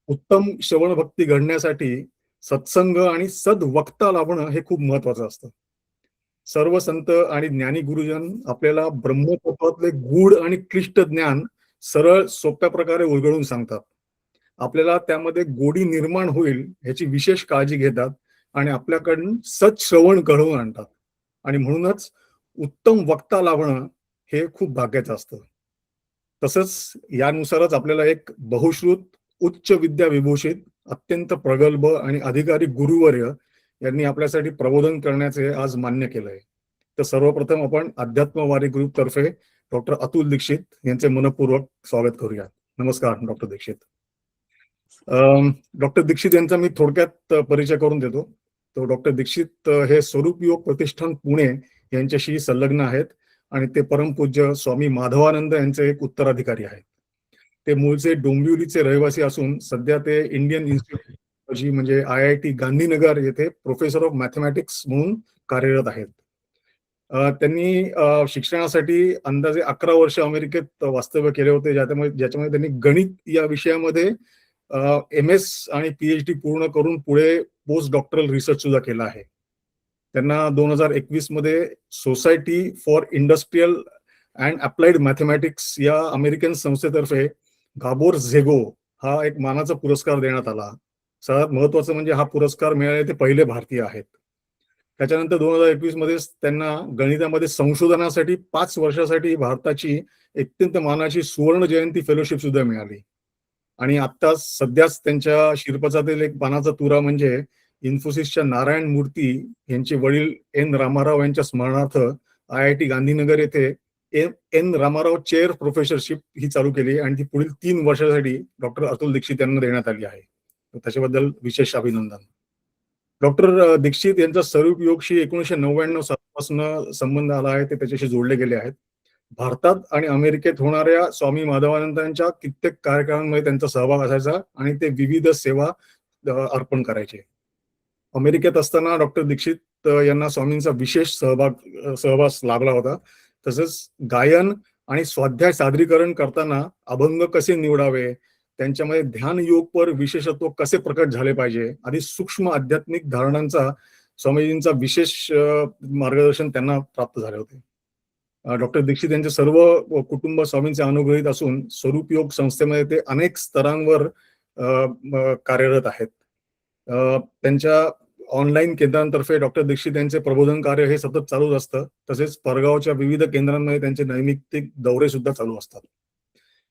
उत्तम श्रवण भक्ती घडण्यासाठी सत्संग आणि सद्वक्ता लाभणं हे खूप महत्वाचं असतं. सर्व संत आणि ज्ञानी गुरुजन आपल्याला ब्रह्मतत्वातले गूढ आणि क्लिष्ट ज्ञान सरळ सोप्या प्रकारे उलगडून सांगतात. आपल्याला त्यामध्ये गोडी निर्माण होईल ह्याची विशेष काळजी घेतात आणि आपल्याकडून सत्श्रवण घडवून आणतात. आणि म्हणूनच उत्तम वक्ता लाभणं हे खूप भाग्याचं असतं. तसंच यानुसारच आपल्याला एक बहुश्रुत, उच्च विद्या विभूषित, अत्यंत प्रगल्भ आणि अधिकारी गुरुवर्य यांनी आपल्यासाठी प्रबोधन करण्याचे आज मान्य केलंय. तर सर्वप्रथम आपण अध्यात्मवारी ग्रुप तर्फे डॉक्टर अतुल दीक्षित यांचे मनपूर्वक स्वागत करूया. नमस्कार डॉक्टर दीक्षित. डॉक्टर दीक्षित यांचा मी थोडक्यात परिचय करून देतो. तो डॉक्टर दीक्षित हे स्वरूप योग प्रतिष्ठान पुणे यांच्याशी संलग्न आहेत आणि ते परमपूज्य स्वामी माधवानंद यांचे एक उत्तराधिकारी आहेत. ते मूळचे डोंबिवलीचे रहिवासी असून सध्या ते इंडियन इन्स्टिट्यूट म्हणजे IIT गांधीनगर येथे प्रोफेसर ऑफ मॅथमॅटिक्स म्हणून कार्यरत आहेत. त्यांनी शिक्षणासाठी अंदाजे 11 वर्ष अमेरिकेत वास्तव्य केले होते, ज्याच्यामध्ये त्यांनी गणित या विषयामध्ये MS आणि PhD पूर्ण करून पुढे पोस्ट डॉक्टरल रिसर्च सुद्धा केला आहे. त्यांना 2021 मध्ये society for industrial and applied mathematics या अमेरिकन संस्थेतर्फे गाबोर झेगो हा एक मानाचा पुरस्कार देण्यात आला. सर्वात महत्वाचं म्हणजे हा पुरस्कार मिळाले ते पहिले भारतीय आहेत. त्याच्यानंतर 2021 मध्ये त्यांना गणितामध्ये संशोधनासाठी 5 वर्षासाठी भारताची अत्यंत मानाची सुवर्ण जयंती फेलोशिप सुद्धा मिळाली. आणि आता सध्याच त्यांच्या शिरपचातील एक पानाचा तुरा म्हणजे इन्फोसिसच्या नारायण मूर्ती यांचे वडील N रामाराव यांच्या स्मरणार्थ IIT गांधीनगर येथे N रामाराव चेअर प्रोफेसरशिप ही चालू केली आणि ती पुढील 3 वर्षासाठी डॉक्टर अतुल दीक्षित यांना देण्यात आली आहे. त्याच्याबद्दल विशेष अभिनंदन. डॉक्टर दीक्षित यांचा स्वरूप योगशी 1999 सालापासून संबंध आला आहे, ते त्याच्याशी जोडले गेले आहेत. भारतात आणि अमेरिकेत होणाऱ्या स्वामी माधवानंदांच्या कित्येक कार्यक्रमांमध्ये त्यांचा सहभाग असायचा आणि ते विविध सेवा अर्पण करायचे. अमेरिकेत असताना डॉक्टर दीक्षित यांना स्वामींचा विशेष सहवास लाभला होता. तसंच गायन आणि स्वाध्याय सादरीकरण करताना अभंग कसे निवडावे, त्यांच्यामध्ये ध्यान योग पर विशेषत्व कसे प्रकट झाले पाहिजे आदी सूक्ष्म आध्यात्मिक धारणांचा स्वामीजींचा विशेष मार्गदर्शन त्यांना प्राप्त झाले होते. डॉक्टर दीक्षित यांचे सर्व कुटुंब स्वामींचे अनुग्रहित असून स्वरूप योग संस्थेमध्ये ते अनेक स्तरांवर कार्यरत आहेत. त्यांच्या ऑनलाईन केंद्रांतर्फे डॉक्टर दीक्षित यांचे प्रबोधन कार्य हे सतत चालूच असतं. तसेच परगावच्या विविध केंद्रांमध्ये त्यांचे नैमित्तिक दौरे सुद्धा चालू असतात.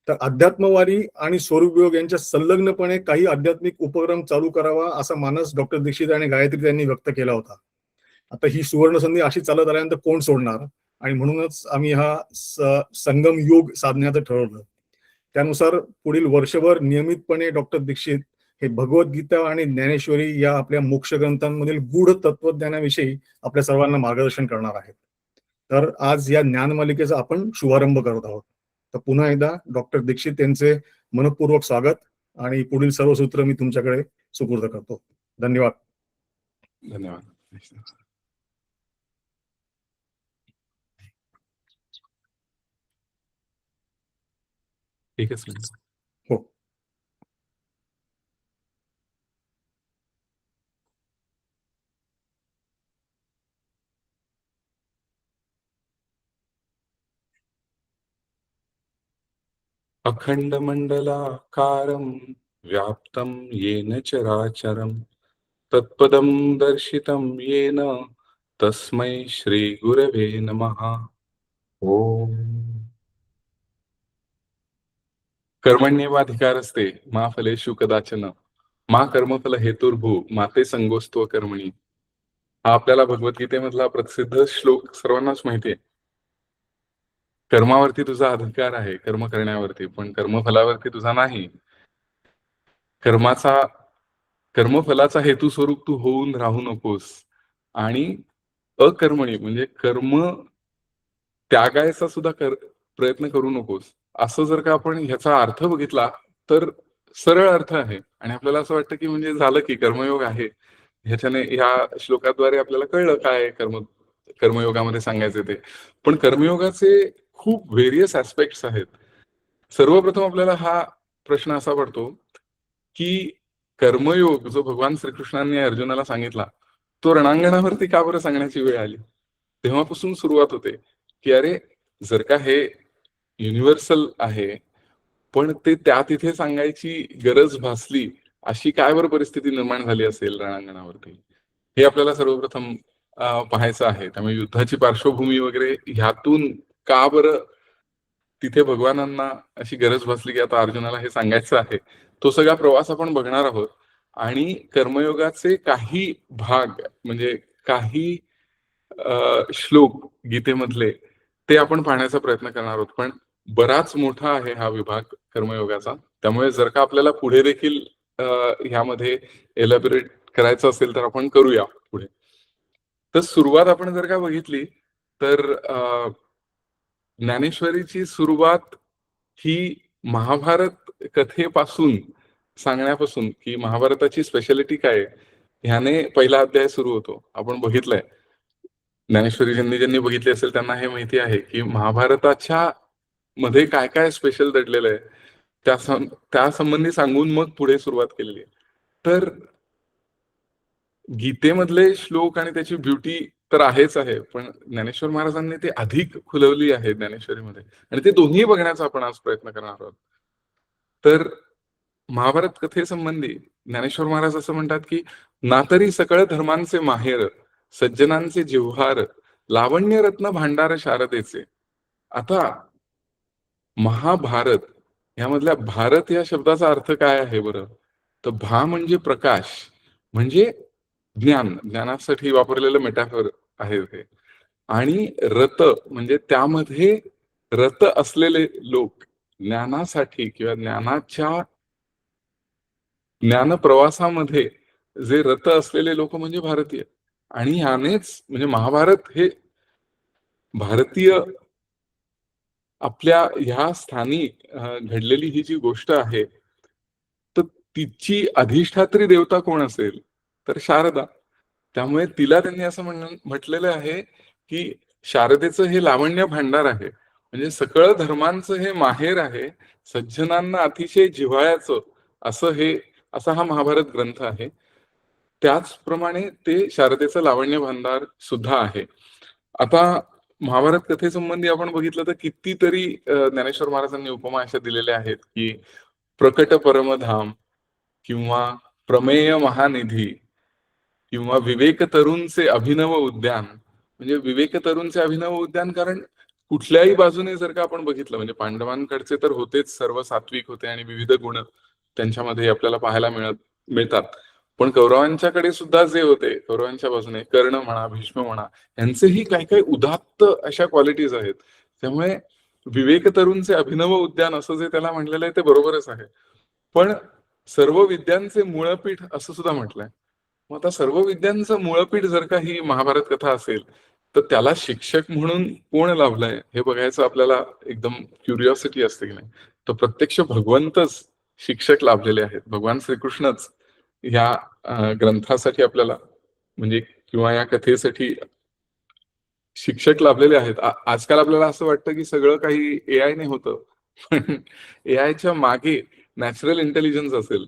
तर अध्यात्मवारी आणि स्वरूप योग यांच्या संलग्नपणे काही आध्यात्मिक उपक्रम चालू करावा असा मानस डॉक्टर दीक्षित आणि गायत्री यांनी व्यक्त केला होता. आता ही सुवर्ण संधी अशी चालत आल्यानंतर कोण सोडणार, आणि म्हणूनच आम्ही हा संगम योग साधण्याचं ठरवलं. त्यानुसार पुढील वर्षभर नियमितपणे डॉक्टर दीक्षित हे भगवद्गीता आणि ज्ञानेश्वरी या आपल्या मोक्ष ग्रंथांमधील गूढ तत्वज्ञानाविषयी आपल्या सर्वांना मार्गदर्शन करणार आहेत. तर आज या ज्ञानमालिकेचा आपण शुभारंभ करत आहोत. तर पुन्हा एकदा डॉक्टर दीक्षित यांचे मनपूर्वक स्वागत आणि पुढील सर्व सूत्र मी तुमच्याकडे सुपूर्द करतो. धन्यवाद. धन्यवाद. एकच मिनिट. हो. अखंड मंडलाकारं व्याप्तं येन चराचरं तत्पदं दर्शितं येन तस्मै श्री गुरवे नमः. ओम. कर्मण्येवाधिकारस्ते मा फलेषु कदाचन मा कर्मफल हेतुर्भू माते संगोस्त्व कर्मणी. हा आपल्याला भगवद्गीतेमधला प्रसिद्ध श्लोक सर्वांनाच माहिती आहे. कर्मावरती तुझा अधिकार आहे, कर्म करण्यावरती, पण कर्मफलावरती तुझा नाही. कर्मफलाचा हेतू स्वरूप तू होऊन राहू नकोस आणि अकर्मणी म्हणजे कर्म त्यागायचा सुद्धा प्रयत्न करू नकोस. असं जर का आपण ह्याचा अर्थ बघितला तर सरळ अर्थ आहे आणि आपल्याला असं वाटतं की म्हणजे झालं की कर्मयोग आहे. ह्याच्याने ह्या श्लोकाद्वारे आपल्याला कळलं काय कर्मयोगामध्ये सांगायचे ते. पण कर्मयोगाचे खूप व्हेरियस ऍस्पेक्ट्स आहेत. सर्वप्रथम आपल्याला हा प्रश्न असा पडतो की कर्मयोग जो भगवान श्रीकृष्णांनी अर्जुनाला सांगितला, तो रणांगणावरती का बरं सांगण्याची वेळ आली? तेव्हापासून सुरुवात होते, की अरे जर का हे युनिव्हर्सल आहे, पण ते त्या तिथे सांगायची गरज भासली, अशी काय बरं परिस्थिती निर्माण झाली असेल रणांगणावरती? हे आपल्याला सर्वप्रथम पाहायचं आहे. त्यामुळे युद्धाची पार्श्वभूमी वगैरे ह्यातून का बरं तिथे भगवानांना अशी गरज भासली, की आता अर्जुनाला हे सांगायचं आहे. तो सगळा प्रवास आपण बघणार आहोत आणि कर्मयोगाचे काही भाग म्हणजे काही श्लोक गीतेमधले ते आपण पाहण्याचा प्रयत्न करणार आहोत. पण बराच मोठा आहे हा विभाग कर्मयोगाचा. त्यामुळे जर का आपल्याला पुढे देखील ह्यामध्ये एलॅबोरेट करायचं असेल तर आपण करूया पुढे. तर सुरुवात आपण जर का बघितली तर ज्ञानेश्वरीची सुरुवात ही महाभारत कथेपासून सांगण्यापासून, की महाभारताची स्पेशालिटी काय आहे, ह्याने पहिला अध्याय सुरू होतो. आपण बघितलंय. ज्ञानेश्वरी ज्यांनी बघितली असेल त्यांना हे माहिती आहे, की महाभारताच्या मध्ये काय-काय स्पेशल दडलेलं आहे, त्या संबंधी सांगून मग पुढे सुरुवात केलेली आहे. तर गीतेमधले श्लोक आणि त्याची ब्युटी तर आहेच आहे, पण ज्ञानेश्वर महाराजांनी ते अधिक खुलवली आहे ज्ञानेश्वरीमध्ये आणि ते दोन्ही बघण्याचा आपण आज प्रयत्न करणार आहोत. तर महाभारत कथेसंबंधी ज्ञानेश्वर महाराज असं म्हणतात, की "ना तरी सकळ धर्मांचे माहेर, सज्जनांचे जिव्हार, लावण्य रत्न भांडार शारदेचे." आता महाभारत यामधल्या भारत या शब्दाचा अर्थ काय आहे बरं? तर भा म्हणजे प्रकाश, म्हणजे ज्ञान, ज्ञानासाठी वापरलेलं मेटाफर आहे ते. आणि रत म्हणजे त्यामध्ये रत असलेले लोक, ज्ञानासाठी किंवा ज्ञान प्रवासामध्ये जे रत असलेले लोक म्हणजे भारतीय. आणि ह्यानेच म्हणजे महाभारत हे भारतीय आपल्या ह्या स्थानी घडलेली ही जी गोष्ट आहे, तर तिची अधिष्ठात्री देवता कोण असेल? तर शारदा. त्यामुळे तिला त्यांनी असं म्हटलेलं आहे, की शारदेचं हे लावण्य भांडार आहे. म्हणजे सकळ धर्मांचं हे माहेर आहे. सज्जनांना अतिशय जिव्हाळ्याचं असा हा महाभारत ग्रंथ आहे. त्याचप्रमाणे ते शारदेचं लावण्य भांडार सुद्धा आहे. आता महाभारत कथेसंबंधी आपण बघितलं तर कितीतरी ज्ञानेश्वर महाराजांनी उपमा अशा दिलेल्या आहेत, की प्रकट परमधाम किंवा प्रमेय महानिधी किंवा विवेक तरुणचे अभिनव उद्यान. म्हणजे विवेक तरुणचे अभिनव उद्यान कारण कुठल्याही बाजूने जर का आपण बघितलं म्हणजे पांडवांकडचे तर होतेच सर्व सात्विक होते आणि विविध गुण त्यांच्यामध्ये आपल्याला पाहायला मिळतात. पण कौरवांच्याकडे सुद्धा जे होते कौरवांच्या बाजूने कर्ण म्हणा, भीष्म म्हणा यांचेही काही काही उदात्त अशा क्वालिटीज आहेत. त्यामुळे विवेक तरुणचे अभिनव उद्यान असं जे त्याला म्हटलेलं आहे ते बरोबरच आहे. पण सर्व विद्यांचे मूळपीठ असं सुद्धा म्हटलंय. मग आता सर्व विद्यांचं मूळपीठ जर का ही महाभारत कथा असेल, तर त्याला शिक्षक म्हणून कोण लाभलंय हे बघायचं आपल्याला एकदम क्युरिओसिटी असते की नाही. तर प्रत्यक्ष भगवंतच शिक्षक लाभलेले आहेत. भगवान श्रीकृष्णच ह्या ग्रंथासाठी आपल्याला म्हणजे किंवा या कथेसाठी शिक्षक लाभलेले आहेत. आजकाल आपल्याला असं वाटतं की सगळं काही एआय ने होतं. पण एआयच्या मागे नॅचरल इंटेलिजन्स असेल.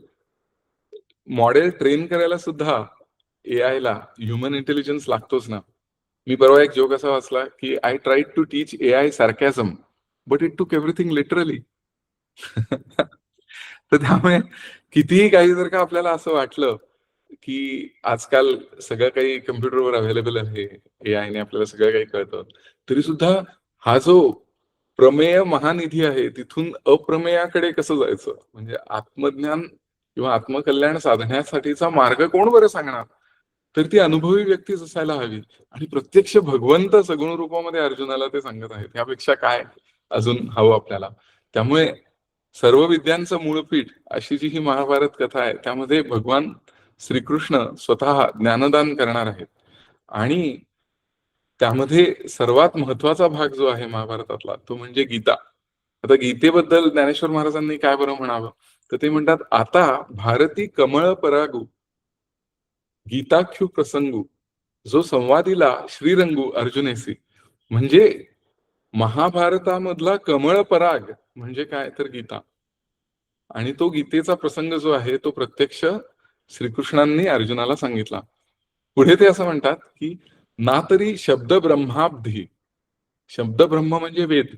मॉडेल ट्रेन करायला सुद्धा एआय ला ह्युमन इंटेलिजन्स लागतोच ना. मी परवा एक जोक असा वाचला की I tried to teach AI sarcasm but it took everything literally. तर त्यामुळे कितीही काही जर का आपल्याला असं वाटलं की आजकाल सगळं काही कम्प्युटरवर अवेलेबल आहे, एआयने आपल्याला सगळं काही कळतं, तरी सुद्धा हा जो प्रमेय महानिधी आहे तिथून अप्रमेयाकडे कसं जायचं म्हणजे आत्मज्ञान किंवा आत्मकल्याण साधण्यासाठीचा मार्ग कोण बरं सांगणार? तर ती अनुभवी व्यक्तीच असायला हवी आणि प्रत्यक्ष भगवंत सगुण रूपामध्ये अर्जुनाला ते सांगत आहेत. यापेक्षा काय अजून हवं आपल्याला? त्यामुळे सर्व विद्यांचं मूळपीठ अशी जी ही महाभारत कथा आहे त्यामध्ये भगवान श्रीकृष्ण स्वतः ज्ञानदान करणार आहेत आणि त्यामध्ये सर्वात महत्वाचा भाग जो आहे महाभारतातला तो म्हणजे गीता. आता गीतेबद्दल ज्ञानेश्वर महाराजांनी काय बरं म्हणावं? तर ते म्हणतात, "आता भारती कमळ परागू गीताख्यू प्रसंगू जो संवादिला श्रीरंगू अर्जुनेसी." म्हणजे महाभारतामधला कमळ पराग म्हणजे काय तर गीता. आणि तो गीतेचा प्रसंग जो आहे तो प्रत्यक्ष श्रीकृष्णांनी अर्जुनाला सांगितला. पुढे ते असं म्हणतात की ना तरी शब्द ब्रह्माब्धी, शब्द ब्रह्म म्हणजे वेद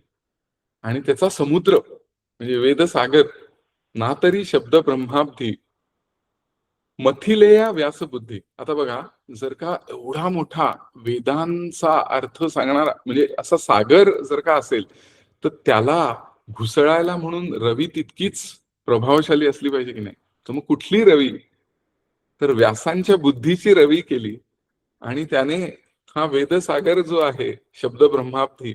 आणि त्याचा समुद्र म्हणजे वेद सागर, ना तरी शब्द ब्रह्माब्धी मथिलेया व्यासबुद्धी. आता बघा, जर का एवढा मोठा वेदांचा अर्थ सांगणारा म्हणजे असा सागर जर का असेल, तर त्याला घुसळायला म्हणून रवी तितकीच प्रभावशाली असली पाहिजे की नाही? तर मग कुठली रवी? तर व्यासांच्या बुद्धीची रवी केली आणि त्याने हा वेदसागर जो आहे शब्द ब्रह्माब्धी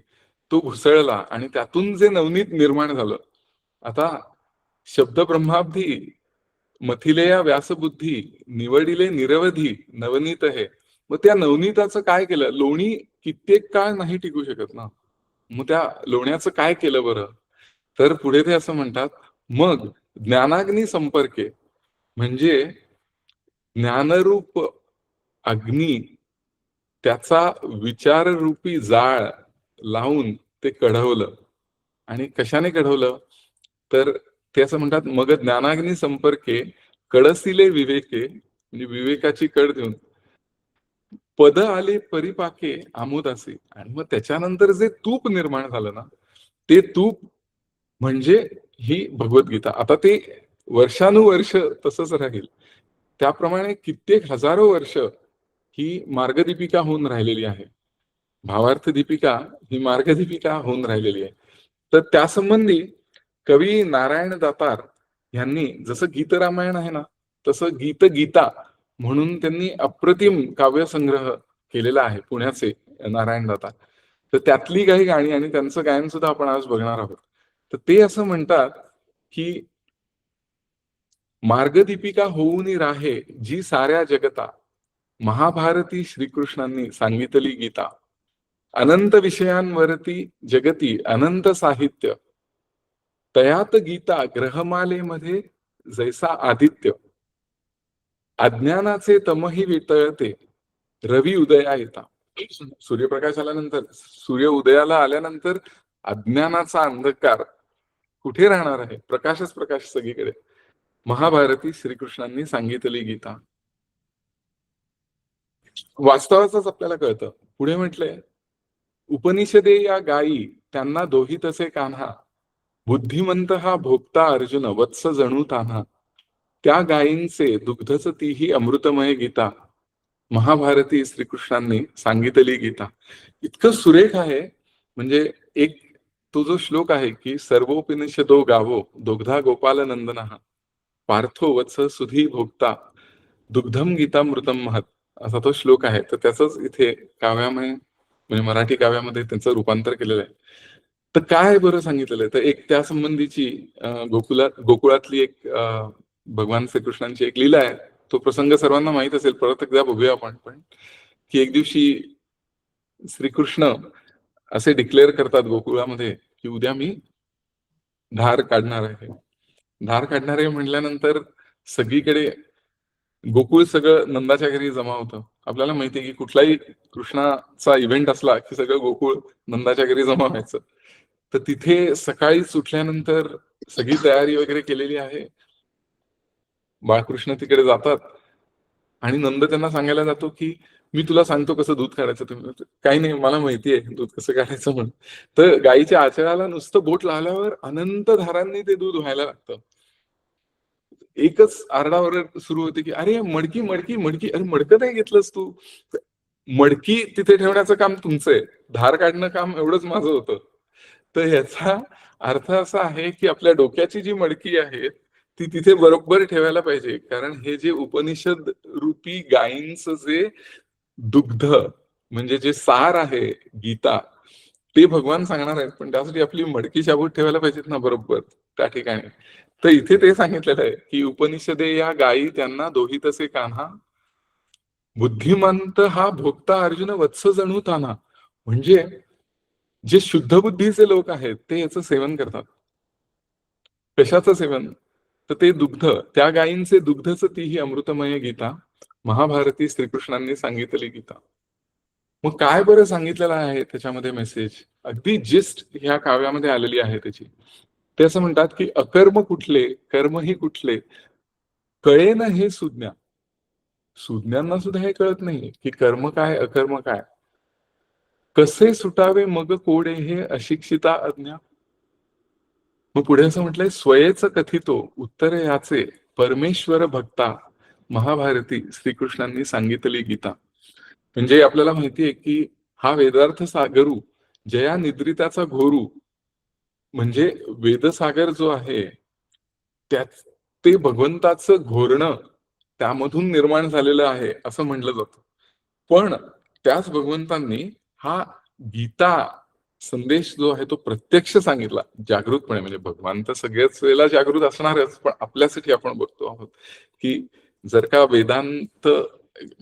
तो घुसळला आणि त्यातून जे नवनीत निर्माण झालं. आता शब्द ब्रह्माब्धी मथिलेया व्यासबुद्धी निवडिले निरवधी नवनीत हे. मग त्या नवनीताचं काय केलं? लोणी कित्येक काळ नाही टिकू शकत ना. मग त्या लोण्याचं काय केलं बरं? तर पुढे ते असं म्हणतात, मग ज्ञानाग्नी संपर्के म्हणजे ज्ञानरूप अग्नी त्याचा विचाररूपी जाळ लावून ते कढवलं. आणि कशाने कढवलं? तर ते असं म्हणतात, मग ज्ञानाग्नी संपर्के कळसिले विवेके म्हणजे विवेकाची कड देऊन पद आले परिपाके आमोदासे. आणि मग त्याच्यानंतर जे तूप निर्माण झालं ना, ते तूप म्हणजे ही भगवद्गीता. आता ते वर्षानुवर्ष तसंच राहील. त्याप्रमाणे कित्येक हजारो वर्ष ही मार्गदीपिका होऊन राहिलेली आहे. भावार्थ दीपिका ही मार्गदीपिका होऊन राहिलेली आहे. तर त्यासंबंधी कवी नारायण दातार यांनी जसं गीत रामायण आहे ना, तसं गीत गीता म्हणून त्यांनी अप्रतिम काव्यसंग्रह केलेला आहे, पुण्याचे नारायण दातार. तर त्यातली काही गाणी आणि त्यांचं गायन सुद्धा आपण आज बघणार आहोत. तर ते असं म्हणतात की मार्गदीपिका होऊन राहे जी साऱ्या जगता, महाभारती श्रीकृष्णांनी सांगितली गीता. अनंत विषयांवरती जगती अनंत साहित्य, तयात गीता ग्रहमालेमध्ये जैसा आदित्य. अज्ञानाचे तमही वितळते रवी उदया येता. सूर्यप्रकाश आल्यानंतर, सूर्य उदयाला आल्यानंतर अज्ञानाचा अंधकार कुठे राहणार आहे? प्रकाशच प्रकाश सगळीकडे. महाभारती श्रीकृष्णांनी सांगितली गीता. वास्तवाचंच आपल्याला कळतं. पुढे म्हटलंय, उपनिषदे या गायी त्यांना दोहितसे कान्हा, बुद्धिमंत हा भोगता अर्जुन वत्स जणू तान्हा. त्या गायींचे दुग्धच तीही अमृतमय गीता, महाभारती श्रीकृष्णांनी सांगितली गीता. इतकं सुरेख आहे. म्हणजे एक तो जो श्लोक आहे की सर्वोपनिषदो गावो दुग्धा गोपाल नंदनहा, पार्थो वत्स सुधी भोगता दुग्धम गीतामृतम महत, असा तो श्लोक आहे. तर त्याच इथे काव्यामध्ये म्हणजे मराठी काव्यामध्ये त्यांचं रूपांतर केलेलं आहे. तर काय बरं सांगितलेलं आहे? तर एक त्या संबंधीची गोकुळातली एक भगवान श्रीकृष्णांची एक लीला आहे. तो प्रसंग सर्वांना माहित असेल, परत एकदा बघूया आपण. पण की एक दिवशी श्रीकृष्ण असे डिक्लेअर करतात गोकुळामध्ये की उद्या मी धार काढणार आहे. धार काढणार आहे म्हटल्यानंतर सगळीकडे गोकुळ सगळं नंदाच्या घरी जमा होतं. आपल्याला माहिती आहे की कुठलाही कृष्णाचा इव्हेंट असला की सगळं गोकुळ नंदाच्या घरी जमा व्हायचं. तर तिथे सकाळीच उठल्यानंतर सगळी तयारी वगैरे केलेली आहे. बाळकृष्ण तिकडे जातात आणि नंद त्यांना सांगायला जातो की मी तुला सांगतो कसं दूध काढायचं. तुम्ही काही नाही, मला माहिती आहे दूध कसं काढायचं म्हणून. तर गायीच्या आचळाला नुसतं बोट लावल्यावर अनंत धारांनी ते दूध व्हायला लागतं. एकच आरडाओरड सुरू होते की अरे मडकी मडकी मडकी, अरे मडकं नाही घेतलंस तू. मडकी तिथे ठेवण्याचं काम तुमचं आहे, धार काढणं काम एवढंच माझं होतं. तर ह्याचा अर्थ असा आहे की आपल्या डोक्याची जी मडकी आहे ती तिथे बरोबर ठेवायला पाहिजे. कारण हे जे उपनिषद रूपी गायींचं जे दुग्ध म्हणजे जे सार आहे गीता, ते भगवान सांगणार आहेत. पण त्यासाठी आपली मडकी शाबूत ठेवायला पाहिजेत ना बरोबर त्या ठिकाणी. तर इथे ते सांगितलेलं आहे की उपनिषदे या गायी त्यांना दोहितसे कान्हा, बुद्धिमंत हा भोगता अर्जुन वत्स जणू तान्हा. म्हणजे जे शुद्ध बुद्धीचे लोक आहेत ते याचं सेवन करतात. कशाचं सेवन? तर ते दुग्ध, त्या गायींचे दुग्धच तीही अमृतमय गीता, महाभारती श्रीकृष्णांनी सांगितली गीता. मग काय बरं सांगितलेलं आहे त्याच्यामध्ये मेसेज? अगदी जिस्ट ह्या काव्यामध्ये आलेली आहे त्याची. ते असं म्हणतात की अकर्म कुठले, कर्मही कुठले, कळेन हे सुज्ञा. सुज्ञांना सुद्धा हे कळत नाही की कर्म काय, अकर्म काय. कसे सुटावे मग कोडे हे अशिक्षिता अज्ञा. मग पुढे असं म्हटलंय, स्वयेच कथितो उत्तर याचे परमेश्वर भक्ता महाभारती श्रीकृष्णांनी सांगितली गीता. म्हणजे आपल्याला माहितीये की हा वेदार्थ सागरू जया निद्रिताचा घोरू, म्हणजे वेदसागर जो आहे त्याच ते भगवंताचं घोरणं त्यामधून निर्माण झालेलं आहे असं म्हटलं जातं. पण त्याच भगवंतांनी हा गीता संदेश जो आहे तो प्रत्यक्ष सांगितला जागृतपणे. म्हणजे भगवान तर सगळ्याच वेळेला जागृत असणारच, पण आपल्यासाठी आपण बघतो आहोत की जर का वेदांत,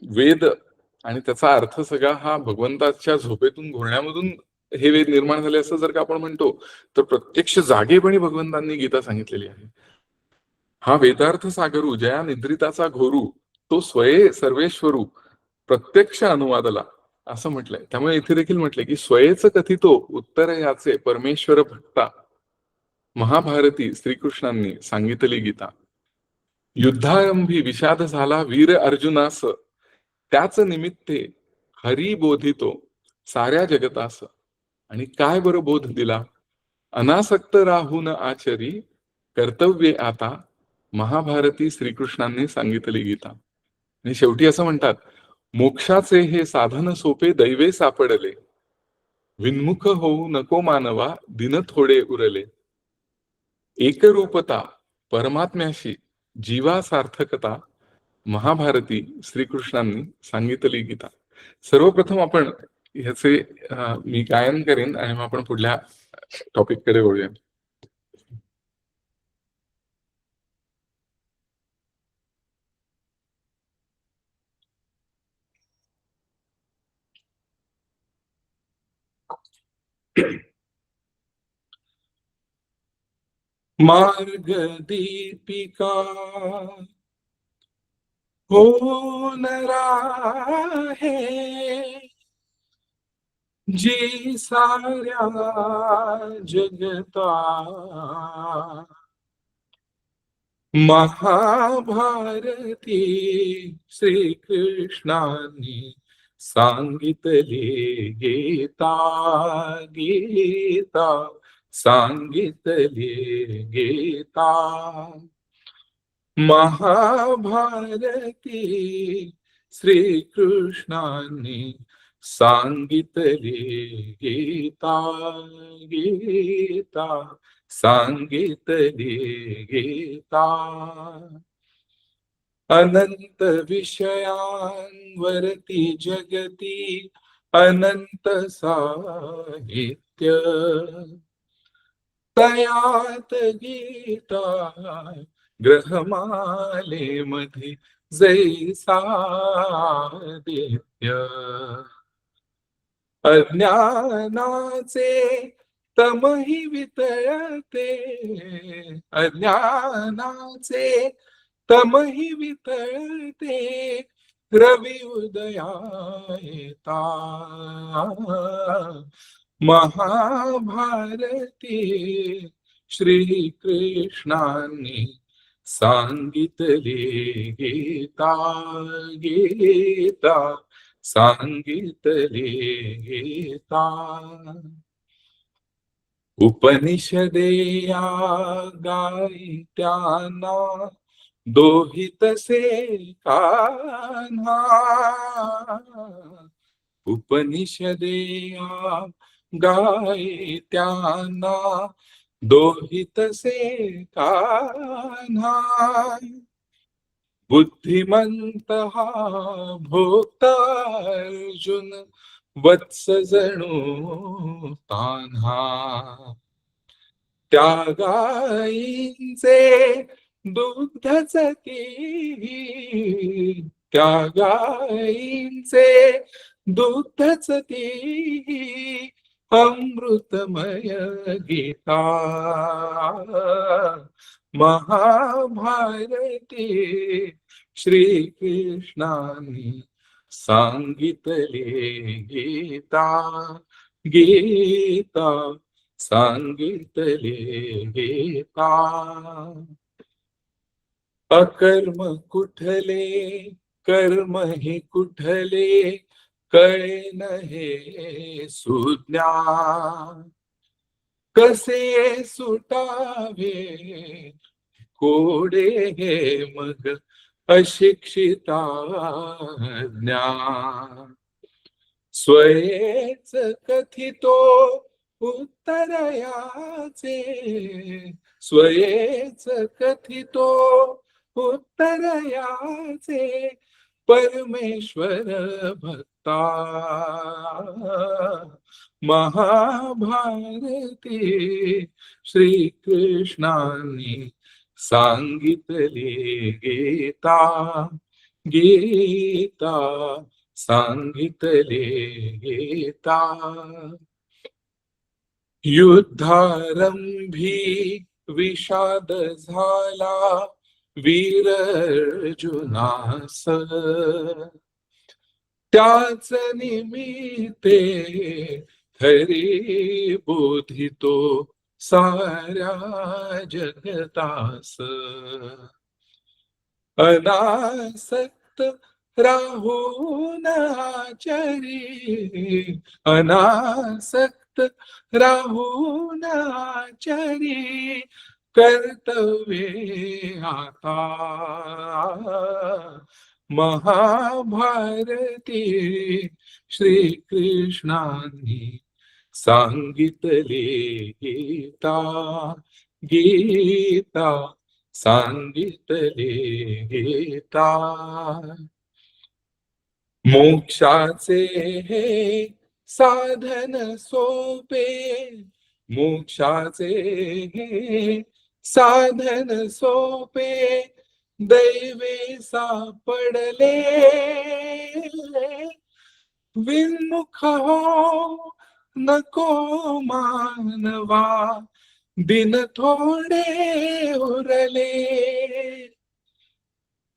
वेद आणि त्याचा अर्थ सगळा हा भगवंताच्या झोपेतून घोरण्यामधून हे वेद निर्माण झाले असं जर का आपण म्हणतो, तर प्रत्यक्ष जागेपणी भगवंतांनी गीता सांगितलेली आहे. हा वेदार्थ सागरू जया निद्रिताचा घोरू तो स्वये सर्वेश्वरू प्रत्यक्ष अनुवादला असं म्हटलंय. त्यामुळे इथे देखील म्हटलंय की स्वयेच कथितो उत्तर याचे परमेश्वर भक्ता महाभारती श्रीकृष्णांनी सांगितली गीता. युद्धारंभी विषाद झाला वीर अर्जुनास, त्याच निमित्ते हरी बोधितो साऱ्या जगतास. आणि काय बरं बोध दिला, अनासक्त राहून आचरी कर्तव्ये आता महाभारती श्रीकृष्णांनी सांगितली गीता. आणि शेवटी असं म्हणतात, मोक्षाचे हे साधन सोपे दैवे सापडले, विन्मुख होऊ नको मानवा दिन थोडे उरले. एकरूपता परमात्म्याशी जीवा सार्थकता महाभारती श्रीकृष्णांनी सांगितली गीता. सर्वप्रथम आपण ह्याचे मी गायन करेन आणि मग आपण पुढल्या टॉपिक कडे वळूया. मार्ग दीपिका होऊन राहे, जी साऱ्या जगता महाभारती श्रीकृष्णांनी सांगितली गीता. गीता सांगितली गीता. महाभारती श्रीकृष्णांनी सांगितली गीता. गीता सांगितली गीता. अनंत विषयांवरती जगती अनंत साहित्य, तयात गीता ग्रहमालेमध्ये जैसा दित्य. अज्ञानाचे तमहि वितळते, अज्ञानाचे तमहि वितळते, रवी उदयायता. महाभारती श्रीकृष्णांनी सांगितली गीता. गीता सांगितली गीता. उपनिषदेया गायित्यांना दोहितसे कान्हा. उपनिषदेया गायित्यांना दोहितसे कान्हा. बुद्धिमंत हा भोक्ता अर्जुन वत्स जणू तान्हा. त्या गायींचे दुग्धच ती, त्या गायींचे दुग्धच ती, अमृतमय गीता. महाभारती श्रीकृष्णांनी सांगितली गीता. गीता सांगितले गीता. अकर्म कुठले कर्म ही कुठले, कळेन हे सुज्ञान. कसे सुटावे कोडे हे मग अशिक्षिता ज्ञान. स्वयेच कथितो उत्तर याचे, स्वयेच कथितो उत्तर याचे, परमेश्वर भक्ता. महाभारती श्रीकृष्णांनी सांगितले गीता. गीता सांगितले गीता. युद्धारंभी विषाद झाला वीर अर्जुनास, त्याच निमित्ते खरी बोधितो साऱ्या जगतास. अनासक्त राहून आचरी, अनासक्त राहून आचरी, कर्तव्ये आता. महाभारती श्रीकृष्णांनी सांगितले गीता. गीता सांगितले गीता. मोक्षाचे हे साधन सोपे, मोक्षाचे हे साधन सोपे, दैवे सापडले. विन्मुख हो नको मानवा, दिन थोडे उरले.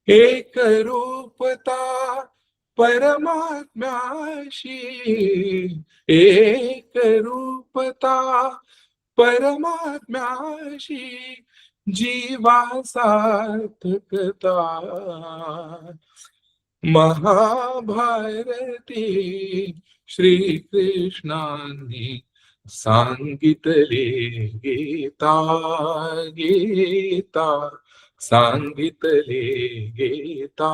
एक रूपता परमात्म्याशी, एक रूपता परमात्म्याशी, जीवा सार्थकता. महाभारती श्रीकृष्णांनी सांगितले गीता. गीता सांगितले गीता.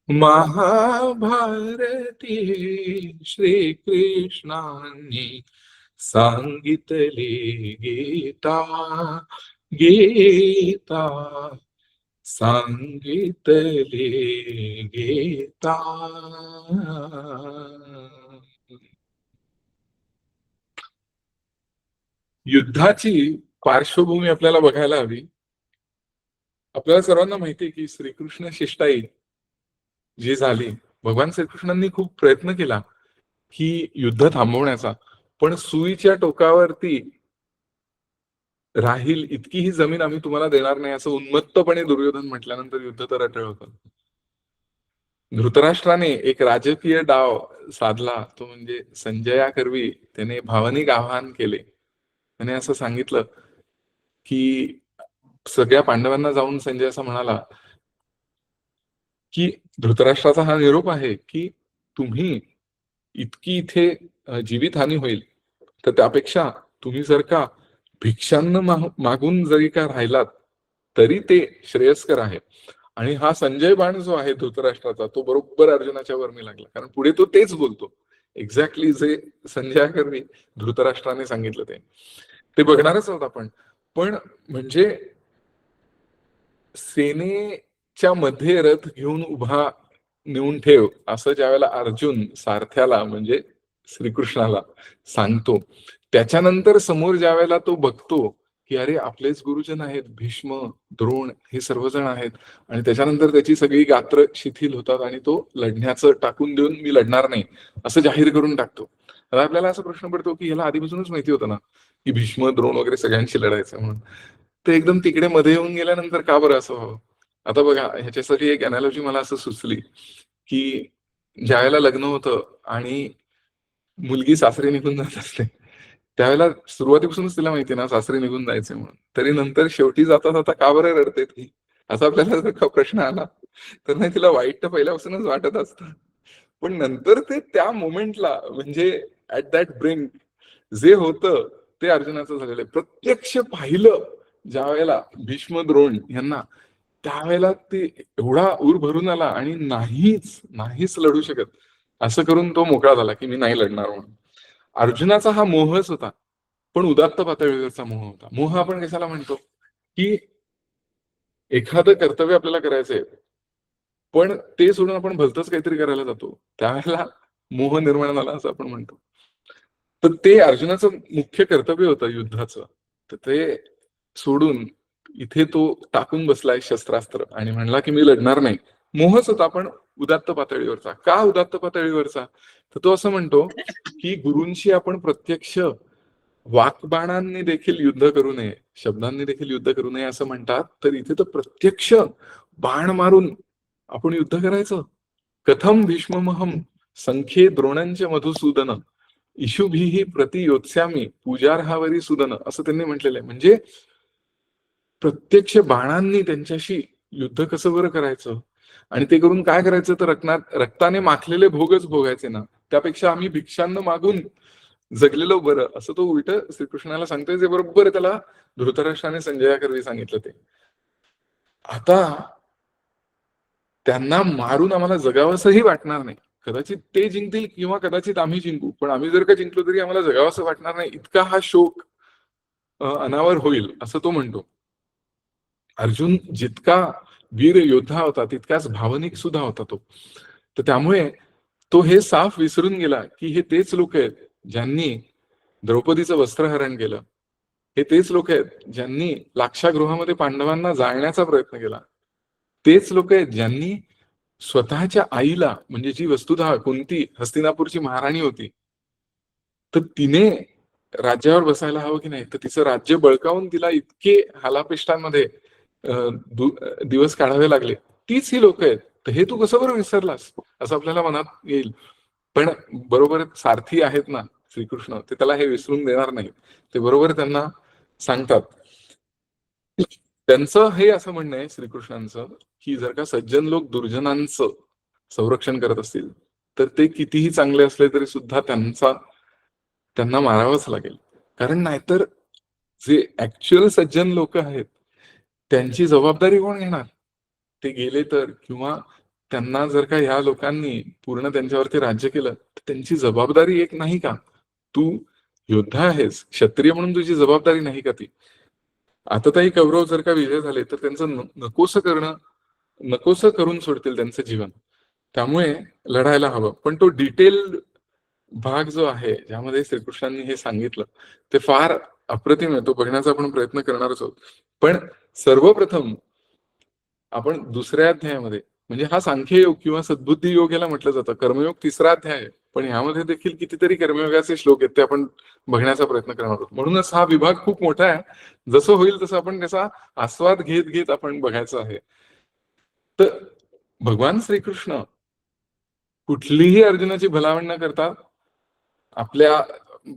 महाभारती श्रीकृष्णांनी सांगितले गीता. गीता सांगितले गीता. युद्धाची पार्श्वभूमी आपल्याला बघायला हवी. आपल्याला सर्वांना माहिती आहे की श्रीकृष्ण शिष्टाई जी झाली, भगवान श्रीकृष्णांनी खूप प्रयत्न केला की युद्ध थांबवण्याचा, पण सुईच्या टोकावरती राहील इतकी ही जमीन आम्ही तुम्हाला देणार नाही असं उन्मत्तपणे दुर्योधन म्हटल्यानंतर युद्ध तर अटळ होतं. धृतराष्ट्राने एक राजकीय डाव साधला, तो म्हणजे संजयाकरवी त्याने भावनिक आवाहन केले. त्याने असं सांगितलं की सगळ्या पांडवांना जाऊन संजय असं म्हणाला की धृतराष्ट्राचा हा निरोप आहे की तुम्ही इतकी इथे जीवितहानी होईल, तर त्यापेक्षा तुम्ही जर का भिक्षांना मागून जरी का राहिलात तरी ते श्रेयस्कर आहे. आणि हा संजय बाण जो आहे धृतराष्ट्राचा, तो बरोबर अर्जुनाच्या वर्मी लागला, कारण पुढे तो तेच बोलतो, एक्झॅक्टली जे संजयाकरवी धृतराष्ट्राने सांगितलं ते बघणारच आहोत आपण. पण म्हणजे सेनेच्या मध्ये रथ घेऊन उभा नेऊन ठेव असं ज्यावेळेला अर्जुन सारथ्याला म्हणजे श्रीकृष्णाला सांगतो, त्याच्यानंतर समोर ज्यावेळेला तो बघतो की अरे आपलेच गुरुजन आहेत, भीष्म, द्रोण हे सर्वजण आहेत, आणि त्याच्यानंतर त्याची सगळी गात्र शिथिल होतात आणि तो लढण्याचं टाकून देऊन मी लढणार नाही असं जाहीर करून टाकतो. आता आपल्याला असा प्रश्न पडतो की ह्याला आधीपासूनच माहिती होतं ना की भीष्म, द्रोण वगैरे सगळ्यांशी लढायचं म्हणून, ते एकदम तिकडे मध्ये येऊन गेल्यानंतर का बरं असं व्हावं. आता बघा, ह्याच्यासाठी एक अनालॉजी मला असं सुचली की ज्यावेळेला लग्न होतं आणि मुलगी सासरी निघून जात असते, त्यावेळेला सुरुवातीपासूनच तिला माहिती ना सासरी निघून जायचे म्हणून. तरी नंतर शेवटी जाता जाता का बरं रडते ती, असा आपल्याला जर का प्रश्न आला तर नाही, तिला वाईट तर पहिल्यापासूनच वाटत असतं. पण नंतर ते त्या मोमेंटला म्हणजे ऍट दॅट ब्रिंक जे होतं ते अर्जुनाचं झालेलं आहे. प्रत्यक्ष पाहिलं ज्या वेळेला भीष्म द्रोण यांना, त्यावेळेला ते एवढा ऊर भरून आला आणि नाहीच लढू शकत असं करून तो मोकळा झाला की मी नाही लढणार म्हणून. अर्जुनाचा हा मोहच होता, पण उदात्त पातळीवरचा मोह होता. मोह आपण कशाला म्हणतो, की एखादं कर्तव्य आपल्याला करायचंय पण ते सोडून आपण भलतंच काहीतरी करायला जातो, त्यावेळेला मोह निर्माण झाला असं आपण म्हणतो. तर ते अर्जुनाचं मुख्य कर्तव्य होतं युद्धाचं, तर ते सोडून इथे तो टाकून बसलाय शस्त्रास्त्र आणि म्हणला की मी लढणार नाही. मोहच होता पण उदात्त पातळीवरचा. का उदात्त पातळीवरचा? तर तो असं म्हणतो की गुरूंशी आपण प्रत्यक्ष वाकबाणांनी देखील युद्ध करू नये, शब्दांनी देखील युद्ध करू नये असं म्हणतात. तर इथे तर प्रत्यक्ष बाण मारून आपण युद्ध करायचं. कथम भीष्ममहम संख्ये द्रोणांचे मधुसूदन इशुभिही प्रतियोत्स्यामी पूजार्हावरी सुदन, असं त्यांनी म्हटलेलं आहे. म्हणजे प्रत्यक्ष बाणांनी त्यांच्याशी युद्ध कसं बरं करायचं, आणि ते करून काय करायचं, तर रक्ताने माखलेले भोगच भोगायचे ना, त्यापेक्षा आम्ही भिक्षांना मागून जगलेलो बरं, असं तो उलट श्रीकृष्णाला सांगतोय, जे बरोबर त्याला धृतराष्ट्राने संजयाकरवी सांगितलं. ते आता त्यांना मारून आम्हाला जगावंसंही वाटणार नाही. कदाचित ते जिंकतील किंवा कदाचित आम्ही जिंकू, पण आम्ही जर का जिंकलो तरी आम्हाला जगावंसं वाटणार नाही, इतका हा शोक अनावर होईल असं तो म्हणतो. अर्जुन जितका वीर योद्धा होता तितकाच भावनिक सुद्धा होता तो. तर त्यामुळे तो हे साफ विसरून गेला की हे तेच लोक आहेत ज्यांनी द्रौपदीचं वस्त्रहरण केलं, हे तेच लोक आहेत ज्यांनी लाक्षागृहामध्ये पांडवांना जाळण्याचा प्रयत्न केला, तेच लोक आहेत ज्यांनी स्वतःच्या आईला, म्हणजे जी वस्तुतः कुंती हस्तिनापूरची महाराणी होती, तर तिने राज्यावर बसायला हवं की नाही, तर तिचं राज्य बळकावून तिला इतके हालापेष्टांमध्ये दिवस काढावे लागले, तीच ही लोक आहेत. तर हे तू कसं बरं विसरलास असं आपल्याला मनात येईल. पण बरोबर सारथी आहेत ना श्रीकृष्ण, ते त्याला हे विसरून देणार नाही. ते बरोबर त्यांना सांगतात. त्यांचं हे असं म्हणणं आहे श्रीकृष्णांचं, की जर का सज्जन लोक दुर्जनांचं संरक्षण करत असतील तर ते कितीही चांगले असले तरी सुद्धा त्यांना मारावंच लागेल. कारण नाहीतर जे ऍक्च्युअल सज्जन लोक आहेत त्यांची जबाबदारी कोण घेणार? ते गेले तर, किंवा त्यांना जर का ह्या लोकांनी पूर्ण त्यांच्यावरती राज्य केलं तर त्यांची जबाबदारी एक नाही का? तू योद्धा आहेस, क्षत्रिय म्हणून तुझी जबाबदारी नाही का ती? आता काही कौरव जर का विजय झाले तर त्यांचं नकोस करून सोडतील त्यांचं जीवन. त्यामुळे लढायला हवं. पण तो डिटेल्ड भाग जो आहे ज्यामध्ये श्रीकृष्णांनी हे सांगितलं ते फार अप्रतिम आहे. तो बघण्याचा आपण प्रयत्न करणारच आहोत. पण सर्वप्रथम आपण दुसऱ्या अध्यायामध्ये, म्हणजे हा सांख्ययोग किंवा सद्बुद्धी योग याला म्हटलं जातं, कर्मयोग तिसरा अध्याय आहे, पण ह्यामध्ये देखील कितीतरी कर्मयोगाचे श्लोक आहेत, ते आपण बघण्याचा प्रयत्न करणार आहोत. म्हणूनच हा विभाग खूप मोठा आहे. जसं होईल तसं आपण त्याचा आस्वाद घेत घेत आपण बघायचं आहे. तर भगवान श्रीकृष्ण कुठलीही अर्जुनाची भलावण न करता आपल्या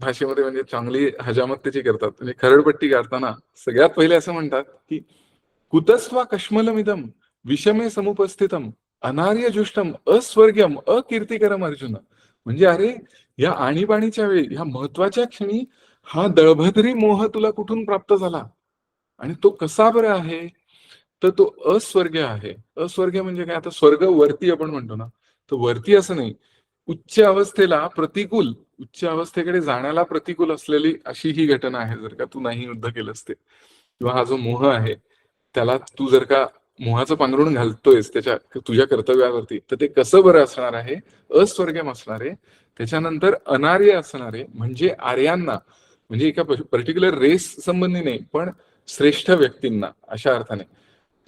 भाषेमध्ये म्हणजे चांगली हजामत त्याची करतात. म्हणजे खरडपट्टी काढताना सगळ्यात पहिले असं म्हणतात की कुतस्वा कश्मलमिदम विषमे समुपस्थितम अनार्यजुष्टम अस्वर्ग्यम अकीर्तिकरम अर्जुन. म्हणजे अरे, या आणीबाणीच्या वेळी, ह्या महत्वाच्या क्षणी हा दळभद्री मोह तुला कुठून प्राप्त झाला, आणि तो कसा बरं आहे? तर तो अस्वर्ग्य आहे. अस्वर्ग्य म्हणजे काय? आता स्वर्ग वरती आपण म्हणतो ना, तर वरती असं नाही, उच्च अवस्थेला प्रतिकूल, उच्च अवस्थेकडे जाण्याला प्रतिकूल असलेली अशी ही घटना आहे, जर का तू नाही युद्ध केलंस ते. किंवा हा जो मोह आहे त्याला तू जर का मोहाचं पांघरुण घालतोयस तुझ्या कर्तव्यावरती, तर ते कसं बरं असणार आहे? अस्वर्गम असणार आहे. त्याच्यानंतर अनार्य असणार आहे, म्हणजे आर्यांना, म्हणजे एका पर्टिक्युलर रेस संबंधी नाही, पण श्रेष्ठ व्यक्तींना, अशा अर्थाने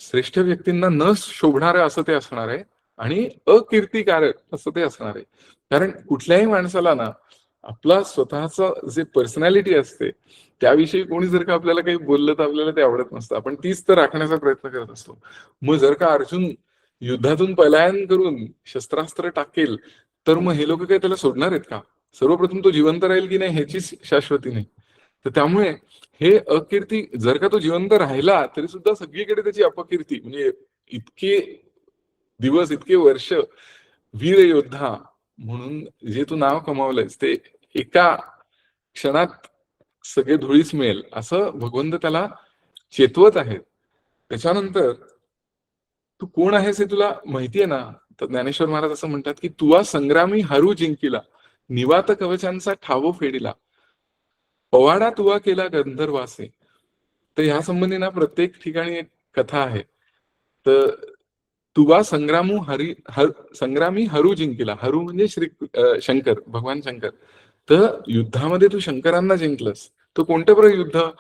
श्रेष्ठ व्यक्तींना न शोभणारं असं ते असणार आहे, आणि अकीर्तिकारक असं ते असणार आहे. कारण कुठल्याही माणसाला ना आपला स्वतःचा जे पर्सनॅलिटी असते त्याविषयी कोणी जर का आपल्याला काही बोललं तर आपल्याला ते आवडत नसतं. आपण तीच तर राखण्याचा प्रयत्न करत असतो. मग जर का अर्जुन युद्धातून पलायन करून शस्त्रास्त्र टाकेल तर मग हे लोक काही त्याला सोडणार आहेत का? सर्वप्रथम तो जिवंत राहील की नाही ह्याचीच शाश्वती नाही. तर त्यामुळे हे अकीर्ती जर का तो जिवंत राहिला तरी सुद्धा सगळीकडे त्याची अपकीर्ती, म्हणजे इतके दिवस, इतके वर्ष वीर योद्धा म्हणून जे तू नाव कमावलंयस ते एका क्षणात सगळे धुळीस मिळेल असं भगवंत त्याला चेतवत आहेत. त्याच्यानंतर तू कोण आहेस हे तुला माहितीये ना? तर ज्ञानेश्वर महाराज असं म्हणतात की तुवा संग्रामी हरू जिंकिला, निवात कवचांचा ठावो फेडिला, पवाडा तुवा केला गंधर्वासे. तर ह्या संबंधी ना प्रत्येक ठिकाणी एक कथा आहे. तर तुवा संग्रामी हरू जिंकिला. हरू म्हणजे शंकर, भगवान शंकर. तर युद्धामध्ये तू शंकरांना जिंकलंस. तर कोणतं बरं युद्ध?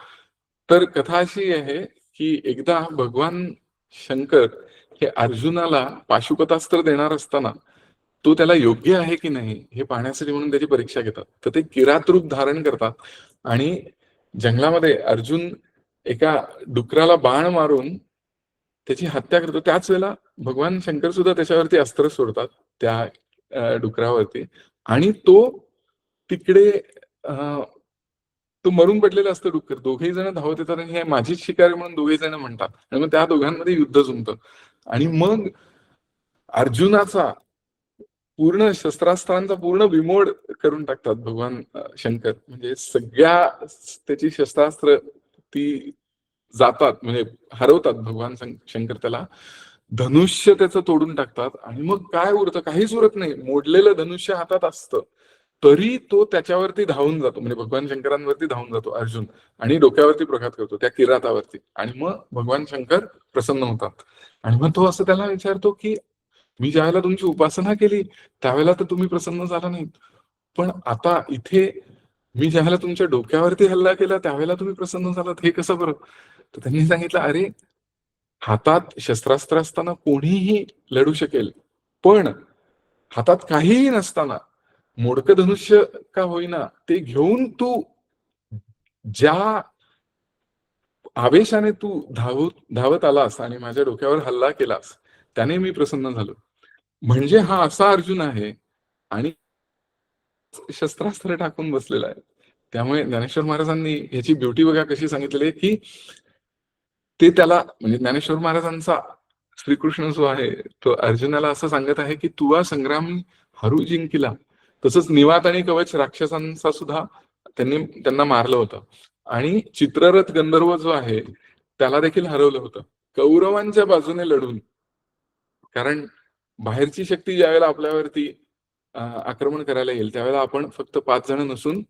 तर कथा अशी आहे की एकदा भगवान शंकर हे अर्जुनाला पाशुपतास्त्र देणार असताना तो त्याला योग्य आहे की नाही हे पाहण्यासाठी म्हणून त्याची परीक्षा घेतात. तर ते किरात रूप धारण करतात आणि जंगलामध्ये अर्जुन एका डुकराला बाण मारून त्याची हत्या करतो. त्याच वेळेला भगवान शंकर सुद्धा त्याच्यावरती अस्त्र सोडतात त्या डुकरावरती आणि तो तिकडे तो मरून पडलेला असतो डुक्कर. दोघेही जण धावत येतात आणि हे माझीच शिकारी म्हणून दोघेही जण म्हणतात आणि मग त्या दोघांमध्ये युद्ध जुंपतं आणि मग अर्जुनाचा पूर्ण शस्त्रास्त्रांचा पूर्ण बिमोड करून टाकतात भगवान शंकर. म्हणजे सगळ्या त्याची शस्त्रास्त्र ती जातात, म्हणजे हरवतात भगवान शंकर त्याला. धनुष्य त्याचं तोडून टाकतात आणि मग काय उरतं? काहीच उरत नाही. मोडलेलं धनुष्य हातात असतं तरी तो त्याच्यावरती धावून जातो, म्हणजे भगवान शंकरांवरती धावून जातो अर्जुन आणि डोक्यावरती प्रघात करतो त्या किरातावरती आणि मग भगवान शंकर प्रसन्न होतात. आणि मग तो असं त्याला विचारतो की मी ज्यावेळेला तुमची उपासना केली त्यावेळेला तर तुम्ही प्रसन्न झाला नाहीत, पण आता इथे मी ज्यावेळेला तुमच्या डोक्यावरती हल्ला केला त्यावेळेला तुम्ही प्रसन्न झालात, हे कसं बरं? तर त्यांनी सांगितलं, अरे हातात शस्त्रास्त्र असताना कोणीही लढू शकेल, पण हातात काहीही नसताना मोडकं धनुष्य का होईना ते घेऊन तू ज्या आवेशाने तू धावत आलास आणि माझ्या डोक्यावर हल्ला केलास त्याने मी प्रसन्न झालो. म्हणजे हा असा अर्जुन आहे आणि शस्त्रास्त्र टाकून बसलेला आहे. त्यामुळे ज्ञानेश्वर महाराजांनी ह्याची ब्युटी बघा कशी सांगितलेली आहे की ते त्याला, म्हणजे ज्ञानेश्वर महाराजांचा श्रीकृष्ण जो आहे तो अर्जुनाला असं सांगत आहे की तुवा संग्राम हरू जिंकिला. तसंच निवात आणि कवच राक्षसांचा सुद्धा त्यांना मारलं होतं आणि चित्ररथ गंधर्व जो आहे त्याला देखील हरवलं होतं कौरवांच्या बाजूने लढून. कारण बाहेरची शक्ती ज्यावेळेला आपल्यावरती आक्रमण करायला येईल त्यावेळेला आपण फक्त 5 जण नसून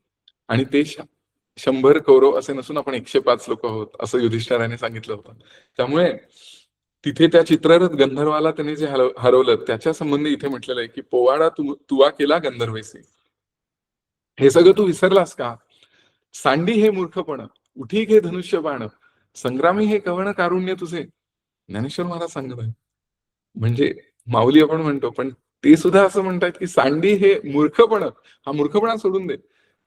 आणि ते 100 कौरव असे नसून आपण 105 लोक आहोत असं युधिष्ठिराने सांगितलं होतं. त्यामुळे तिथे त्या चित्ररथ गंधर्वाला त्याने जे हरवलं त्याच्या संबंधी इथे म्हटलेलं आहे की पोवाडा तुवा केला गंधर्वेसी. हे सगळं तू विसरलास का? सांडी हे मूर्खपण, उठी घे धनुष्य बाण, संग्रामी हे कवण कारुण्य तुझे. ज्ञानेश्वर महाराज सांगत आहे. म्हणजे माऊली आपण म्हणतो पण ते सुद्धा असं म्हणतात की सांडी हे मूर्खपण, हा मूर्खपणा सोडून दे.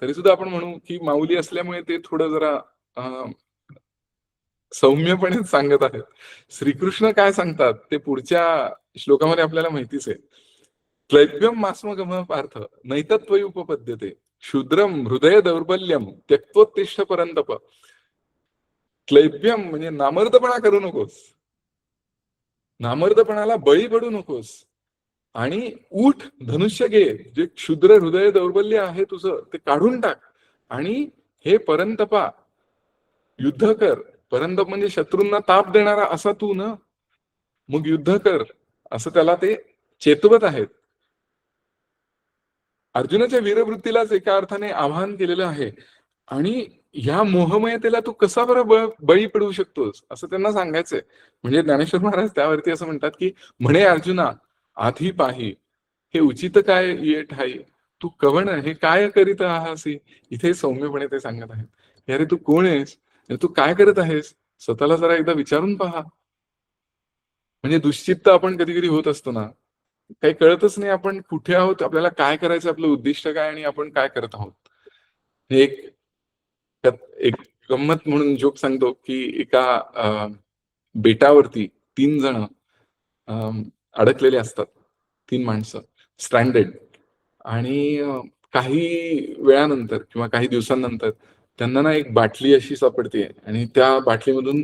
तरी सुद्धा आपण म्हणू की माऊली असल्यामुळे ते थोडं जरा सौम्यपणे सांगत आहेत. श्रीकृष्ण काय सांगतात ते पुढच्या श्लोकामध्ये आपल्याला माहितीच आहे. क्लैब्यम मास्मगम पार्थ नैतत्वयी उपपद्यते शूद्रम हृदय दौर्बल्यम त्यक्तोत्तिष्ठ परंतप. क्लैब्यम म्हणजे नामर्दपणा करू नकोस, नामर्दपणाला बळी पडू नकोस आणि उठ, धनुष्य घे, जे क्षुद्र हृदय दौर्बल्य आहे तुझं ते काढून टाक आणि हे परंतपा युद्ध कर. परंतप म्हणजे शत्रूंना ताप देणारा असा तू ना, मग युद्ध कर असं त्याला ते चेतवत आहेत. अर्जुनाच्या वीरवृत्तीलाच एका अर्थाने आवाहन केलेलं आहे आणि ह्या मोहमयतेला तू कसा बरं बळी पडू शकतोस असं त्यांना सांगायचंय. म्हणजे ज्ञानेश्वर महाराज त्यावरती असं म्हणतात की म्हणे अर्जुना आधी पाही हे उचित काय ये ठाई, तू कवण हे काय करीत आहासी. इथे सौम्यपणे ते सांगत आहेत, अरे तू कोण आहेस, तू काय करत आहेस, स्वतःला जरा एकदा विचारून पहा. म्हणजे दुश्चित्त आपण कधी कधी होत असतो ना, काही कळतच नाही आपण कुठे आहोत, आपल्याला काय करायचं, आपलं उद्दिष्ट काय आणि आपण काय करत आहोत. हे एक गंमत म्हणून जोक सांगतो की एका बेटावरती 3 जण अडकलेले असतात, 3 माणसं स्ट्रँडेड. आणि काही वेळानंतर किंवा काही दिवसांनंतर त्यांना ना एक बाटली अशी सापडते आणि त्या बाटलीमधून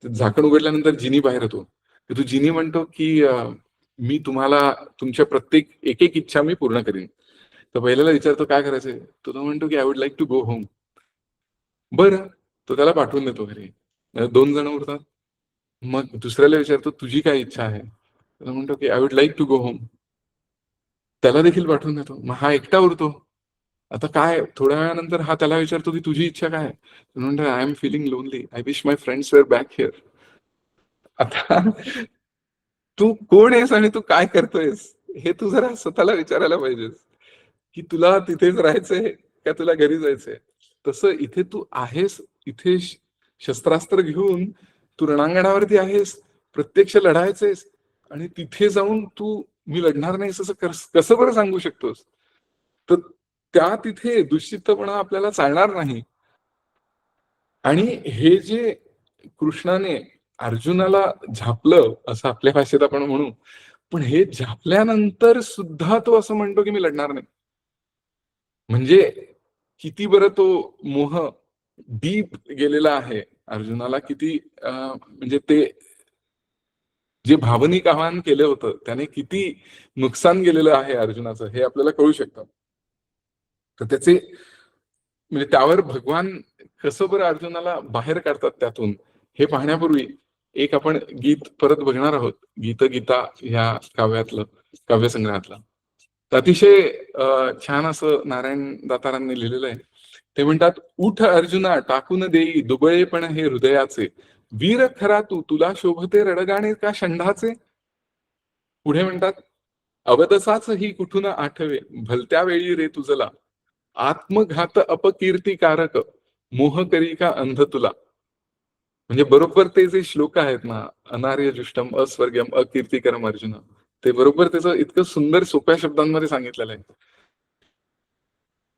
झाकण उघडल्यानंतर जिनी बाहेर येतो. तर तो जिनी म्हणतो की मी तुम्हाला तुमच्या प्रत्येक एक एक इच्छा मी पूर्ण करीन. तर पहिल्याला विचारतो काय करायचंय? तर तो म्हणतो की I would like to go home. बरं. तो त्याला पाठवून देतो घरी. 2 जण उरतात. मग दुसऱ्याला विचारतो तुझी काय इच्छा आहे? तर तो म्हणतो की I would like to go home. त्याला देखील पाठवून देतो. मग हा एकटा उरतो. आता काय थोड्या वेळानंतर हा त्याला विचारतो की तुझी इच्छा काय आहे? तो म्हणतो I am feeling lonely. I wish my friends were back here. आता तू कोण आहेस आणि तू काय करतोयस? हे तू जरा स्वतःला विचारायला पाहिजेस, की तुला तिथेच राहायचंय का तुला घरी जायचंय? तसं इथे तू आहेस, इथे शस्त्रास्त्र घेऊन तू रणांगणावरती आहेस, प्रत्यक्ष लढायचंयस आणि तिथे जाऊन तू मी लढणार नाहीस असं कसं बरं सांगू शकतोस? तर त्या तिथे दुश्चित्तपणा आपल्याला चालणार नाही. आणि हे जे कृष्णाने अर्जुनाला झापलं असं आपल्या भाषेत आपण म्हणू, पण हे झापल्यानंतर सुद्धा तो असं म्हणतो की मी लढणार नाही. म्हणजे किती बरं तो मोह डीप गेलेला आहे अर्जुनाला किती म्हणजे ते जे भावनिक आवाहन केलं होतं त्याने किती नुकसान गेलेलं आहे अर्जुनाचं हे आपल्याला कळू शकतं. तर त्याचे म्हणजे त्यावर भगवान कसं बरं अर्जुनाला बाहेर काढतात त्यातून हे पाहण्यापूर्वी एक आपण गीत परत बघणार आहोत. गीता ह्या काव्यसंग्रहातलं. तर अतिशय छान असं नारायण दातारांनी लिहिलेलं आहे. ते म्हणतात, "उठ अर्जुना टाकून देई दुबळेपण हे हृदयाचे. वीर खरा तू तुला शोभते रडगाणे का षंढाचे." पुढे म्हणतात, "अवदसाच ही कुठून आठवे भलत्या वेळी रे तुझला. आत्मघात अपकीर्तिकारक मोह करी का अंध तुला." म्हणजे बरोबर ते जे श्लोक आहेत ना, अनार्य जुष्टम अस्वर्ग्यम अकीर्तिकरम अर्जुन, ते बरोबर त्याचं इतकं सुंदर सोप्या शब्दांमध्ये सांगितलेलं आहे.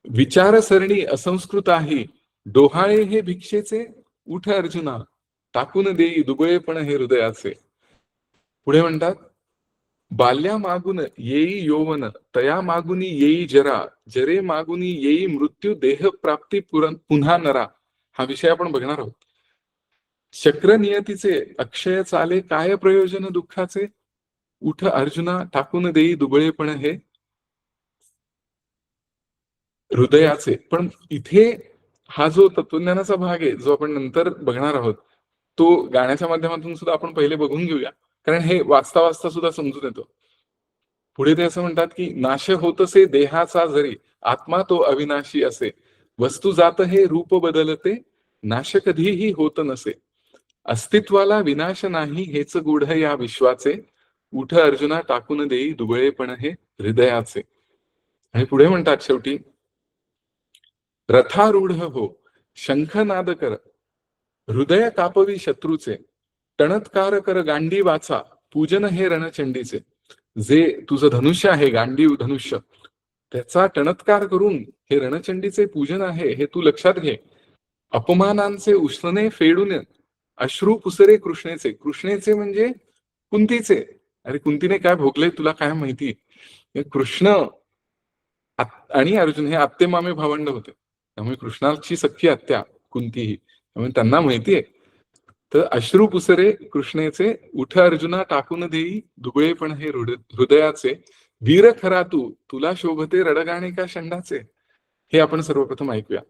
विचारसरणी असंस्कृत आहे डोहाळे हे भिक्षेचे. उठ अर्जुना टाकून देई दुबळेपण हे हृदयाचे. पुढे म्हणतात, बाल्या मागून येई यौवन तया मागुनी येई जरा जरे मागुनी येई मृत्यू देह प्राप्ती पुन्हा नरा. हा विषय आपण बघणार आहोत. चक्र नियतीचे अक्षय चाले काय प्रयोजन दुःखाचे. उठ अर्जुना टाकून देई दुबळेपण हे हृदयाचे. पण इथे हा जो तत्वज्ञानाचा भाग आहे जो आपण नंतर बघणार आहोत तो गाण्याच्या माध्यमातून सुद्धा आपण पहिले बघून घेऊया, कारण हे वाचता वाचता सुद्धा समजून येतो. पुढे ते असं म्हणतात की नाश होतसे देहाचा जरी आत्मा तो अविनाशी असे. वस्तू जात हे रूप बदलते नाश कधीही होत नसे. अस्तित्वाला विनाश नाही हेच गूढ या विश्वाचे. उठ अर्जुना टाकून देई दुबळेपण हे हृदयाचे. आणि पुढे म्हणतात शेवटी, रथारूढ हो शंखनाद कर हृदय कापवी शत्रूचे. टणत्कार कर गांडी वाचा पूजन हे रणचंडीचे. जे तुझं धनुष्य आहे गांडीव धनुष्य त्याचा टणत्कार करून हे रणचंडीचे पूजन आहे हे तू लक्षात घे. अपमानांचे उष्णने फेडून अश्रू पुसरे कृष्णेचे. कृष्णेचे म्हणजे कुंतीचे. अरे कुंतीने काय भोगले तुला काय माहिती. कृष्ण आणि अर्जुन हे आत्ते मामे भावंड होते. त्यामुळे कृष्णाची सख्खी आत्या कुंती ही, त्यामुळे त्यांना माहितीये. तर अश्रू पुसरे कृष्णेचे उठ अर्जुना टाकून देई दुबळेपण हे हृदयाचे. वीर खरा तू तुला शोभते रडगाणे का षंडाचे. हे आपण सर्वप्रथम ऐकूया.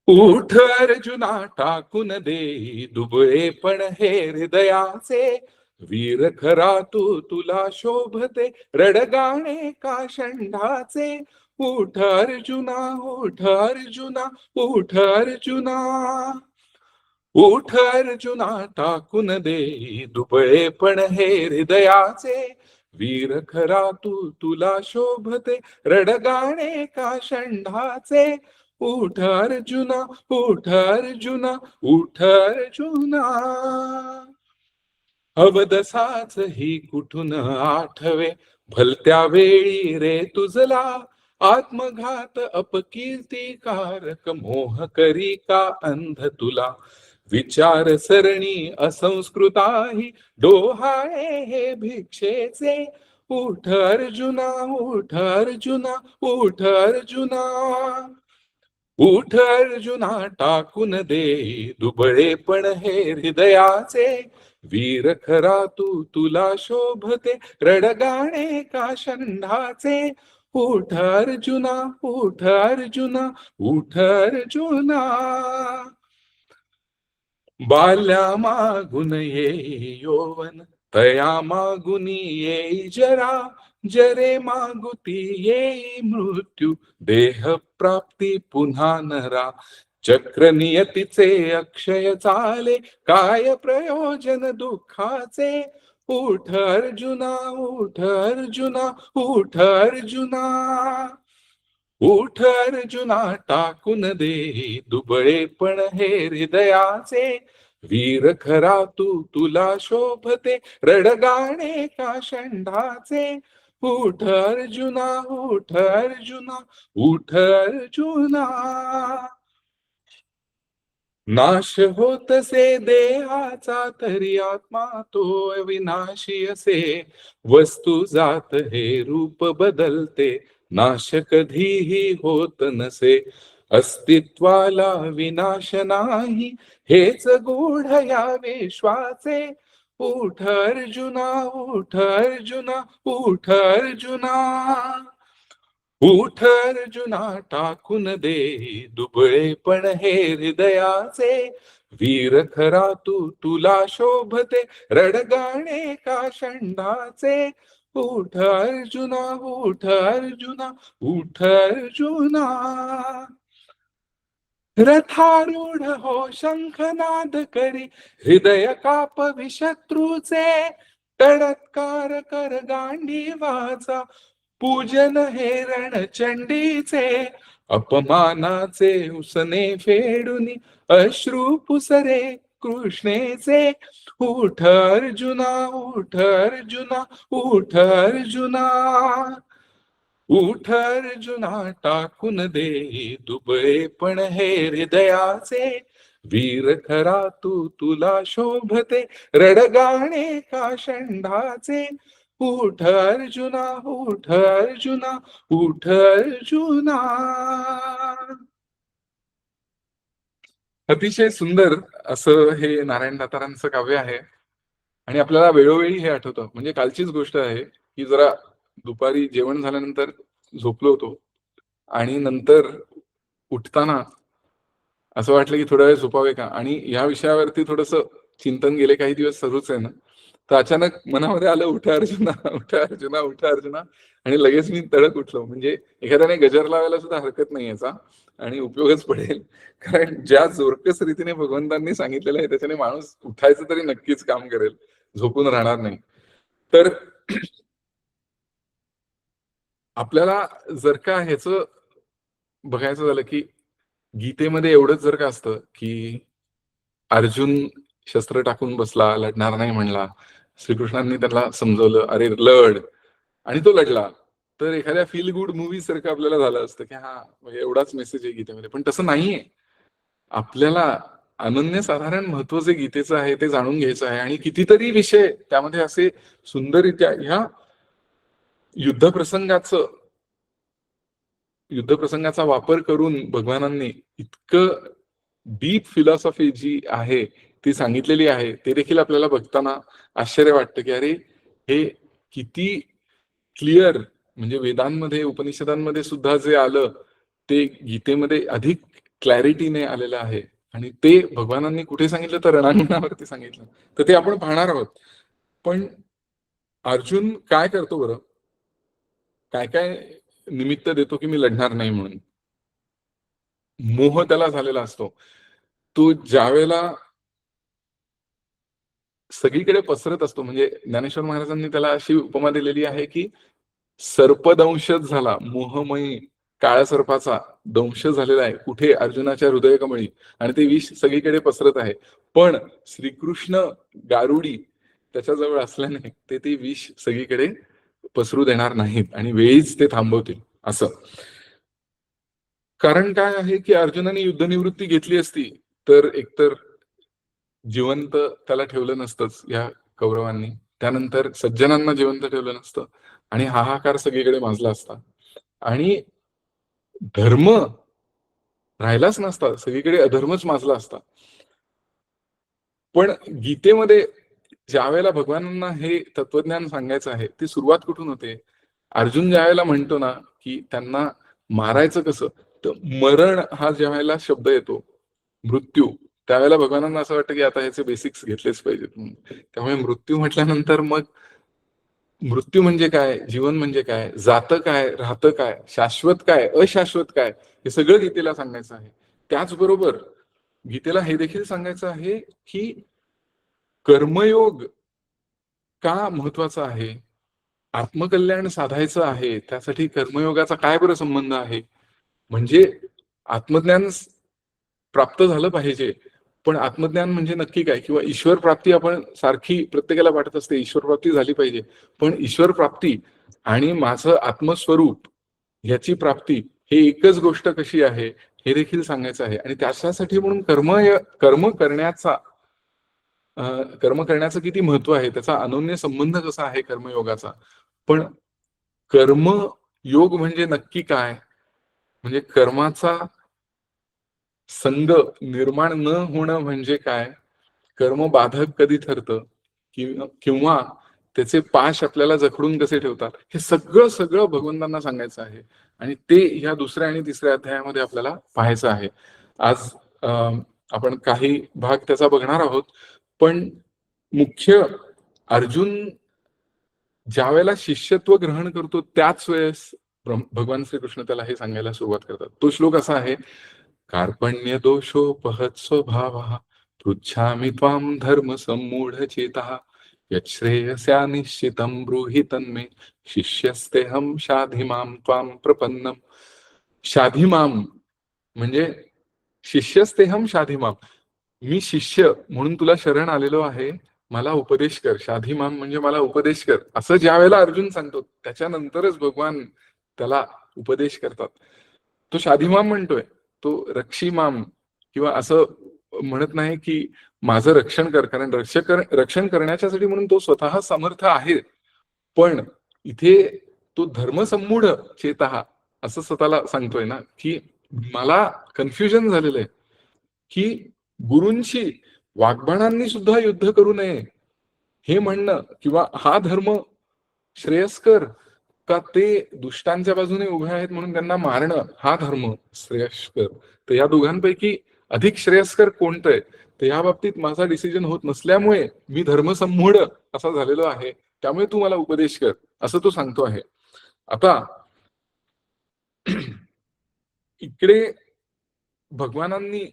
उठ अर्जुना टाकून दे दुबळेपण हे हृदयाचे. वीर खरा तू तुला शोभते रडगाणे का षंडाचे. उठ अर्जुना उठ अर्जुना उठ अर्जुना. उठ अर्जुना टाकून दे दुबळेपण हे हृदयाचे. वीर खरा तू तुला शोभते रडगाणे का षंडाचे. उठ अर्जुना, उठ अर्जुना, उठ अर्जुना. अवदसाच ही कुठून आठवे, भलत्या वेळी रे तुझला. आत्मघात अपकीर्तिकारक, मोह करी का अंध तुला. विचार सरणी असंस्कृताही, डोहाळे हे भिक्षेचे. उठ अर्जुना, उठ अर्जुना, उठ अर्जुना. उठ अर्जुना, टाकून दे दुबळेपण हे हृदयाचे. वीर खरा तू, तुला शोभते रडगाणे का षंढाचे. उठ अर्जुना, उठ अर्जुना, उठ अर्जुना. बाल्या मागून येई यौवन, तया मागून येई जरा. जरे मागुती येई मृत्यू, देह प्राप्ती पुन्हा नरा. चक्र नियतीचे अक्षय चाले, काय प्रयोजन दुःखाचे. उठ अर्जुना, उठ अर्जुना, उठ अर्जुना. उठ अर्जुना, टाकून दे दुबळेपण हे हृदयाचे. वीर खरा तू, तुला शोभते रडगाणे का षंढाचे. उठ अर्जुना, उठ अर्जुना, उठ अर्जुना. नाश होतसे देहाचा, तरी आत्मा तो अविनाशी असे. वस्तू जात हे रूप बदलते, नाश कधीही होत नसे. अस्तित्वाला विनाश नाही, हेच गूढ या विश्वाचे. उठ अर्जुना, उठ अर्जुना, उठ अर्जुना. उठ अर्जुना, टाकून दे दुबळेपण हे हृदयाचे. वीर खरा तू, तुला शोभते रडगाणे का षंढाचे. उठ अर्जुना, उठ अर्जुना, उठ अर्जुना. रथारूढ हो शंखनाद करी, हृदय कापवी शत्रूचे. तडत्कार कर गांडीवाचा, पूजन हे रणचंडीचे. अपमानाचे उसने फेडूनी, अश्रू पुसरे कृष्णेचे. उठ अर्जुना, उठ अर्जुना, उठ अर्जुना. उठ अर्जुना, टाकून दे दुबळेपण हे हृदयाचे. वीर खरा तू, तुला शोभते रडगाणे का षंढाचे. उठ अर्जुना, उठ अर्जुना, उठ अर्जुना. अतिशय सुंदर असं हे नारायण दातारांचं काव्य आहे. आणि आपल्याला वेळोवेळी हे आठवतं. म्हणजे कालचीच गोष्ट आहे की जरा दुपारी जेवण झाल्यानंतर झोपलो होतो आणि नंतर उठताना असं वाटलं की थोडा वेळ झोपावे का. आणि या विषयावरती थोडस चिंतन गेले काही दिवस सुरूच आहे ना. तर अचानक मनामध्ये आलं, उठ अर्जुना, उठ अर्जुना, उठ अर्जुना. आणि लगेच मी तडक उठलो. म्हणजे एखाद्याने गजर लावायला सुद्धा हरकत नाही याचा, आणि उपयोगच पडेल. कारण ज्या जोरकस रीतीने भगवंतांनी सांगितलेलं आहे त्याच्याने माणूस उठायचं तरी नक्कीच काम करेल, झोपून राहणार नाही. तर आपल्याला जर का ह्याच बघायचं झालं की गीतेमध्ये एवढंच जर का असतं की अर्जुन शस्त्र टाकून बसला, लढणार नाही म्हणला. श्रीकृष्णांनी त्याला समजवलं, अरे लढ, आणि तो लढला. तर एखाद्या फील गुड मूवी सारखं आपल्याला झालं असतं की हा म्हणजे एवढाच मेसेज आहे गीतेमध्ये. पण तसं नाहीये. आपल्याला अनन्यसाधारण महत्व जे गीतेचं आहे ते जाणून घ्यायचं आहे. आणि कितीतरी विषय त्यामध्ये असे सुंदररित्या ह्या युद्धप्रसंगाचा वापर करून भगवानांनी इतकं डीप फिलॉसॉफी जी आहे ती सांगितलेली आहे. ते देखील आपल्याला बघताना आश्चर्य वाटतं की अरे हे किती क्लिअर. म्हणजे वेदांमध्ये, उपनिषदांमध्ये सुद्धा जे आलं ते गीतेमध्ये अधिक क्लॅरिटीने आलेलं आहे. आणि ते भगवानांनी कुठे सांगितलं तर रणांगणावरती सांगितलं. तर ते आपण पाहणार आहोत. पण अर्जुन काय करतो बरं, काय काय निमित्त देतो की मी लढणार नाही म्हणून. मोह त्याला झालेला असतो. तो ज्यावेळेला सगळीकडे पसरत असतो. म्हणजे ज्ञानेश्वर महाराजांनी त्याला अशी उपमा दिलेली आहे की सर्पदंशच झाला, मोहमयी काळ्या सर्पाचा दंश झालेला आहे कुठे? अर्जुनाच्या हृदयकमळी, आणि ते विष सगळीकडे पसरत आहे. पण श्रीकृष्ण गारुडी त्याच्याजवळ असल्याने ते विष सगळीकडे पसरू देणार नाहीत आणि वेळीच ते थांबवतील. असं कारण काय आहे की अर्जुनाने युद्धनिवृत्ती घेतली असती तर एकतर जिवंत त्याला ठेवलं नसतंच या कौरवांनी, त्यानंतर सज्जनांना जिवंत ठेवलं नसतं आणि हाहाकार सगळीकडे माजला असता आणि धर्म राहिलाच नसता, सगळीकडे अधर्मच माजला असता. पण गीतेमध्ये ज्या वेळेला भगवानांना हे तत्वज्ञान सांगायचं आहे ती सुरुवात कुठून होते? अर्जुन ज्या वेळेला म्हणतो ना की त्यांना मारायचं कसं, तर मरण हा ज्या वेळेला शब्द येतो, मृत्यू, त्यावेळेला भगवानांना असं वाटतं की आता ह्याचे बेसिक्स घेतलेच पाहिजेत. त्यामुळे मृत्यू म्हटल्यानंतर मग मृत्यू म्हणजे काय, जीवन म्हणजे काय, जातं काय, राहतं काय, शाश्वत काय, अशाश्वत काय, हे सगळं गीतेला सांगायचं आहे. त्याचबरोबर गीतेला हे देखील सांगायचं आहे की कर्मयोग का महत्वाचा आहे, आत्मकल्याण साधायचं आहे, त्यासाठी कर्मयोगाचा काय बरं संबंध आहे. म्हणजे आत्मज्ञान प्राप्त झालं पाहिजे, पण आत्मज्ञान म्हणजे नक्की काय, किंवा ईश्वर प्राप्ती आपण सारखी प्रत्येकाला वाटत असते ईश्वर प्राप्ती झाली पाहिजे, पण ईश्वर प्राप्ती आणि माझं आत्मस्वरूप ह्याची प्राप्ती हे एकच गोष्ट कशी आहे हे देखील सांगायचं आहे. आणि त्याच्यासाठी म्हणून कर्म करण्याचं किती महत्व आहे, त्याचा अनन्य संबंध कसा आहे कर्मयोगाचा. पण कर्मयोग म्हणजे नक्की काय, म्हणजे कर्माचा संग निर्माण न होणं म्हणजे काय, कर्म बाधक कधी ठरतं, किंवा त्याचे पाश आपल्याला जखडून कसे ठेवतात, हे सगळं सगळं भगवंतांना सांगायचं आहे. आणि ते ह्या दुसऱ्या आणि तिसऱ्या अध्यायामध्ये आपल्याला पाहायचं आहे. आज आपण काही भाग त्याचा बघणार आहोत. पण मुख्य अर्जुन ज्या वेळेला शिष्यत्व ग्रहण करतो त्याच वेळेस भगवान श्रीकृष्ण त्याला हे सांगायला सुरुवात करतात. तो श्लोक असा आहे, कार्पण्य दोषोपहत स्वभावः पृच्छामि त्वां धर्म सम्मूढ चेतः यच्छ्रेयस्या निश्चितं ब्रूहि तन्मे शिष्यस्तेहं शाधिमां त्वां प्रपन्नम. शाधिमाम म्हणजे शिष्यस्तेहं शाधिमाम, मी शिष्य म्हणून तुला शरण आलेलो आहे, मला उपदेश कर. शाधिमाम म्हणजे मला उपदेश कर, असं ज्या वेळेला अर्जुन सांगतो त्याच्यानंतरच भगवान त्याला उपदेश करतात. तो शाधिमाम म्हणतोय, तो रक्षीमाम, किंवा असं म्हणत नाही की माझं रक्षण कर, कारण रक्षण करण्याच्यासाठी म्हणून तो स्वतः समर्थ आहे. पण इथे तो धर्मसम्मूढ चेतः असं स्वतःला सांगतोय ना, की मला कन्फ्युजन झालेलं आहे की गुरूंशी वाग्बाणांनी सुद्धा युद्ध करू नये हे म्हणणं, किंवा हा धर्म श्रेयस्कर का ते दुष्टांच्या बाजूने उभे आहेत म्हणून त्यांना मारणं हा धर्म श्रेयस्कर, तर या दोघांपैकी अधिक श्रेयस्कर कोणतं आहे, तर या बाबतीत माझा डिसिजन होत नसल्यामुळे मी धर्मसम्मूढ असा झालेलो आहे, त्यामुळे तू मला उपदेश कर, असं तो सांगतो आहे. आता इकडे भगवानांनी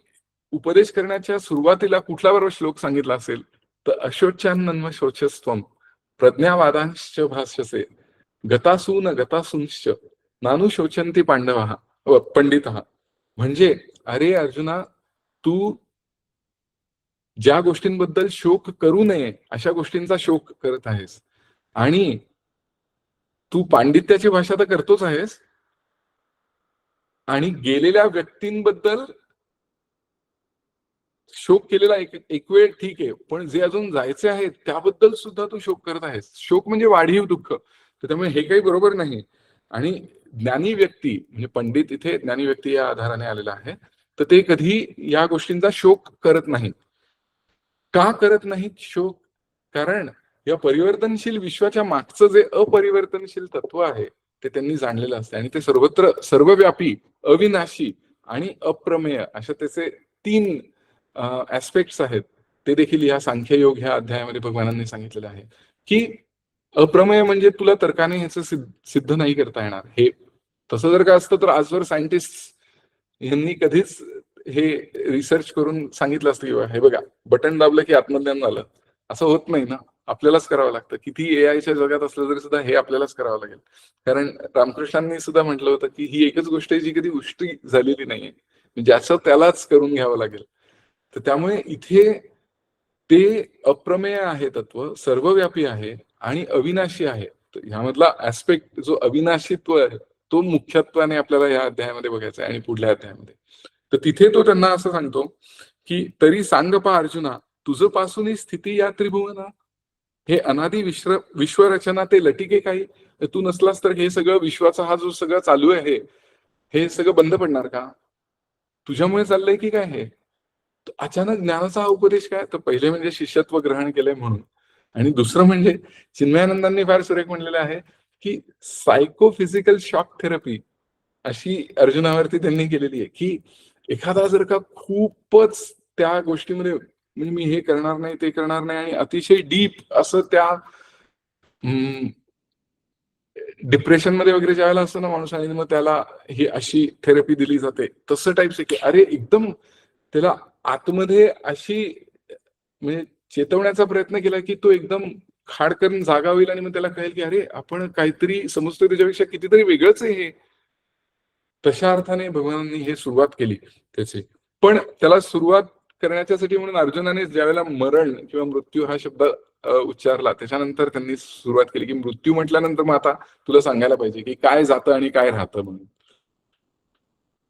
उपदेश करण्याच्या सुरुवातीला कुठला बरोबर श्लोक सांगितला असेल, तर अशोच्यान्नन्व शोचस्त्वम प्रज्ञावादांश्च भाष्यसे गतासून गतासूंश्च नानु शोचंती पांडवः पंडितः. म्हणजे अरे अर्जुना, तू ज्या गोष्टींबद्दल शोक करू नये अशा गोष्टींचा शोक करत आहेस, आणि तू पांडित्याची भाषा तर करतोच आहेस, आणि गेलेल्या व्यक्तींबद्दल शोक केलेला एक वेळ ठीक आहे, पण जे अजून जायचे आहे त्याबद्दल सुद्धा तू शोक करत आहेस. शोक म्हणजे वाढीव दुःख, तर त्यामुळे हे काही बरोबर नाही. आणि ज्ञानी व्यक्ती म्हणजे पंडित इथे ज्ञानी व्यक्ती या आधाराने आलेला आहे, तर ते कधी या गोष्टींचा शोक करत नाहीत. का करत नाहीत शोक? कारण या परिवर्तनशील विश्वाच्या मागचं जे अपरिवर्तनशील तत्व आहे ते त्यांनी जाणलेलं असते, आणि ते सर्वत्र सर्वव्यापी, अविनाशी आणि अप्रमेय अशा त्याचे 3 ऍस्पेक्ट्स आहेत. ते देखील या सांख्ययोग ह्या अध्यायामध्ये भगवानांनी सांगितलेलं आहे की अप्रमेय म्हणजे तुला तर्काने ह्याचं सिद्ध नाही करता येणार. हे तसं जर का असतं तर आजवर सायंटिस्ट यांनी कधीच हे रिसर्च करून सांगितलं असतं किंवा हे बघा बटन दाबलं की आत्मज्ञान झालं, असं होत नाही ना. आपल्यालाच करावं लागतं. किती एआयच्या जगात असलं तरी सुद्धा हे आपल्यालाच करावं लागेल. कारण रामकृष्णांनी सुद्धा म्हटलं होतं की ही एकच गोष्ट आहे जी कधी उष्टी झालेली नाहीये, ज्याचं त्यालाच करून घ्यावं लागेल. तर त्यामुळे इथे ते अप्रमेय आहे तत्व, सर्वव्यापी आहे आणि अविनाशी आहे. तर ह्यामधला ऍस्पेक्ट जो अविनाशीत्व आहे तो मुख्यत्वाने आपल्याला या अध्यायामध्ये बघायचा आहे आणि पुढल्या अध्यायामध्ये. तर तिथे तो त्यांना असं सांगतो की तरी सांग पा अर्जुना, तुझ पासून स्थिती या त्रिभुवना, हे अनादी विश्वरचना ते लटिके काही. तू नसलास तर हे सगळं विश्वाचा हा जो सगळं चालू आहे हे सगळं बंद पडणार का? तुझ्यामुळे चाललंय की काय हे? अचानक ज्ञानाचा हा उपदेश काय? तर पहिले म्हणजे शिष्यत्व ग्रहण केलंय म्हणून, आणि दुसरं म्हणजे चिन्मयानंदांनी फार सुरेख म्हणलेलं आहे की सायकोफिजिकल शॉक थेरपी अशी अर्जुनावरती त्यांनी केलेली आहे की एखादा जर का खूपच त्या गोष्टीमध्ये म्हणजे मी हे करणार नाही ते करणार नाही आणि अतिशय डीप असं त्या डिप्रेशन मध्ये वगैरे ज्यावेळेला असतो ना माणूस, आणि मग त्याला ही अशी थेरपी दिली जाते तसं टाईप्स की अरे एकदम त्याला आतमध्ये अशी म्हणजे चेतवण्याचा प्रयत्न केला की तो एकदम खाडकन जागा होईल आणि मग त्याला कळेल की अरे आपण काहीतरी समजतो त्याच्यापेक्षा कितीतरी वेगळंच आहे हे. तशा अर्थाने भगवानांनी हे सुरुवात केली त्याची. पण त्याला सुरुवात करण्याच्यासाठी म्हणून अर्जुनाने ज्यावेळेला मरण किंवा मृत्यू हा शब्द उच्चारला त्याच्यानंतर त्यांनी सुरुवात केली की मृत्यू म्हटल्यानंतर मग आता तुला सांगायला पाहिजे की काय जातं आणि काय राहतं म्हणून.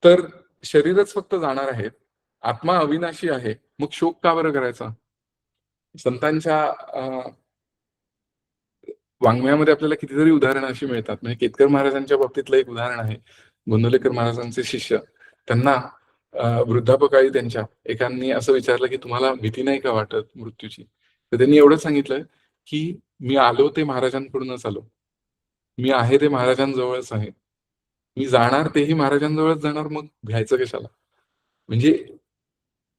तर शरीरच फक्त जाणार आहेत, आत्मा अविनाशी आहे, मग शोक का बरं करायचा? संतांच्या वाङ्मयामध्ये आपल्याला कितीतरी उदाहरणं अशी मिळतात. म्हणजे केतकर महाराजांच्या बाबतीतलं एक उदाहरण आहे. गोंदवलेकर महाराजांचे शिष्य, त्यांना वृद्धापकाळी त्यांच्या एकांनी असं विचारलं की तुम्हाला भीती नाही का वाटत मृत्यूची? तर त्यांनी एवढंच सांगितलं की मी आलो ते महाराजांकडूनच आलो, मी आहे ते महाराजांजवळच आहे, मी जाणार तेही महाराजांजवळच जाणार, मग भ्यायचं कशाला? म्हणजे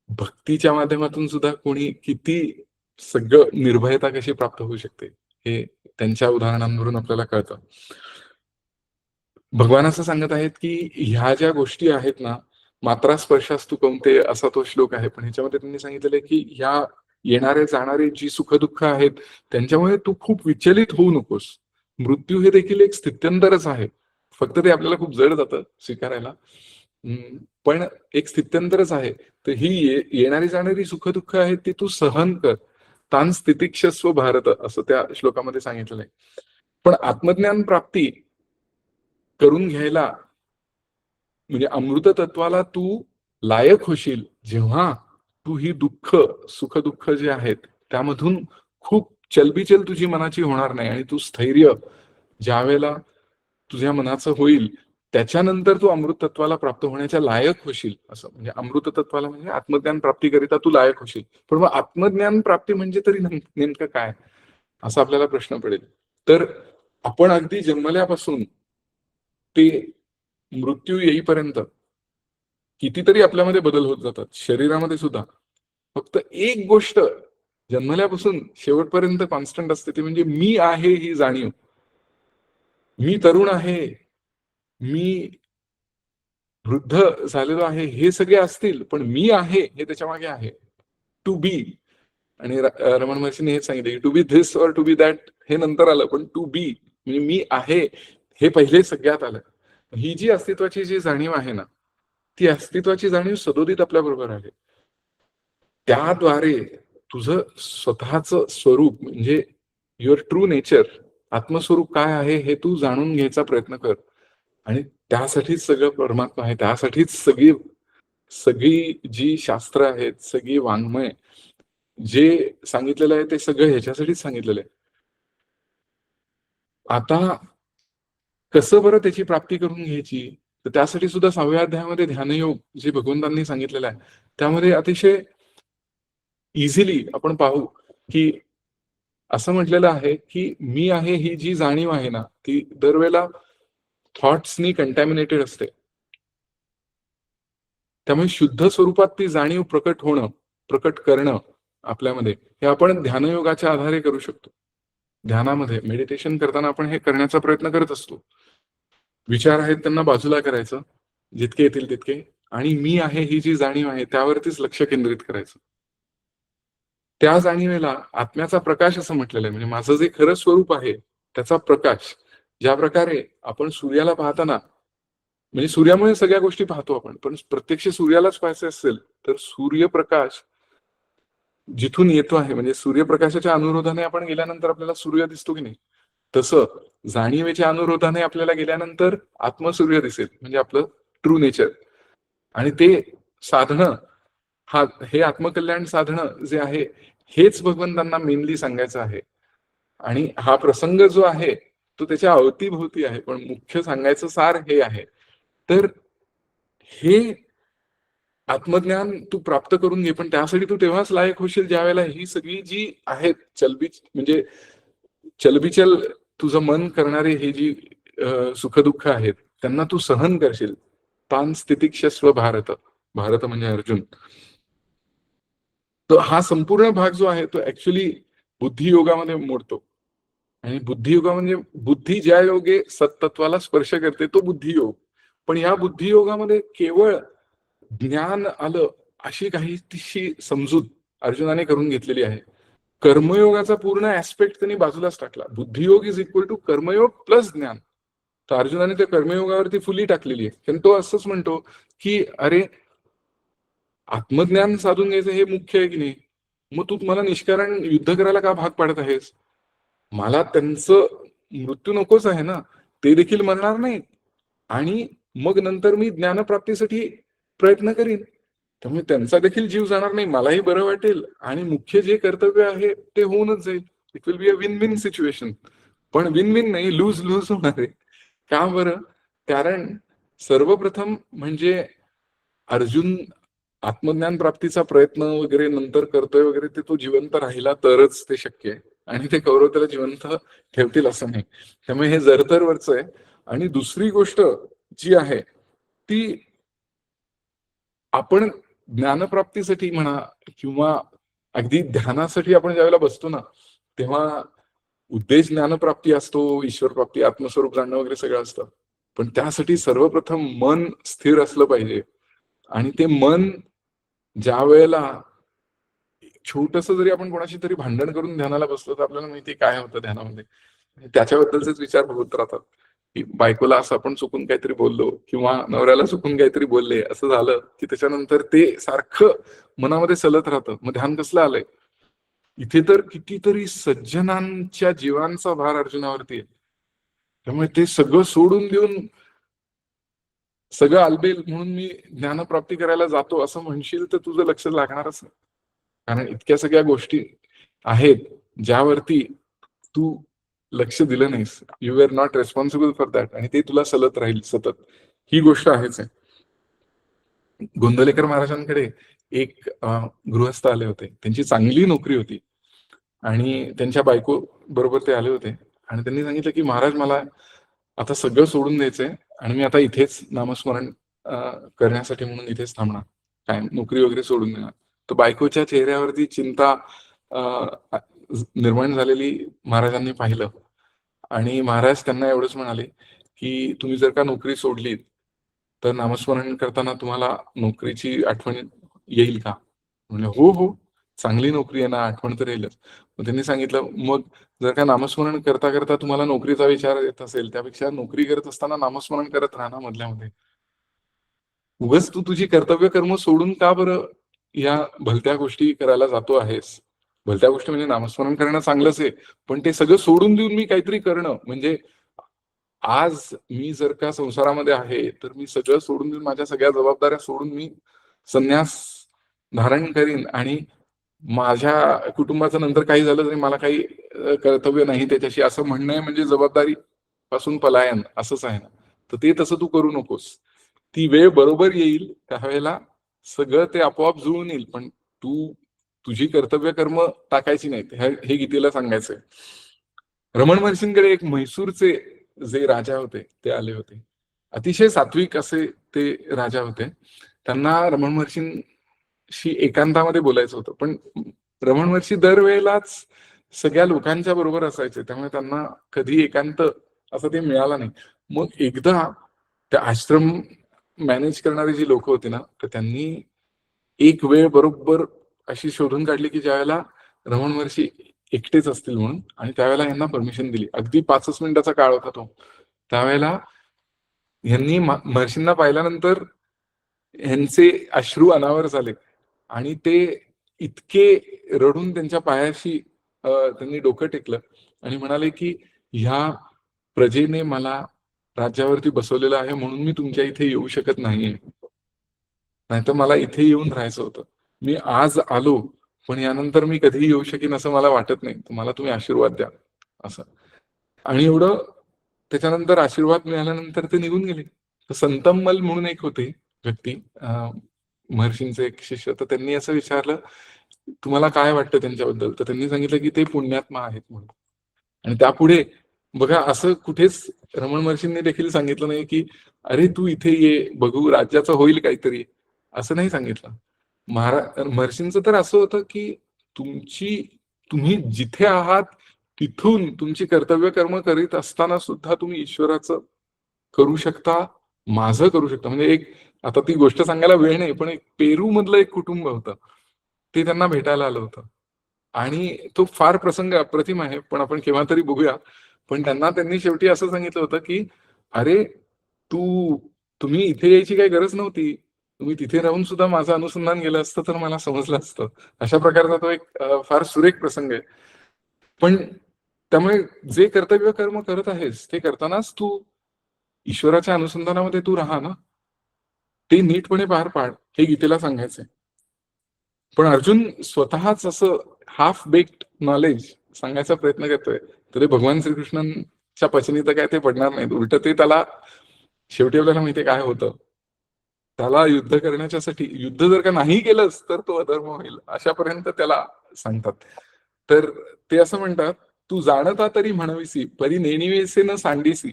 भक्तीच्या माध्यमातून सुद्धा कोणी किती सगळं निर्भयता कशी प्राप्त होऊ शकते हे त्यांच्या उदाहरणांवरून आपल्याला कळतं. भगवान असं सांगत आहेत की ह्या ज्या गोष्टी आहेत ना, मात्रा स्पर्शास्तु कौंतेय असा तो श्लोक आहे, पण ह्याच्यामध्ये त्यांनी सांगितलेलं आहे की ह्या येणारे जाणारे जी सुखदुःख आहेत त्यांच्यामुळे तू खूप विचलित होऊ नकोस. मृत्यू हे देखील एक स्थित्यंतरच आहे, फक्त ते आपल्याला खूप जड जातं स्वीकारायला, पण एक स्थित्यंतरच आहे. तर ही येणारी जाणारी सुखदुःख आहेत ती तू सहन कर, तान स्थितिक्षस्व भारत असं त्या श्लोकामध्ये सांगितलेलं आहे. पण आत्मज्ञान प्राप्ती करून घ्यायला म्हणजे अमृत तत्वाला तू लायक होशील जेव्हा तू ही दुःख सुख दुःख जे आहेत त्यामधून खूप चलबिचल तुझी मनाची होणार नाही, आणि तू स्थैर्य ज्या वेळेला तुझ्या मनाचं होईल त्याच्यानंतर तू अमृत तत्वाला प्राप्त होण्याच्या लायक होशील. असं म्हणजे अमृत तत्वाला म्हणजे आत्मज्ञान प्राप्तीकरिता तू लायक होशील. पण मग आत्मज्ञान प्राप्ती म्हणजे तरी नेमकं काय, असा आपल्याला प्रश्न पडेल. तर आपण अगदी जन्मल्यापासून ते मृत्यू येईपर्यंत कितीतरी आपल्यामध्ये बदल होत जातात, शरीरामध्ये सुद्धा. फक्त एक गोष्ट जन्मल्यापासून शेवटपर्यंत कॉन्स्टंट असते, ती म्हणजे मी आहे ही जाणीव. मी तरुण आहे, मी वृद्ध झालेलो आहे, हे सगळे असतील, पण मी आहे हे त्याच्या मागे आहे. To be. आणि रमण महर्षींनी हेच सांगितलं की to be this or to be that हे नंतर आलं, पण टू बी म्हणजे मी आहे हे पहिले सगळ्यात आलं. ही जी अस्तित्वाची जी जाणीव आहे ना, ती अस्तित्वाची जाणीव सदोदित आपल्या बरोबर आहे. त्याद्वारे तुझं स्वतःच स्वरूप म्हणजे युअर ट्रू नेचर, आत्मस्वरूप काय आहे हे तू जाणून घ्यायचा प्रयत्न कर. आणि त्यासाठीच सगळं परमात्मा आहे, त्यासाठीच सगळी सगळी जी शास्त्र आहेत, सगळी वाङ्मय जे सांगितलेलं आहे ते सगळं ह्याच्यासाठीच सांगितलेलं आहे. आता कसं बरं त्याची प्राप्ती करून घ्यायची? तर त्यासाठी सुद्धा 6व्या अध्यायामध्ये ध्यानयोग जे भगवंतांनी सांगितलेलं आहे त्यामध्ये अतिशय इझिली आपण पाहू की असं म्हटलेलं आहे की मी आहे ही जी जाणीव आहे ना, ती दरवेळेला थॉट्सनी कंटॅमिनेटेड असते. त्यामुळे शुद्ध स्वरूपात ती जाणीव प्रकट होणं, प्रकट करणं आपल्यामध्ये हे आपण ध्यानयोगाच्या आधारे करू शकतो. ध्यानामध्ये मेडिटेशन करताना आपण हे करण्याचा प्रयत्न करत असतो. विचार आहेत त्यांना बाजूला करायचं जितके येतील तितके, आणि मी आहे ही जी जाणीव आहे त्यावरतीच लक्ष केंद्रित करायचं. त्या जाणीवेला आत्म्याचा प्रकाश असं म्हटलेलं आहे. म्हणजे माझं जे खरं स्वरूप आहे त्याचा प्रकाश, ज्या प्रकारे आपण सूर्याला पाहताना, म्हणजे सूर्यामुळे सगळ्या गोष्टी पाहतो आपण, पण प्रत्यक्ष सूर्यालाच पाहायचं असेल तर सूर्यप्रकाश जिथून येतो आहे, म्हणजे सूर्यप्रकाशाच्या अनुरोधाने आपण गेल्यानंतर आपल्याला सूर्य दिसतो की नाही, तसं जाणीवेच्या अनुरोधाने आपल्याला गेल्यानंतर आत्मसूर्य दिसेल, म्हणजे आपलं ट्रू नेचर. आणि ते साधणं, हे आत्मकल्याण साधणं जे आहे, हेच भगवंतांना मेनली सांगायचं आहे. आणि हा प्रसंग जो आहे तो त्याच्या अवतीभोवती आहे, पण मुख्य सांगायचं सार हे आहे. तर हे आत्मज्ञान तू प्राप्त करून घे, पण त्यासाठी तू तेव्हाच लायक होशील ज्या वेळेला ही सगळी जी आहेत म्हणजे चलबिचल तुझं मन करणारे हे जी सुखदुःख आहेत त्यांना तू सहन करशील. तान स्थितिक्षस्व भारत, भारत म्हणजे अर्जुन. तर हा संपूर्ण भाग जो आहे तो ऍक्च्युली बुद्धियोगामध्ये मोडतो. आणि बुद्धियोगा म्हणजे बुद्धी ज्या योगे सत्तत्वाला स्पर्श करते तो बुद्धियोग. पण या बुद्धियोगामध्ये केवळ ज्ञान आलं अशी काहीशी समजूत अर्जुनाने करून घेतलेली आहे. कर्मयोगाचा पूर्ण ऍस्पेक्ट त्यांनी बाजूलाच टाकला. बुद्धियोग इज इक्वल टू कर्मयोग प्लस ज्ञान. तर अर्जुनाने त्या कर्मयोगावरती फुली टाकलेली आहे. कारण तो असंच म्हणतो की अरे, आत्मज्ञान साधून घ्यायचं हे मुख्य आहे की नाही, मग तू मला निष्कारण युद्ध करायला का भाग पाडत आहेस? मला त्यांचं मृत्यू नकोच आहे ना, ते देखील मरणार नाहीत आणि मग नंतर मी ज्ञानप्राप्तीसाठी प्रयत्न करीन, त्यामुळे त्यांचा देखील जीव जाणार नाही, मलाही बरं वाटेल आणि मुख्य जे कर्तव्य आहे ते होऊनच जाईल. It will be a win win situation. पण विन विन नाही, लूज लूज होणार आहे. का बरं? कारण सर्वप्रथम म्हणजे अर्जुन आत्मज्ञान प्राप्तीचा प्रयत्न वगैरे नंतर करतोय वगैरे, ते तो जिवंत राहिला तरच ते शक्य आहे. आणि ते कौरव त्याला जिवंत ठेवतील असं नाही. त्यामुळे हे जरतरवरच आहे. आणि दुसरी गोष्ट जी आहे ती, आपण ज्ञानप्राप्तीसाठी म्हणा किंवा अगदी ध्यानासाठी आपण ज्यावेळेला बसतो ना, तेव्हा उद्देश ज्ञानप्राप्ती असतो, ईश्वर प्राप्ती, आत्मस्वरूप जाणणं वगैरे सगळं असतं. पण त्यासाठी सर्वप्रथम मन स्थिर असलं पाहिजे. आणि ते मन ज्या वेळेला छोटस जरी आपण कोणाशी तरी भांडण करून ध्यानाला बसलो तर आपल्याला माहिती काय होतं ध्यानामध्ये, त्याच्याबद्दलचेच विचार होत राहतात. की बायकोला असं आपण चुकून काहीतरी बोललो किंवा नवऱ्याला चुकून काहीतरी बोलले, असं झालं की त्याच्यानंतर ते सारखं मनामध्ये सलत राहतं. मग ध्यान कसलं आलंय? इथे तर कितीतरी सज्जनांच्या जीवांचा भार अर्जुनावरती आहे. त्यामुळे ते सगळं सोडून देऊन सगळं आलबेल म्हणून मी ज्ञानप्राप्ती करायला जातो असं म्हणशील तर तुझं लक्ष लागणारच नाही. कारण इतक्या सगळ्या गोष्टी आहेत ज्यावरती तू लक्ष दिलं नाहीस. You are not responsible for that, आणि ते तुला सलत राहील सतत. ही गोष्ट आहेच आहे. गोंदलेकर महाराजांकडे एक गृहस्थ आले होते. त्यांची चांगली नोकरी होती आणि त्यांच्या बायको बरोबर ते आले होते आणि त्यांनी सांगितलं की महाराज, मला आता सगळं सोडून द्यायचंय आणि मी आता इथेच नामस्मरण करण्यासाठी म्हणून इथेच थांबणार, काय नोकरी वगैरे सोडून देणार. तर बायकोच्या चेहऱ्यावरती चिंता निर्माण झालेली महाराजांनी पाहिलं आणि महाराज त्यांना एवढंच म्हणाले की तुम्ही जर का नोकरी सोडलीत तर नामस्मरण करताना तुम्हाला नोकरीची आठवण येईल का? म्हणजे हो हो, चांगली नोकरी आहे ना, आठवण तर येईलच. मग त्यांनी सांगितलं, मग जर का नामस्मरण करता करता तुम्हाला नोकरीचा विचार येत असेल, त्यापेक्षा नोकरी करत असताना नामस्मरण करत राहा ना मधल्यामध्ये. उगाच तू तुझी कर्तव्य कर्म सोडून का बरं या भलत्या गोष्टी करायला जातो आहेस? भलत्या गोष्टी म्हणजे नामस्मरण करणं चांगलंच आहे, पण ते सगळं सोडून देऊन मी काहीतरी करणं म्हणजे, आज मी जर का संसारामध्ये आहे तर मी सगळं सोडून देऊन, माझ्या सगळ्या जबाबदाऱ्या सोडून मी संन्यास धारण करीन आणि माझ्या कुटुंबाचं नंतर काही झालं तरी मला काही कर्तव्य नाही त्याच्याशी, असं म्हणणं आहे म्हणजे जबाबदारी पासून पलायन असंच आहे ना. तर ते तसं तू करू नकोस. ती वेळ बरोबर येईल, त्यावेळेला सगळं ते आपोआप जुळून येईल, पण तू तुझी कर्तव्य कर्म टाकायची नाहीत, हे गीतेला सांगायचंय. रमण महर्षींकडे एक म्हैसूरचे जे राजा होते ते आले होते. अतिशय सात्विक असे ते राजा होते. त्यांना रमण महर्षींशी एकांतामध्ये बोलायचं होतं, पण रमण महर्षी दरवेळेलाच सगळ्या लोकांच्या बरोबर असायचे, त्यामुळे त्यांना कधी एकांत असं ते मिळाला नाही. मग एकदा त्या आश्रम मॅनेज करणारी जी लोक होती ना, तर त्यांनी एक वेळ बरोबर अशी शोधून काढली की ज्यावेळेला रमण महर्षी एकटेच असतील म्हणून, आणि त्यावेळेला यांना परमिशन दिली. अगदी 5च मिनिटाचा काळ होता तो. त्यावेळेला यांनी महर्षींना पाहिल्यानंतर यांचे अश्रू अनावर झाले आणि ते इतके रडून त्यांच्या पायाशी त्यांनी डोकं टेकलं आणि म्हणाले की ह्या प्रजेने मला राज्यावरती बसवलेलं आहे म्हणून मी तुमच्या इथे येऊ शकत नाहीये, नाहीतर मला इथे येऊन राहायचं होतं. मी आज आलो, पण यानंतर मी कधीही येऊ शकेन असं मला वाटत नाही. मला तुम्ही आशीर्वाद द्या असं. आणि एवढं त्याच्यानंतर आशीर्वाद मिळाल्यानंतर ते निघून गेले. तर संतमल म्हणून एक होते व्यक्ती, महर्षींचे एक शिष्य. तर त्यांनी असं विचारलं, तुम्हाला काय वाटतं त्यांच्याबद्दल? तर त्यांनी सांगितलं की ते पुण्यात्मा आहेत म्हणून. आणि त्यापुढे बघा, असं कुठेच रमण महर्षींनी देखील सांगितलं नाही की अरे तू इथे ये, बघू राज्याचं होईल काहीतरी, असं नाही सांगितलं. महर्षींचं तर असं होतं की तुम्ही जिथे आहात तिथून तुमची कर्तव्य कर्म करीत असताना सुद्धा तुम्ही ईश्वराचं करू शकता, माझं करू शकता. म्हणजे एक, आता ती गोष्ट सांगायला वेळ नाही, पण एक पेरू मधलं एक कुटुंब होतं, ते त्यांना भेटायला आलं होतं आणि तो फार प्रसंग अप्रतिम आहे, पण आपण केव्हा तरी बघूया. पण त्यांनी शेवटी असं सांगितलं होतं की अरे तुम्ही इथे यायची काही गरज नव्हती, तुम्ही तिथे राहून सुद्धा माझं अनुसंधान केलं असतं तर मला समजलं असतं. अशा प्रकारचा तो एक फार सुरेख प्रसंग आहे. पण त्यामुळे जे कर्तव्य कर्म करत आहेस ते करतानाच तू ईश्वराच्या अनुसंधानामध्ये तू राहा ना, ते नीटपणे पार पाड, हे गीतेला सांगायचंय. पण अर्जुन स्वतःच असं हाफ बेक्ड नॉलेज सांगायचा प्रयत्न करतोय, तर ते भगवान श्रीकृष्णांच्या पचनी तर काय ते पडणार नाही. उलट ते त्याला शेवटी आपल्याला माहितीये काय होतं, त्याला युद्ध करण्याच्यासाठी, युद्ध जर का नाही केलंच तर तो अधर्म होईल, अशापर्यंत त्याला सांगतात. तर ते असं म्हणतात, तू जाणता तरी म्हणविसी परी नेणिवेसे न सांडिसी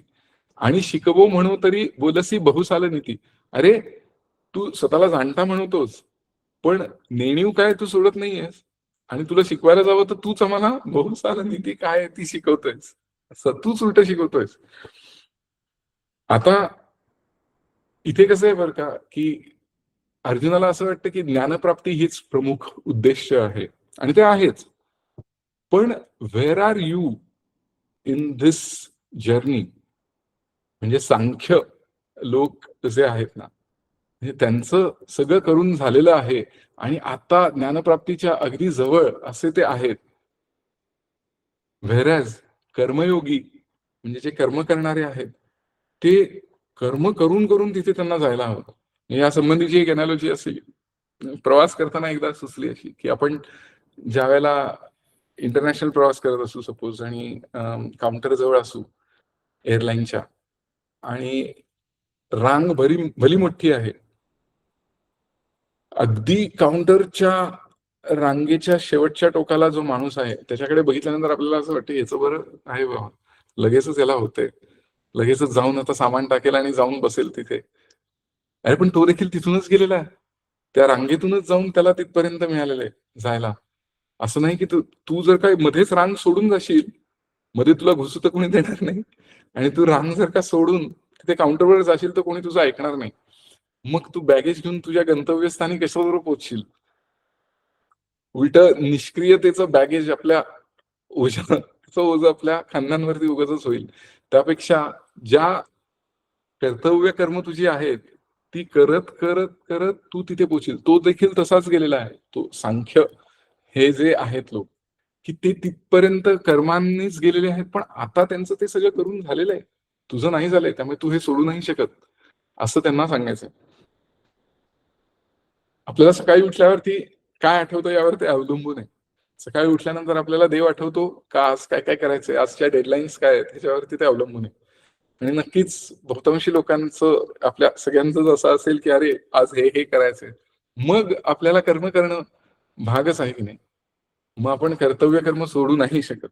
आणि शिकवो म्हणू तरी बोलसी बहुसाल नीती. अरे तू स्वतःला जाणता म्हणतोस, पण नेणीव काय तू सोडत नाहीयेस, आणि तुला शिकवायला जावं तर तूच आम्हाला बहुसाल नीती काय आहे ती शिकवतोयस, असं तूच उलट शिकवतोयस. आता इथे कसं आहे बरं का, की अर्जुनाला असं वाटतं की ज्ञानप्राप्ती हीच प्रमुख उद्देश आहे, आणि ते आहेच. पण where are you in this journey? म्हणजे सांख्य लोक जे आहेत ना, म्हणजे त्यांचं सगळं करून झालेलं आहे आणि आता ज्ञानप्राप्तीच्या अगदी जवळ असे ते आहेत. व्हेरॅज कर्मयोगी म्हणजे जे कर्म करणारे आहेत, ते कर्म करून करून तिथे त्यांना जायला हवं. या संबंधीची एक एनालॉजी असेल, प्रवास करताना एकदा सुचली अशी, की आपण ज्या वेळेला इंटरनॅशनल प्रवास करत असू सपोज, आणि काउंटर जवळ असू एअरलाईनच्या, आणि रांग भली मोठी आहे, अगदी काउंटरच्या रांगेच्या शेवटच्या टोकाला जो माणूस आहे त्याच्याकडे बघितल्यानंतर आपल्याला असं वाटतं याचं बरं आहे बाबा, लगेचच याला होतंय, लगेचच जाऊन आता सामान टाकेल आणि जाऊन बसेल तिथे. अरे पण तो देखील तिथूनच गेलेला आहे, त्या रांगेतूनच जाऊन त्याला तिथपर्यंत मिळालेलं आहे जायला. असं नाही की तू तू जर काय मध्येच रांग सोडून जाशील, मध्ये तुला घुसू तर कोणी देणार नाही, आणि तू रांग जर का सोडून तिथे काउंटरवर जाशील तर कोणी तुझं ऐकणार नाही. मग तू बॅगेज घेऊन तुझ्या गंतव्यस्थानी कशाबरोबर पोहोचशील? उलट निष्क्रियतेचं बॅगेज आपल्या ओझं आपल्या खांद्यांवरती उगाचच होईल. त्यापेक्षा ज्या कर्तव्य कर्म तुझी आहेत ती करत करत करत तू तिथे पोहोचील. तो देखील तसाच गेलेला आहे. तो सांख्य हे जे आहेत लोक, की ते तिथपर्यंत कर्मांनीच गेलेले आहेत, पण आता त्यांचं ते सगळं करून झालेलं आहे. तुझं नाही झालंय, त्यामुळे तू हे सोडू नाही शकत, असं त्यांना सांगायचंय. आपल्याला सकाळी उठल्यावरती काय आठवतं यावर ते अवलंबून आहे. सकाळी उठल्यानंतर आपल्याला देव आठवतो का, आज काय काय करायचंय, आजच्या डेडलाईन्स काय आहेत, ह्याच्यावरती ते अवलंबून आहे. आणि नक्कीच बहुतांशी लोकांचं, आपल्या सगळ्यांचं असं असेल की अरे आज हे हे करायचंय, मग आपल्याला कर्म करणं भागच आहे की नाही. मग आपण कर्तव्य कर्म सोडू नाही शकत.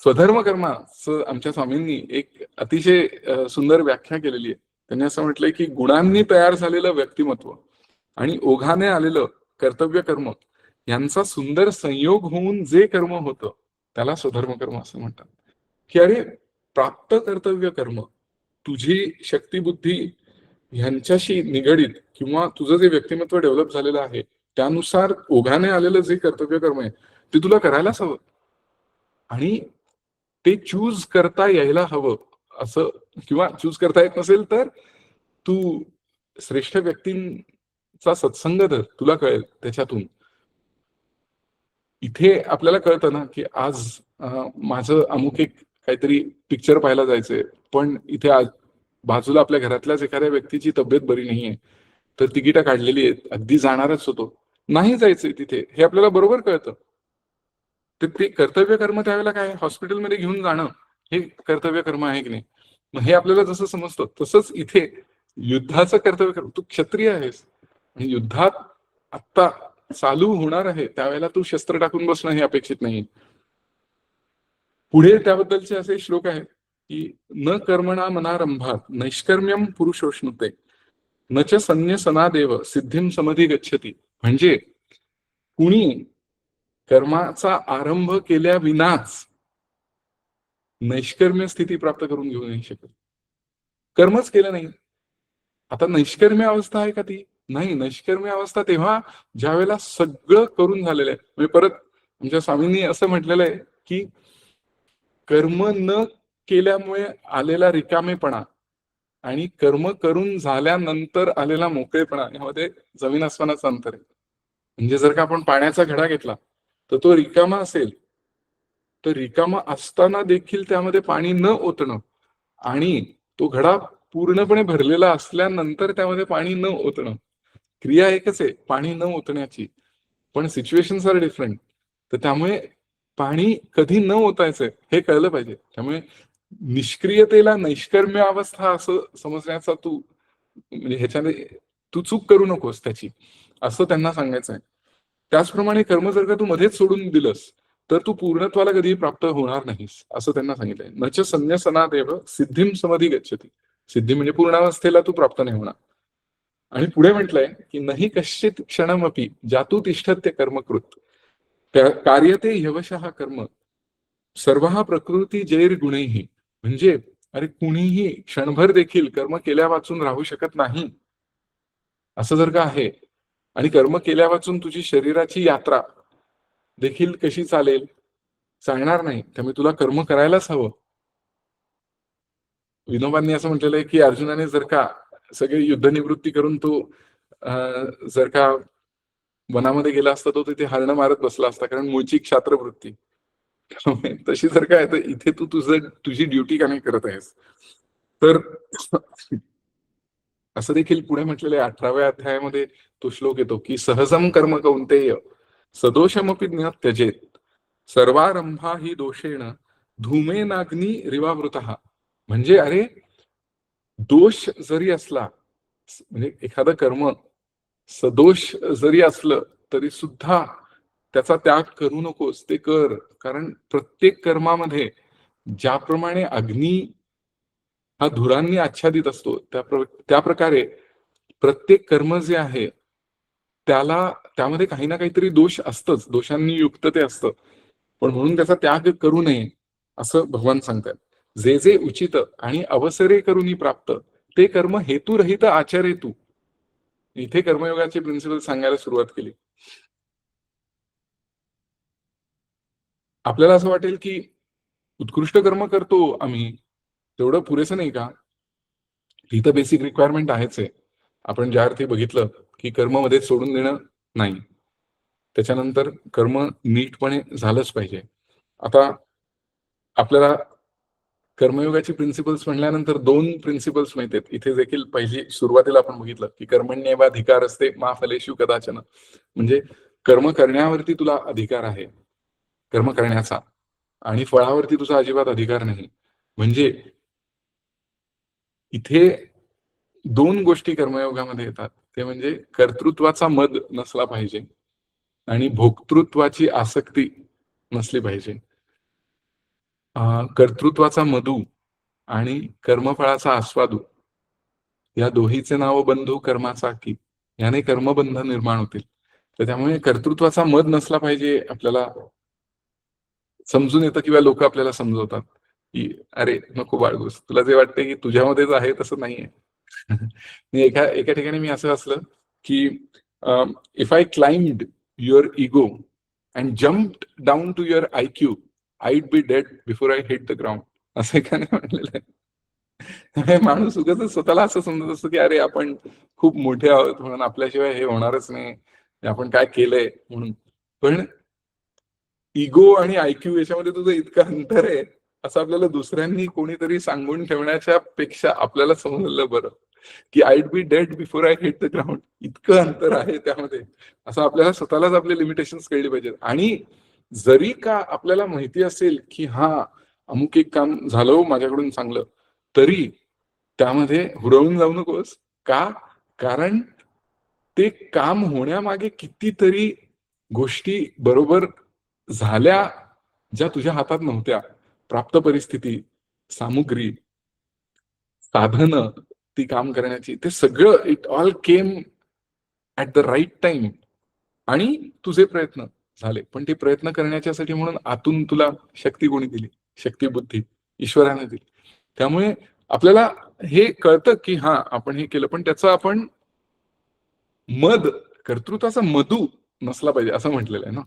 स्वधर्म कर्माचं आमच्या स्वामींनी एक अतिशय सुंदर व्याख्या केलेली आहे. त्यांनी असं म्हटलंय की गुणांनी तयार झालेलं व्यक्तिमत्व आणि ओघाने आलेलं कर्तव्य कर्म यांचा सुंदर संयोग होऊन जे कर्म होतं त्याला स्वधर्म कर्म असं म्हणतात. की अरे प्राप्त कर्तव्य कर्म तुझी शक्ती बुद्धी ह्यांच्याशी निगडीत, किंवा तुझं जे व्यक्तिमत्व डेव्हलप झालेलं आहे त्यानुसार ओघाने आलेलं जे कर्तव्य कर्म आहे ते तुला करायलाच हवं आणि ते चूज करता यायला हवं असं, किंवा चूज करता येत नसेल तर तू श्रेष्ठ व्यक्तींचा सत्संग धर, तुला कळेल त्याच्यातून. इथे आपल्याला कळतं ना की आज माझं अमुक एक काहीतरी पिक्चर पाहायला जायचंय, पण इथे आज बाजूला आपल्या घरातल्याच एखाद्या व्यक्तीची तब्येत बरी नाहीये, तर तिकीटं काढलेली आहेत, अगदी जाणारच होतो, नाही जायचंय तिथे, हे आपल्याला बरोबर कळतं. तर ते कर्तव्य कर्म त्यावेळेला काय हॉस्पिटलमध्ये घेऊन जाणं हे कर्तव्य कर्म आहे की नाही. मग हे आपल्याला जसं समजतं तसंच इथे युद्धाचं कर्तव्य कर्म, तू क्षत्रिय आहेस आणि युद्धात आत्ता चालू होणार आहे त्यावेळेला तू शस्त्र टाकून बसणं हे अपेक्षित नाही. पुढे त्याबद्दलचे असे श्लोक आहेत की न कर्मणा मनारंभात नैष्कर्म्यम पुरुषोष्णुते न च संन्यसनादेव सिद्धीम समधी गच्छती. म्हणजे कुणी कर्माचा आरंभ केल्या विनाच नैष्कर्म्य स्थिती प्राप्त करून घेऊ नाही शकत. कर्मच केलं नाही, आता नैष्कर्म्य अवस्था आहे का ती? नाही. नैष्कर्म्य अवस्था तेव्हा ज्या वेळेला सगळं करून झालेलं आहे. म्हणजे परत आमच्या स्वामींनी असं म्हटलेलं आहे की कर्म न केल्यामुळे आलेला रिकामेपणा आणि कर्म करून झाल्यानंतर आलेला मोकळेपणा यामध्ये जमीन आसमानाचं अंतर आहे. म्हणजे जर का आपण पाण्याचा घडा घेतला तर तो रिकामा असेल, तर रिकामा असताना देखील त्यामध्ये पाणी न ओतणं आणि तो घडा पूर्णपणे भरलेला असल्यानंतर त्यामध्ये पाणी न ओतणं, क्रिया एकच आहे, पाणी न ओतण्याची, पण सिच्युएशन्स आर डिफरंट. तर त्यामुळे पाणी कधी न ओतायचंय हे कळलं पाहिजे. त्यामुळे निष्क्रियतेला नैष्कर्म्य अवस्था असं समजण्याचा तू म्हणजे ह्याच्याने तू चूक करू नकोस त्याची, असं त्यांना सांगायचं आहे. त्याचप्रमाणे कर्म जर का तू मध्येच सोडून दिलंस तर तू पूर्णत्वाला कधीही प्राप्त होणार नाहीस असं त्यांना सांगितलंय. नच संन्यसनादेव सिद्धीम समधी गच्छती. सिद्धी म्हणजे पूर्णावस्थेला तू प्राप्त नाही होणार. आणि पुढे म्हटलंय की नाही कश्चित क्षणमपि जातु तिष्ठत्य कर्मकृत कार्यते यवशः कर्म सर्व प्रकृती जैर गुणैही. म्हणजे अरे कुणीही क्षणभर देखील कर्म केल्या वाचून राहू शकत नाही असं जर का आहे, आणि कर्म केल्या वाचून तुझी शरीराची यात्रा देखील कशी चालेल, चालणार नाही. त्यामुळे तुला कर्म करायलाच हवं. विनोबांनी असं म्हटलेलं आहे की अर्जुनाने जर का सगळी युद्धनिवृत्ती करून तो जर का वनामध्ये गेला असता तो तिथे हरणं मारत बसला असता, कारण मूळची क्षात्र वृत्ती. तशी जर काय तर इथे तू तुझी ड्युटी का नाही करत आहेस. तर असं देखील पुढे म्हटलेलं आहे 18व्या अध्यायामध्ये तो श्लोक येतो की सहजम कर्म कौंतेय सदोषमपि न त्यजेत सर्वारंभा ही दोषेण धूमेनाग्नी रिवावृतः. म्हणजे अरे दोष जरी असला, म्हणजे एखादं कर्म सदोष जरी असलं तरी सुद्धा त्याचा त्याग करू नकोस, ते कर. कारण प्रत्येक कर्मामध्ये ज्याप्रमाणे अग्नी हा धुरांनी आच्छादित असतो त्या प्रकारे प्रत्येक कर्म जे आहे त्यामध्ये काही ना काहीतरी दोष असतच, दोषांनी युक्त ते असतं. पण म्हणून त्याचा त्याग करू नये असं भगवान सांगतात. जे जे उचित आणि अवसरे करूनी प्राप्त ते कर्म हेतुरहित आचरे तू. इथे कर्मयोगाची प्रिन्सिपल सांगायला सुरुवात केली. आपल्याला असं वाटेल की उत्कृष्ट कर्म करतो आम्ही, तेवढं पुरेसं नाही का? ही तर बेसिक रिक्वायरमेंट आहेच आहे. आपण ज्या अर्थी बघितलं की कर्म मध्ये सोडून देणं नाही, त्याच्यानंतर कर्म नीटपणे झालंच पाहिजे. आता आपल्याला कर्मयोगाची प्रिन्सिपल्स म्हणल्यानंतर 2 प्रिन्सिपल्स माहिती आहेत. इथे देखील पहिली सुरुवातीला आपण बघितलं की कर्मण्येव अधिकार असते मा फलेषु कदाचन. म्हणजे कर्म करण्यावरती तुला अधिकार आहे, कर्म करण्याचा, आणि फळावरती तुझा अजिबात अधिकार नाही. म्हणजे इथे 2 गोष्टी कर्मयोगामध्ये येतात. ते म्हणजे कर्तृत्वाचा मद नसला पाहिजे आणि भोक्तृत्वाची आसक्ती नसली पाहिजे. कर्तृत्वाचा मधू आणि कर्मफळाचा आस्वादू या दोहीचे नाव बंधू कर्माचा की, याने कर्मबंध निर्माण होतील. तर त्यामुळे कर्तृत्वाचा मद नसला पाहिजे. आपल्याला समजून येतं किंवा लोक आपल्याला समजवतात की अरे नको बाळगूस, तुला जे वाटते की तुझ्यामध्येच आहे तसं नाहीये. एका एका ठिकाणी मी असं असलं की if I climbed your ego and jumped down to your IQ, I'd be dead before I hit the ground, असं एकाने म्हटलेलं आहे. त्यामुळे माणूस उगाच स्वतःला असं समजत असतो की अरे आपण खूप मोठे आहोत म्हणून आपल्याशिवाय हे होणारच नाही, आपण काय केलंय म्हणून. पण इगो आणि IQ याच्यामध्ये तुझं इतकं अंतर आहे असं आपल्याला दुसऱ्यांनी कोणीतरी सांगून ठेवण्याच्या पेक्षा आपल्याला समजलं बरं की I'd be dead before I hit the ground. इतकं अंतर आहे त्यामध्ये, असं आपल्याला स्वतःलाच आपले लिमिटेशन्स कळले पाहिजेत. आणि जरी का आपल्याला माहिती असेल की हा अमुक एक काम झालं माझ्याकडून चांगलं, तरी त्यामध्ये हुरळून जाऊ नकोस. का? कारण ते काम होण्यामागे कितीतरी गोष्टी बरोबर झाल्या ज्या तुझ्या हातात नव्हत्या. प्राप्त परिस्थिती, सामुग्री, साधनं, ती काम करण्याची, ते सगळं it all came at the right time. आणि तुझे प्रयत्न झाले. पण ते प्रयत्न करण्याच्यासाठी म्हणून आतून तुला शक्ती कोणी दिली? शक्ती, बुद्धी ईश्वराने दिली. त्यामुळे आपल्याला हे कळतं की हा आपण हे केलं, पण त्याचं आपण कर्तृत्वाचा मधू नसला पाहिजे असं म्हटलेलं आहे ना.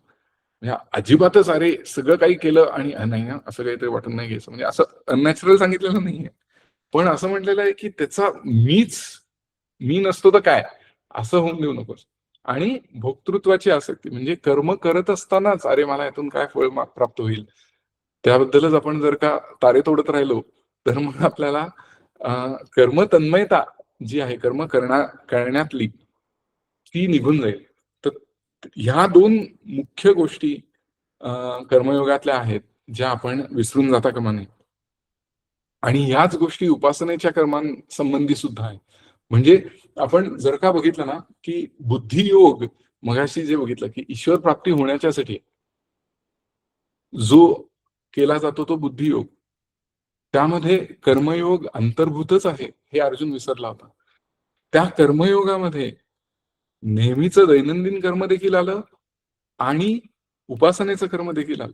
म्हणजे अजिबातच अरे सगळं काही केलं आणि नाही ना असं काहीतरी वाटून नाही घ्यायचं, म्हणजे असं अननॅचरल सांगितलेलं नाहीये. पण असं म्हटलेलं आहे की त्याचा मी नसतो तर काय, असं होऊन देऊ नकोस. आणि भोक्तृत्वाची आसक्ती म्हणजे कर्म करत असतानाच अरे मला यातून काय फळ प्राप्त होईल, त्याबद्दलच आपण जर का तारे तोडत राहिलो तर मग आपल्याला कर्म तन्मयता जी आहे कर्म करण्यातली ती निघून जाईल. तर ह्या दोन मुख्य गोष्टी कर्मयोगातल्या आहेत ज्या आपण विसरून जाता कामा नये. आणि ह्याच गोष्टी उपासनेच्या कर्मांसंबंधी सुद्धा आहे. म्हणजे आपण जर का बघितलं ना की बुद्धियोग मगाशी जे बघितलं की ईश्वर प्राप्ती होण्याच्यासाठी जो केला जातो तो बुद्धियोग, त्यामध्ये कर्मयोग अंतर्भूतच आहे हे अर्जुन विसरला होता. त्या कर्मयोगामध्ये नेहमीच दैनंदिन कर्म देखील आलं आणि उपासनेचं कर्म देखील आलं.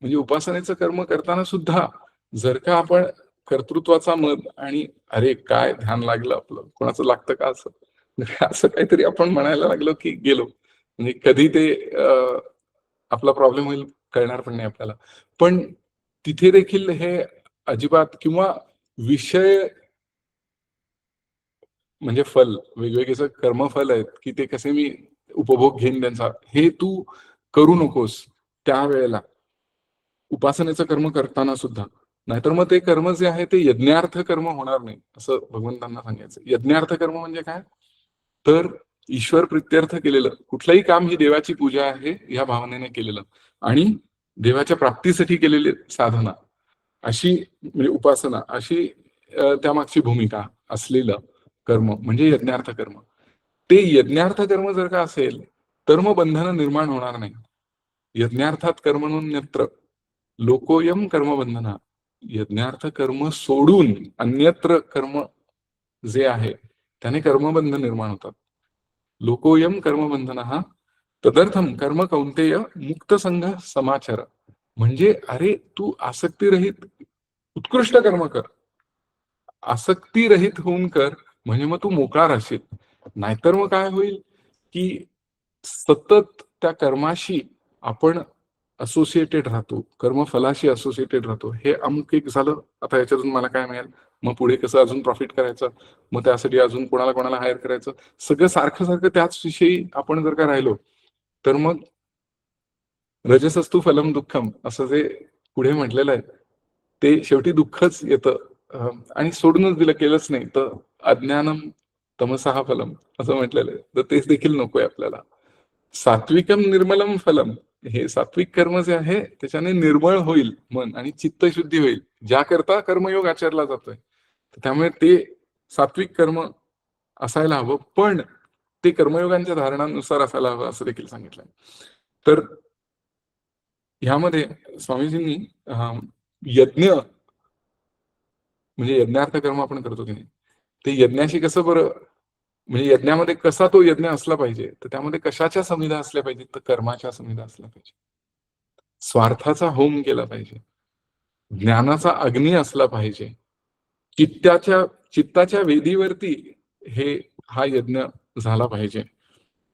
म्हणजे उपासनेचं कर्म करताना सुद्धा जर का आपण कर्तृत्वाचा मद आणि अरे काय ध्यान लागलं आपलं, कोणाचं लागतं का असं, असं काहीतरी आपण म्हणायला लागलो की गेलो. म्हणजे कधी ते आपला प्रॉब्लेम होईल कळणार पण नाही आपल्याला. पण तिथे देखील हे अजिबात किंवा विषय म्हणजे फल वेगवेगळे कर्मफल आहेत की ते कसे मी उपभोग घेईन त्यांचा, हे तू करू नकोस त्यावेळेला उपासनेचं कर्म करताना सुद्धा. नाहीतर मग ते कर्म जे आहे ते यज्ञार्थ कर्म होणार नाही असं भगवंतांना सांगायचं. यज्ञार्थ कर्म म्हणजे काय, तर ईश्वर प्रित्यर्थ केलेलं कुठलंही काम ही देवाची पूजा आहे या भावनेने केलेलं आणि देवाच्या प्राप्तीसाठी केलेली साधना अशी म्हणजे उपासना अशी त्यामागची भूमिका असलेलं कर्म म्हणजे यज्ञार्थ कर्म. ते यज्ञार्थ कर्म जर का असेल तर मग बंधनं निर्माण होणार नाही. यज्ञार्थात कर्मण्यत्र लोकोयम कर्मबंधना. यज्ञार्थ कर्म सोडून अन्यत्र कर्म जे आहे त्याने कर्मबंध निर्माण होतात. लोकोयम कर्मबंधना तदर्थम कर्म कौंतेय मुक्त संघ समाचार. म्हणजे अरे तू आसक्तीरहित उत्कृष्ट कर्म कर, आसक्तीरहित होऊन कर, म्हणजे मग तू मोकळा राहशील. नाहीतर मग काय होईल की सतत त्या कर्माशी आपण असोसिएटेड राहतो, कर्मफलाशी असोसिएटेड राहतो. हे अमुक एक झालं, आता याच्यातून मला काय मिळेल, मग पुढे कसं अजून प्रॉफिट करायचं, मग त्यासाठी अजून कोणाला हायर करायचं, सगळं सारखं त्याच विषयी आपण जर का राहिलो तर मग रजसस्तु फलम दुःखम असं जे पुढे म्हटलेलं आहे ते शेवटी दुःखच येतं. आणि सोडूनच दिलं, केलंच नाही तर अज्ञानम तमसहा फलम असं म्हटलेलं आहे. तर तेच देखील नकोय आपल्याला. सात्विकम निर्मलम फलम, हे सात्विक कर्म जे आहे त्याच्याने निर्मळ होईल मन आणि चित्तशुद्धी होईल, ज्याकरता कर्मयोग आचरला जातोय. त्यामुळे ते सात्विक कर्म असायला हवं, पण ते कर्मयोगांच्या धारणानुसार असायला हवं असं देखील सांगितलंय. तर ह्यामध्ये स्वामीजींनी यज्ञ म्हणजे यज्ञार्थ कर्म आपण करतो की नाही, ते यज्ञाशी कसं बरं, म्हणजे यज्ञामध्ये कसा तो यज्ञ असला पाहिजे, तर त्यामध्ये कशाच्या समिधा असल्या पाहिजेत, तर कर्माच्या समिधा असल्या पाहिजे. स्वार्थाचा होम केला पाहिजे, ज्ञानाचा अग्नी असला पाहिजे, चित्ताच्या वेदीवरती हा यज्ञ झाला पाहिजे.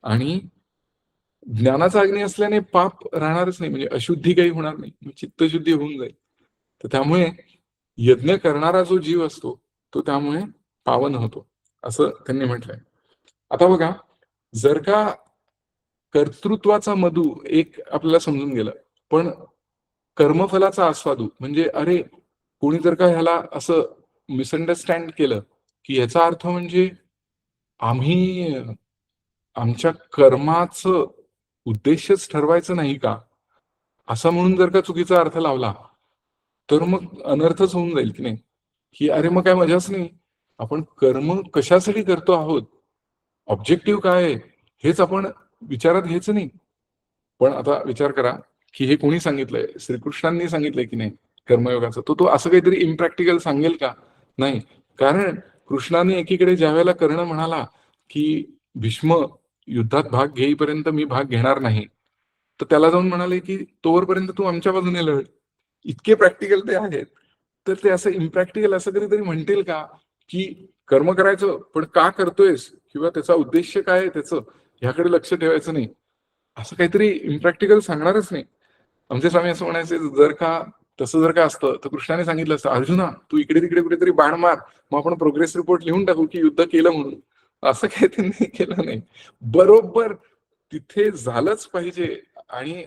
आणि ज्ञानाचा अग्नी असल्याने पाप राहणारच नाही, म्हणजे अशुद्धी काही होणार नाही, चित्तशुद्धी होऊन जाईल. तर त्यामुळे यज्ञ करणारा जो जीव असतो तो त्यामुळे पावन होतो, असं त्यांनी म्हटलंय. आता बघा, जर का कर्तृत्वाचा मधू एक आपल्याला समजून गेलं, पण कर्मफलाचा आस्वादू म्हणजे अरे, कोणी जर का ह्याला असं मिसअंडरस्टँड केलं, की याचा अर्थ म्हणजे आम्ही आमच्या कर्माचं उद्देशच ठरवायचं नाही का? असा म्हणून जर का चुकीचा अर्थ लावला, तर मग अनर्थच होऊन जाईल की नाही? की अरे मग काय मजाच नाही. आपण कर्म कशासाठी करतो आहोत? ऑब्जेक्टिव्ह काय आहे? हेच आपण विचारात घ्यायचं नाही. पण आता विचार करा, की हे कोणी सांगितलंय? श्रीकृष्णांनी सांगितलंय की नाही कर्मयोगाचं. तर तो असं काहीतरी इम्प्रॅक्टिकल सांगेल का? नाही. कारण कृष्णाने एकीकडे ज्यावेळेला कर्ण म्हणाला, की भीष्म युद्धात भाग घेईपर्यंत मी भाग घेणार नाही. तर त्याला जाऊन म्हणाले, की तोवरपर्यंत तू आमच्या बाजूने लढ. इतके प्रॅक्टिकल ते आहेत. तर ते असं इम्प्रॅक्टिकल असं कधीतरी म्हणतील का, की कर्म करायचं, पण का करतोयस? किंवा त्याचा उद्देश काय आहे त्याचं? ह्याकडे लक्ष ठेवायचं नाही. असं काहीतरी इम्प्रॅक्टिकल सांगणारच नाही. आमचे स्वामी असं म्हणायचे, जर का तसं जर का असतं, तर कृष्णाने सांगितलं असतं, "अर्जुना, तू इकडे-तिकडे कुठेतरी बाण मार. मग आपण प्रोग्रेस रिपोर्ट लिहून टाकू, की युद्ध केलं म्हणून." असं काही त्यांनी केलं नाही. बरोबर तिथे झालंच पाहिजे आणि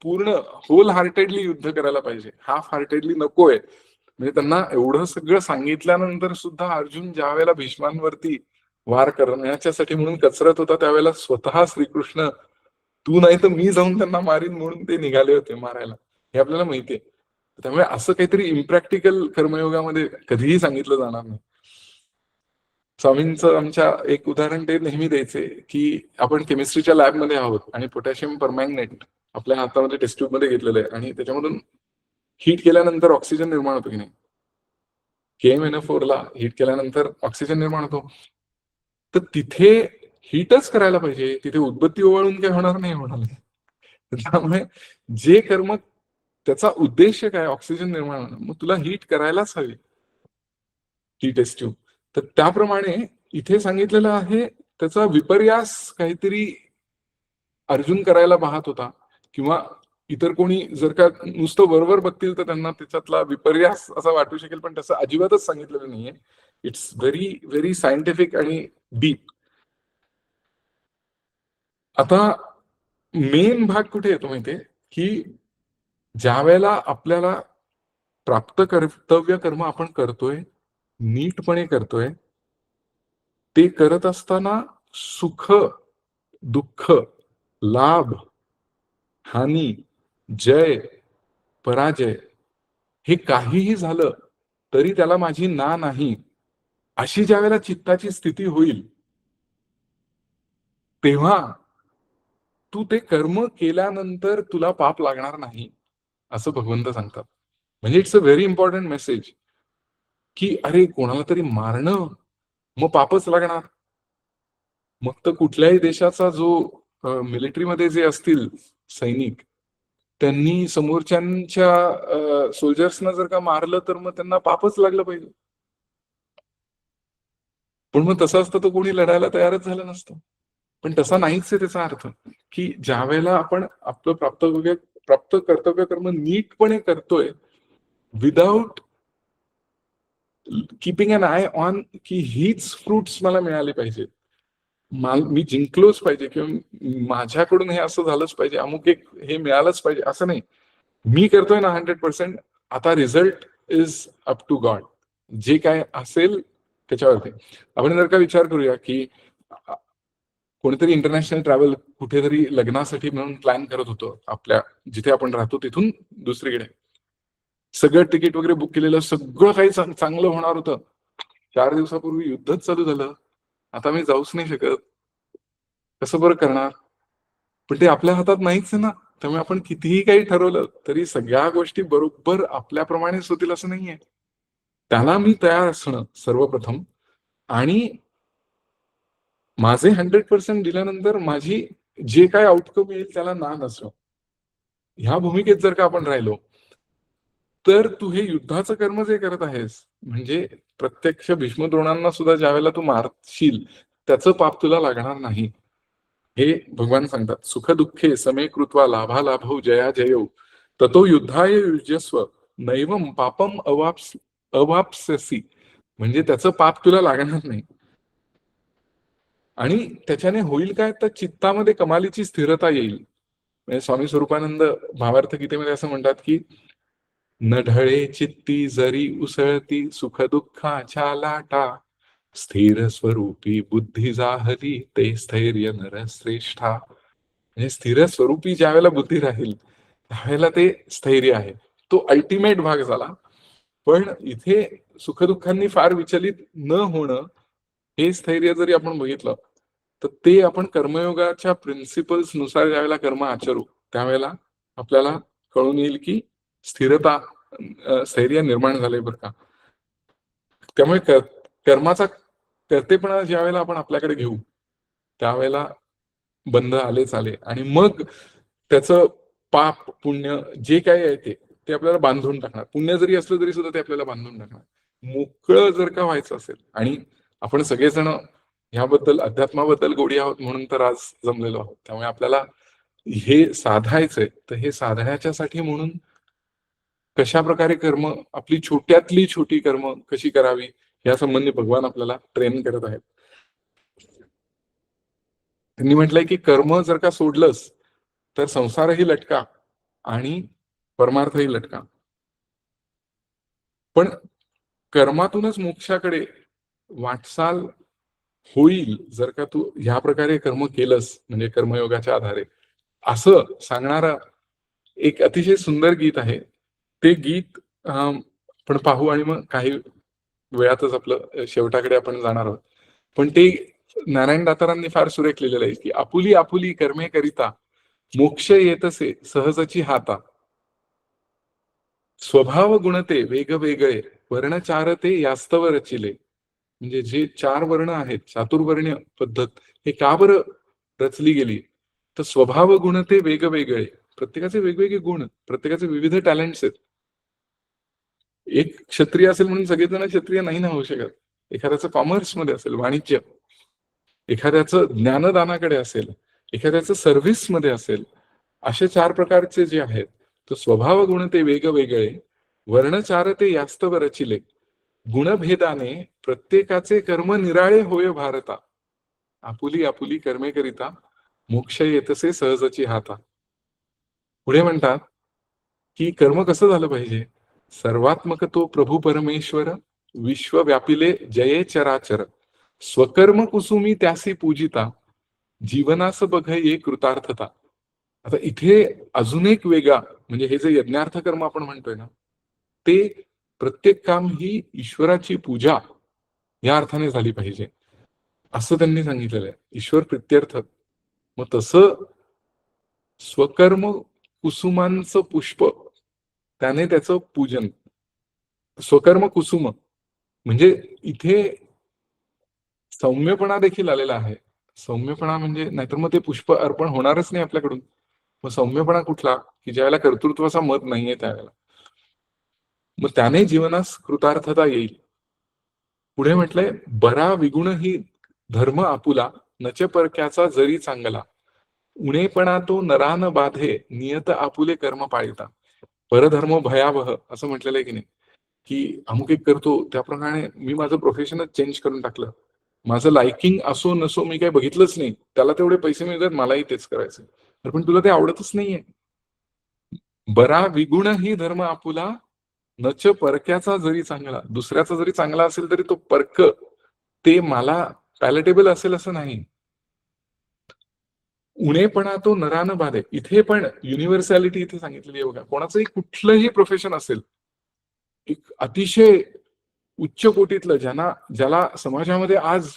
पूर्ण होल हार्टेडली युद्ध करायला पाहिजे. हाल्फ हार्टेडली नकोय. म्हणजे त्यांना एवढं सगळं सांगितल्यानंतर सुद्धा अर्जुन ज्यावेळेला भीष्मांवरती वार करण्याच्यासाठी म्हणून कचरत होता, त्यावेळेला स्वतः श्रीकृष्ण, तू नाही तर मी जाऊन त्यांना मारीन म्हणून ते निघाले होते मारायला. हे आपल्याला माहितीये. त्यामुळे असं काहीतरी इम्प्रॅक्टिकल कर्मयोगामध्ये कधीही सांगितलं जाणार नाही. स्वामींचं आमच्या एक उदाहरण ते नेहमी द्यायचे, की आपण केमिस्ट्रीच्या लॅबमध्ये आहोत आणि पोटॅशियम परमॅंगनेट आपल्या हातामध्ये टेस्ट ट्यूब मध्ये घेतलेलं आहे आणि त्याच्यामधून हीट केल्यानंतर ऑक्सिजन निर्माण होतो की नाही? KMnO4 ला हीट केल्यानंतर ऑक्सिजन निर्माण होतो. तर तिथे हीटच करायला पाहिजे. तिथे उदबत्ती ओवाळून काही होणार नाही म्हणाले. त्यामुळे जे कर्म त्याचा उद्देश काय ऑक्सिजन निर्माण होणं, मग तुला हीट करायलाच हवी ती टेस्ट ट्यूब. तर त्याप्रमाणे इथे सांगितलेलं आहे, त्याचा विपर्यास काहीतरी अर्जुन करायला पाहत होता किंवा इतर कोणी जर का नुसतं वरवर बघतील तर त्यांना त्याच्यातला विपर्यास असा वाटू शकेल, पण तसं अजिबातच सांगितलेलं नाहीये. इट्स व्हेरी व्हेरी सायंटिफिक आणि डीप. आता मेन भाग कुठे येतो माहितीये, की ज्या वेळेला आपल्याला प्राप्त कर्तव्य कर्म आपण करतोय, नीटपणे करतोय, ते करत असताना सुख, दुःख, लाभ, हानी, जय, पराजय हे काहीही झालं तरी त्याला माझी ना नाही, अशी ज्यावेळेला चित्ताची स्थिती होईल, तेव्हा तू ते कर्म केल्यानंतर तुला पाप लागणार नाही, असं भगवंत सांगतात. म्हणजे it's a very important message, की अरे कोणाला तरी मारणं, मग पापच लागणार. मग तर कुठल्याही देशाचा जो मिलिटरीमध्ये जे असतील सैनिक, त्यांनी समोरच्यांच्या सोल्जर्सना जर का मारलं तर मग त्यांना पापच लागलं पाहिजे. पण मग तसं असतं तर कोणी लढायला तयारच झालं नसतं. पण तसा नाहीच आहे त्याचा अर्थ, की ज्यावेळेला आपण आपलं प्राप्त कर्तव्य कर्म नीटपणे करतोय, without keeping an eye on, की हीच फ्रुट्स मला मिळाली पाहिजे. मी जिंकलोच पाहिजे किंवा माझ्याकडून हे असं झालंच पाहिजे, अमुक एक हे मिळालंच पाहिजे, असं नाही. मी करतोय ना 100%, आता result is up to God. जे काय असेल त्याच्यावरती. आपण जर का विचार करूया, की कोणीतरी इंटरनॅशनल ट्रॅव्हल कुठेतरी लग्नासाठी म्हणून प्लॅन करत होतं, आपल्या जिथे आपण राहतो तिथून दुसरीकडे. सगळं तिकीट वगैरे बुक केलेलं, सगळं काही चांगलं होणार होतं. 4 दिवसापूर्वी युद्धच चालू झालं. आता मी जाऊच नाही शकत. कसं बरं करणार? पण ते आपल्या हातात नाहीच आहे ना. त्यामुळे आपण कितीही काही ठरवलं तरी सगळ्या गोष्टी बरोबर आपल्याप्रमाणेच होतील असं नाहीये. त्याला मी तयार असणं सर्वप्रथम आणि माझे 100% दिल्यानंतर माझी जे काही आउटकम येईल त्याला ना नसणं. ह्या भूमिकेत जर का आपण राहिलो, तर तू हे युद्धाचं कर्म जे करत आहेस, म्हणजे प्रत्यक्ष भीष्म द्रोणांना सुद्धा ज्यावेळेला तू मारशील, त्याचं पाप तुला लागणार नाही. हे भगवान सांगतात. सुख दुःखे समे कृत्वा लाभा लाभौ जया जयौ ततो युद्धाय युजस्व नैवम पापम अवाप्स्यसि. म्हणजे त्याचं पाप तुला लागणार नाही. आणि त्याच्याने होईल काय, तर चित्तामध्ये कमालीची स्थिरता येईल. म्हणजे स्वामी स्वरूपानंद भावार्थ गीतेमध्ये असं म्हणतात की न ढळे चित्ती जरी उसळती सुख दुःखाच्या लाटा स्थिर स्वरूपी बुद्धी जाहली ते स्थैर्य नरश्रेष्ठा. म्हणजे स्थिर स्वरूपी ज्या वेळेला बुद्धी राहील त्यावेळेला ते स्थैर्य आहे. तो अल्टिमेट भाग झाला. पण इथे सुखदुःखांनी फार विचलित न होणं हे स्थैर्य जरी आपण बघितलं तर ते आपण कर्मयोगाच्या प्रिन्सिपल्स नुसार ज्यावेळेला कर्म आचरू त्यावेळेला आपल्याला कळून येईल की स्थिरता स्थैर्य निर्माण झालंय बरं का. त्यामुळे कर्माचा कर्तेपणा ज्या वेळेला आपण आपल्याकडे घेऊ त्यावेळेला बंध आलेच आले आणि मग त्याचं पाप पुण्य जे काही आहे ते आपल्याला बांधून टाकणार. पुण्य जरी असलं तरी सुद्धा ते आपल्याला बांधून टाकणार. मोकळं जर का व्हायचं असेल आणि आपण सगळेजण ह्याबद्दल अध्यात्माबद्दल गोडी आहोत म्हणून तर आज जमलेलो आहोत. त्यामुळे आपल्याला हे साधायचंय. तर हे साधण्याच्यासाठी म्हणून कशा प्रकारे कर्म आपली छोट्यातली छोटी कर्म कशी करावी या संबंधी भगवान आपल्याला ट्रेन करत आहेत. त्यांनी म्हटलंय की कर्म जर का सोडलंस तर संसारही लटका आणि परमार्थही लटका. पण कर्मातूनच मोक्षाकडे वाटचाल होईल जर का तू ह्या प्रकारे कर्म केलंस म्हणजे कर्मयोगाच्या आधारे असं सांगणारा एक अतिशय सुंदर गीत आहे. ते गीत आपण पाहू आणि मग काही वेळातच आपलं शेवटाकडे आपण जाणार आहोत. पण ते नारायण दातारांनी फार सुरेख लिहिलेलं आहे की आपुली आपुली कर्मे करिता मोक्ष येतसे सहजची हाता स्वभाव गुणते वेगवेगळे वर्णचारते यास्तव रचिले. म्हणजे जे 4 वर्ण आहेत चातुर्वर्ण्य पद्धत हे का बरं रचली गेली तर स्वभाव गुणते वेगवेगळे. प्रत्येकाचे वेगवेगळे गुण प्रत्येकाचे विविध टॅलेंट्स आहेत. एक क्षत्रिय असेल म्हणून सगळेजण क्षत्रिय नाही ना होऊ शकत. एखाद्याचं कॉमर्स मध्ये असेल वाणिज्य, एखाद्याचं ज्ञानदानाकडे असेल, एखाद्याचं सर्व्हिस मध्ये असेल. असे 4 प्रकारचे जे आहेत तर स्वभाव गुण ते वेगवेगळे वर्णचार ते यास्तव रचिले गुणभेदाने प्रत्येकाचे कर्म निराळे होय भारता आपुली आपुली कर्मे करिता मोक्ष येतसे सहजची हाता. पुढे म्हणतात की कर्म कसं झालं पाहिजे. सर्वात्मक तो प्रभू परमेश्वर विश्व व्यापिले जये चराचर स्वकर्म कुसुमी त्यासी पूजिता जीवनास बघ ये कृतार्थता. आता इथे अजून एक वेगळा म्हणजे हे जे यज्ञार्थ कर्म आपण म्हणतोय ना ते प्रत्येक काम ही ईश्वराची पूजा या अर्थाने झाली पाहिजे असं त्यांनी सांगितलेलं आहे. ईश्वर प्रित्यर्थ. मग तसं स्वकर्म कुसुमांचं पुष्प त्याने त्याचं पूजन स्वकर्म कुसुम म्हणजे इथे सौम्यपणा देखील आलेला आहे. सौम्यपणा म्हणजे नाहीतर मग ते पुष्प अर्पण होणारच नाही आपल्याकडून. मग सौम्यपणा कुठला की ज्यावेळेला कर्तृत्वाचा मत नाहीये त्यावेळेला मग त्याने जीवनास कृतार्थता येईल. पुढे म्हटलंय बरा विगुण ही धर्म आपुला नच परक्याचा जरी चांगला उणेपणा तो नरान बाधे नियत आपुले कर्म पाळिता. परधर्म भयावह असं म्हटलेलं आहे की नाही की अमुक एक करतो त्याप्रमाणे मी माझं प्रोफेशनच चेंज करून टाकलं. माझं लाइकिंग असो नसो मी काही बघितलंच नाही. त्याला तेवढे पैसे मिळतात मलाही तेच करायचं. पण तुला ते आवडतच नाहीये. बरा विगुण ही धर्म आपुला नच परक्याचा जरी चांगला. दुसऱ्याचा जरी चांगला असेल तरी तो परक ते मला पॅलेटेबल असेल असं नाही. उणेपणा तो नरान बाधे. इथे पण युनिव्हर्सॅलिटी इथे सांगितलेली आहे बघा. कोणाचंही कुठलंही प्रोफेशन असेल एक अतिशय उच्च कोटीतलं ज्याला समाजामध्ये आज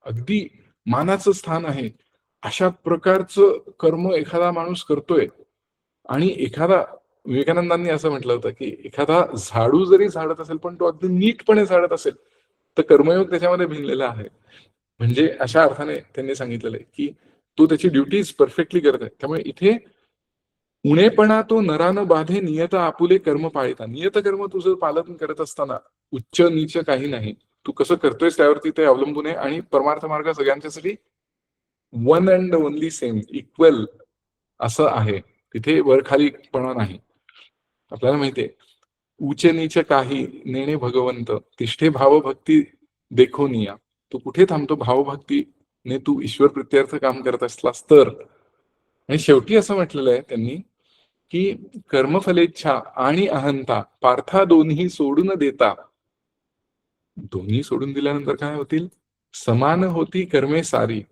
अगदी मानाचं स्थान आहे अशा प्रकारचं कर्म एखादा माणूस करतोय आणि एखादा विवेकानंदांनी असं म्हटलं होतं की एखादा झाडू जरी झाडत असेल पण तो अगदी नीटपणे झाडत असेल तर कर्मयोग त्याच्यामध्ये भिनलेला आहे. म्हणजे अशा अर्थाने त्यांनी सांगितलेलं आहे की तो त्याची ड्युटीज परफेक्टली करत आहे. त्यामुळे इथे उणेपणा तो नरान बाधे नियत आपुले कर्म पाळिता. नियत कर्म तुझं पालन करत असताना उच्च नीच काही नाही. तू कसं करतोयस त्यावरती ते अवलंबून आहे आणि परमार्थ मार्ग सगळ्यांच्यासाठी one and only same, equal असं आहे. तिथे वर-खालीपणा नाही. आपल्याला माहितीये, ऊचे नीच काही नेणे भगवंत, तिष्ठे भावभक्ती देखोनिया. तू कुठे थांबतो भावभक्तीने तू ईश्वर प्रित्यर्थ काम करत असलास तर. आणि शेवटी असं म्हटलेलं आहे त्यांनी, की कर्मफलेच्छा आणि अहंता पार्था दोन्ही सोडून देता. दोन्ही सोडून दिल्यानंतर काय होतील? समान होती कर्मे सारी.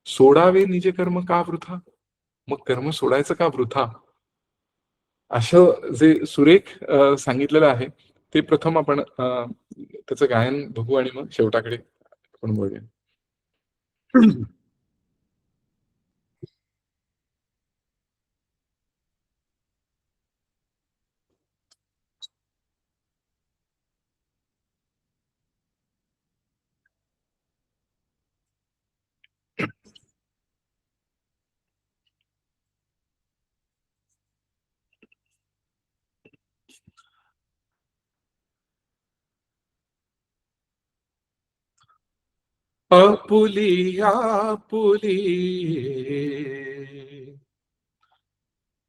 सोडावे निज कर्म का वृथा? मग कर्म सोडायचं का वृथा? असं जे सुरेख सांगितलेलं आहे, ते प्रथम आपण त्याचं गायन बघू आणि मग शेवटाकडे आपण बघूया. आपुली आपुली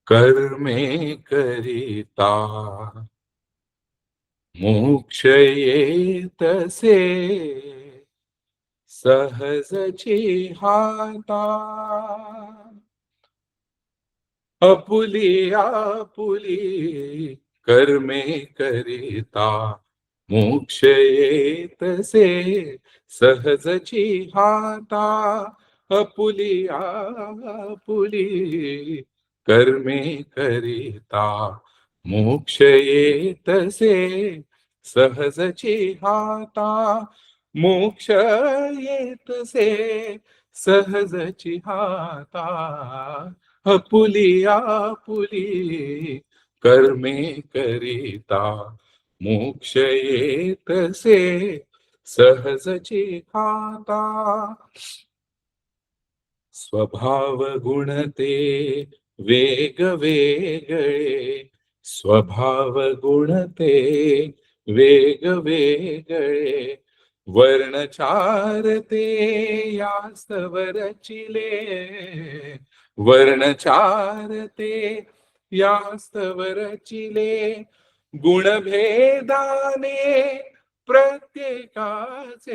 कर्मे करिता मोक्ष येतसे सहजची हाता. आपुली आपुली कर्मे करिता मोक्ष येतसे सहजची हाता. आपुली आपुली कर्मे करिता मोक्ष येतसे सहजची हाता. मोक्ष येतसे सहजची हाता. आपुली आपुली कर्मे करिता मोक्ष येतसे सहजची हाता. स्वभाव गुण ते वेग वेगळे, स्वभाव गुण ते वेग वेगळे. वर्णचार ते यास्तव रचिले, वर्णचार ते यास्तव रचिले. गुणभेदाने प्रत्येकाचे,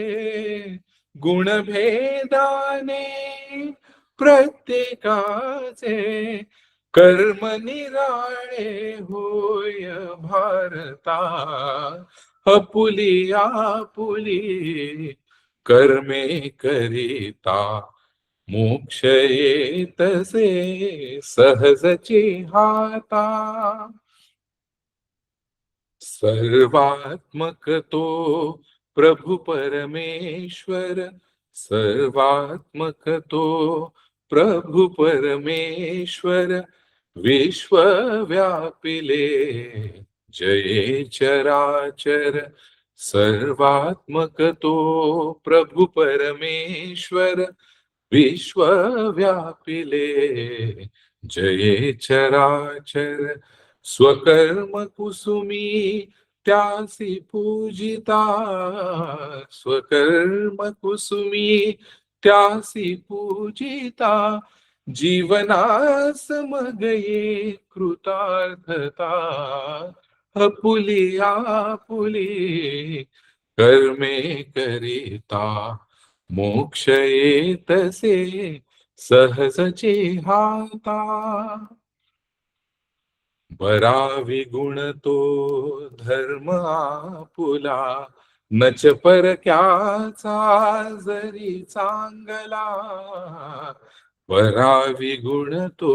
गुणभेदाने प्रत्येकाचे. कर्म निराळे होय भारता. आपुली आपुली कर्मे करिता मोक्ष येतसे सहजची हाता. सर्वात्मक तो प्रभु परमेश्वर, सर्वात्मक तो प्रभु परमेश्वर. विश्व व्यापिले जये चराचर. सर्वात्मक तो प्रभु परमेश्वर, विश्व व्यापिले जये चराचर. स्वकर्म कुसुमी त्यासी पूजिता, स्वकर्म कुसुमी त्यासी पूजिता. जीवनास मग ये कृतार्थता. आपुली आपुली कर्मे करिता मोक्ष येतसे सहजची हाता. बरा विगुण तो धर्म आपुला, नच परक्याचा जरी चांगला. बरा विगुण तो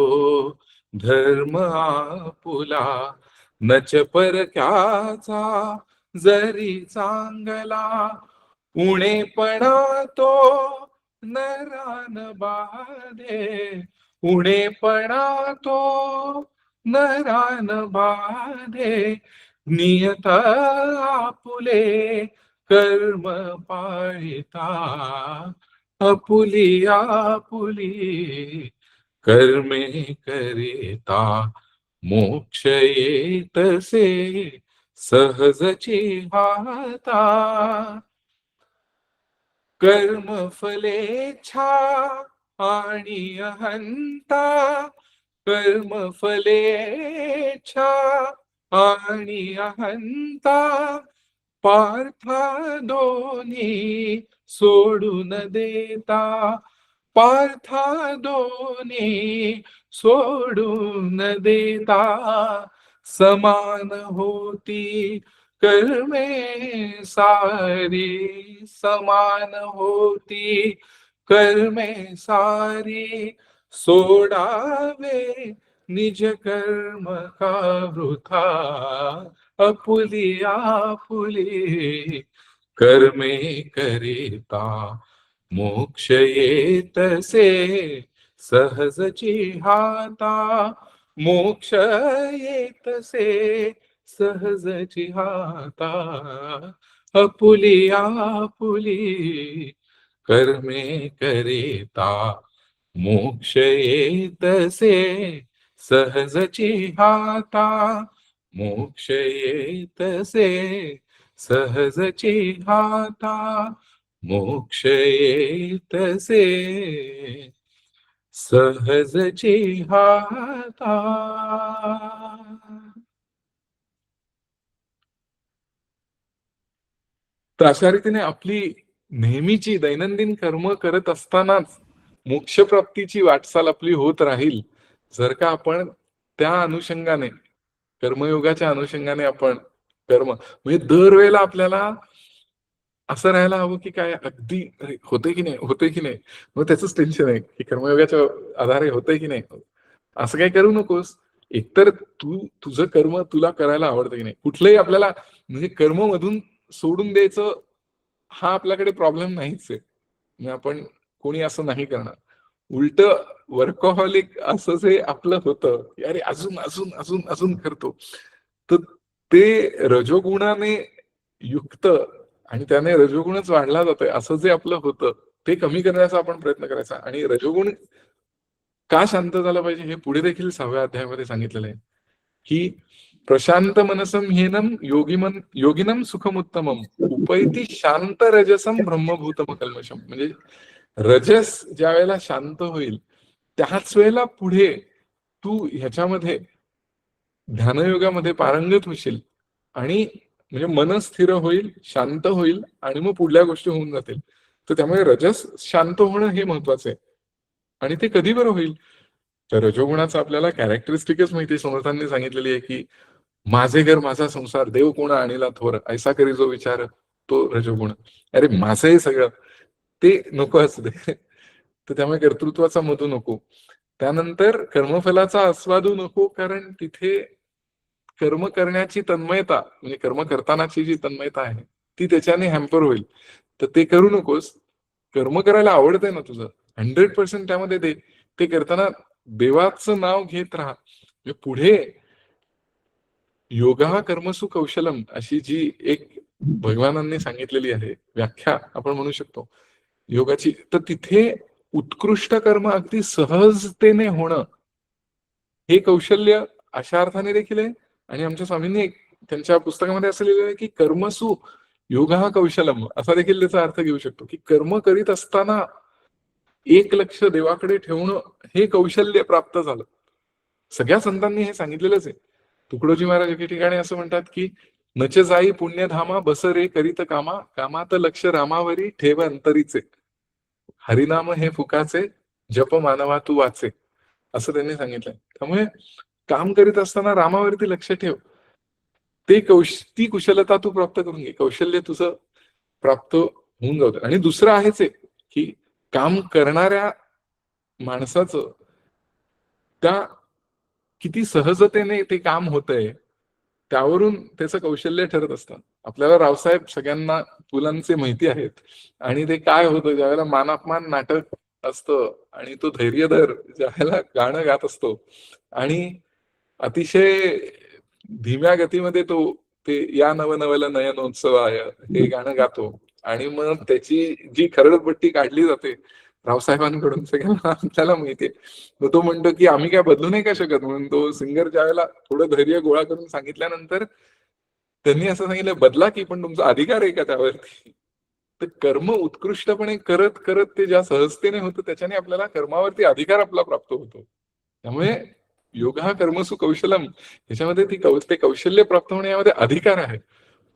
धर्म आपुला, नच परक्याचा जरी चांगला. उणेपणा तो नरान बाधे, उणेपणा तो नरान बाधे. नियत आपुले कर्म पाळिता. आपुली आपुली कर्मे करिता मोक्ष येतसे सहजची हाता. कर्म फलेच्छा आणि अहंता कर्मफलेच्छा आणि अहंता पार्था दोन्ही सोडून देता पार्था दोन्ही सोडून देता समान होती कर्मे सारी समान होती कर्मे सारी सोडावे निज कर्म का वृथा आपुली आपुली कर्मे करिता मोक्ष येतसे सहजची हाता मोक्ष येतसे सहजची हाता आपुली आपुली कर्मे करिता मोक्ष येतसे सहजची हाता मोक्ष येतसे सहजची हाता मोक्ष येतसे सहजची हाता. तर अशा रीतीने आपली नेहमीची दैनंदिन कर्म करत असतानाच मोक्षप्राप्तीची वाटचाल आपली होत राहील जर का आपण त्या अनुषंगाने कर्मयोगाच्या अनुषंगाने आपण कर्म म्हणजे दरवेळेला आपल्याला असं राहायला हवं की काय अगदी होते की नाही मग त्याच टेन्शन आहे की कर्मयोगाच्या आधारे होतंय की नाही असं काही करू नकोस. एकतर तुझं कर्म तुला करायला आवडतं की नाही कुठलंही आपल्याला म्हणजे कर्म मधून सोडून द्यायचं हा आपल्याकडे प्रॉब्लेम नाहीच आहे म्हणजे आपण कोणी असं नाही करणार उलट वर्कहॉलिक असं जे आपलं होतं की अरे अजून अजून अजून अजून करतो तर ते रजोगुणाने युक्त आणि त्याने रजोगुणच वाढला जातोय असं जे आपलं होतं ते कमी करण्याचा आपण प्रयत्न करायचा. आणि रजोगुण का शांत झाला पाहिजे हे पुढे देखील 6व्या अध्यायामध्ये सांगितलेलं आहे की प्रशांत मनसम ह्येनम योगिनम सुखमुत्तमम उपैती शांत रजसम ब्रह्मभूतम कल्मशम. म्हणजे रजस ज्या वेळेला शांत होईल त्याच वेळेला पुढे तू ह्याच्यामध्ये ध्यानयोगामध्ये पारंगत होशील आणि म्हणजे मन स्थिर होईल शांत होईल आणि मग पुढल्या गोष्टी होऊन जातील. तर त्यामुळे रजस शांत होणं हे महत्वाचं आहे. आणि ते कधी बरं होईल तर रजोगुणाचं आपल्याला कॅरेक्टरिस्टिकच माहिती समर्थांनी सांगितलेली आहे की माझे घर माझा संसार देव कोण आणीला थोर ऐसा करी जो विचार तो रजोगुण. अरे माझं हे सगळं ते नको असू दे. तर त्यामुळे कर्तृत्वाचा मधू नको. त्यानंतर कर्मफलाचा आस्वादू नको कारण तिथे कर्म करण्याची तन्मयता म्हणजे कर्म करतानाची जी तन्मयता आहे ती त्याच्याने हॅम्पर होईल. तर ते करू नकोस. कर्म करायला आवडतंय ना तुझं 100% त्यामध्ये दे. ते करताना देवाचं नाव घेत राहा. म्हणजे पुढे योगा कर्मसु कौशलम अशी जी एक भगवानांनी सांगितलेली आहे व्याख्या आपण म्हणू शकतो योगाची. तर तिथे उत्कृष्ट कर्म अगदी सहजतेने होणं हे कौशल्य अशा अर्थाने देखील आहे. आणि आमच्या स्वामींनी त्यांच्या पुस्तकामध्ये असं लिहिलेलं आहे की कर्मसु योगा कौशलम असा देखील त्याचा अर्थ घेऊ शकतो की कर्म करीत असताना एक लक्ष देवाकडे ठेवणं हे कौशल्य प्राप्त झालं. सगळ्या संतांनी हे सांगितलेलंच आहे. तुकडोजी महाराज एके ठिकाणी असं म्हणतात की नच जाई पुण्यधामा बस रे करीत कामा कामात लक्ष रामावरी ठेव अंतरीचे हरिनाम हे फुकाचे जप मानवा तू वाचे असं त्यांनी सांगितलंय. त्यामुळे काम करीत असताना रामावरती लक्ष ठेव. ती कुशलता तू प्राप्त करून घे. कौशल्य तुझं प्राप्त होऊन जातं. आणि दुसरं आहेच आहे की काम करणाऱ्या माणसाचं त्या किती सहजतेने ते काम होतंय त्यावरून त्याचं कौशल्य ठरत असतं. आपल्याला रावसाहेब सगळ्यांना पुलांचे माहिती आहेत आणि ते काय होतं ज्यावेळेला मानापमान नाटक असतं आणि तो धैर्यधर ज्यावेळेला गाणं गात असतो आणि अतिशय धीम्या गतीमध्ये तो ते या नवनवल नयनोत्सव आहे हे गाणं गातो आणि मग त्याची जी खरडपट्टी काढली जाते रावसाहेबांकडून सगळ्यांना आपल्याला माहितीये. मग तो म्हणतो की आम्ही काय बदलू नाही का शकत म्हणून तो सिंगर ज्यावेळेला थोडं धैर्य गोळा करून सांगितल्यानंतर त्यांनी असं सांगितलं बदला की पण तुमचा अधिकार आहे का त्यावरती. तर कर्म उत्कृष्टपणे करत करत ते ज्या सहजतेने होतं त्याच्याने आपल्याला कर्मावरती अधिकार आपला प्राप्त होतो. त्यामुळे योग हा कर्मसु कौशलम, ह्याच्यामध्ये ते कौशल्य प्राप्त होणे यामध्ये अधिकार आहे.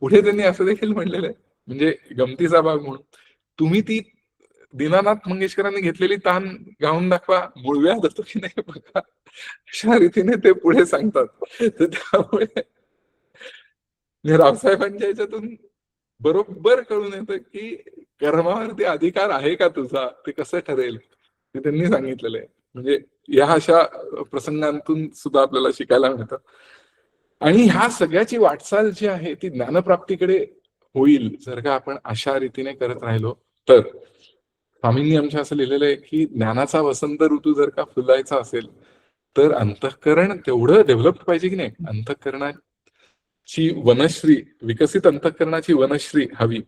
पुढे त्यांनी असं देखील म्हणलेलं आहे, म्हणजे गमतीचा भाग म्हणून, तुम्ही ती दीनानाथ मंगेशकरांनी घेतलेली तान गाऊन दाखवा, मूळव्या जातो की नाही बघा. अशा रीतीने ते पुढे सांगतात. तर त्यामुळे रावसाहेबांच्या याच्यातून बरोबर कळून येतं की कर्मावरती अधिकार आहे का तुझा, ते कसं ठरेल ते त्यांनी सांगितलेलं आहे. म्हणजे या अशा प्रसंगांतून सुद्धा आपल्याला शिकायला मिळतं. आणि ह्या सगळ्याची वाटचाल जी आहे ती ज्ञानप्राप्तीकडे होईल जर का आपण अशा रीतीने करत राहिलो तर. स्वामींनी आमच्या असं लिहिलेलं आहे की ज्ञानाचा वसंत ऋतू जर का फुलायचा असेल तर अंतःकरण तेवढं डेव्हलप पाहिजे की नाही. अंतःकरणाची वनश्री, विकसित अंतःकरणाची वनश्री हवी.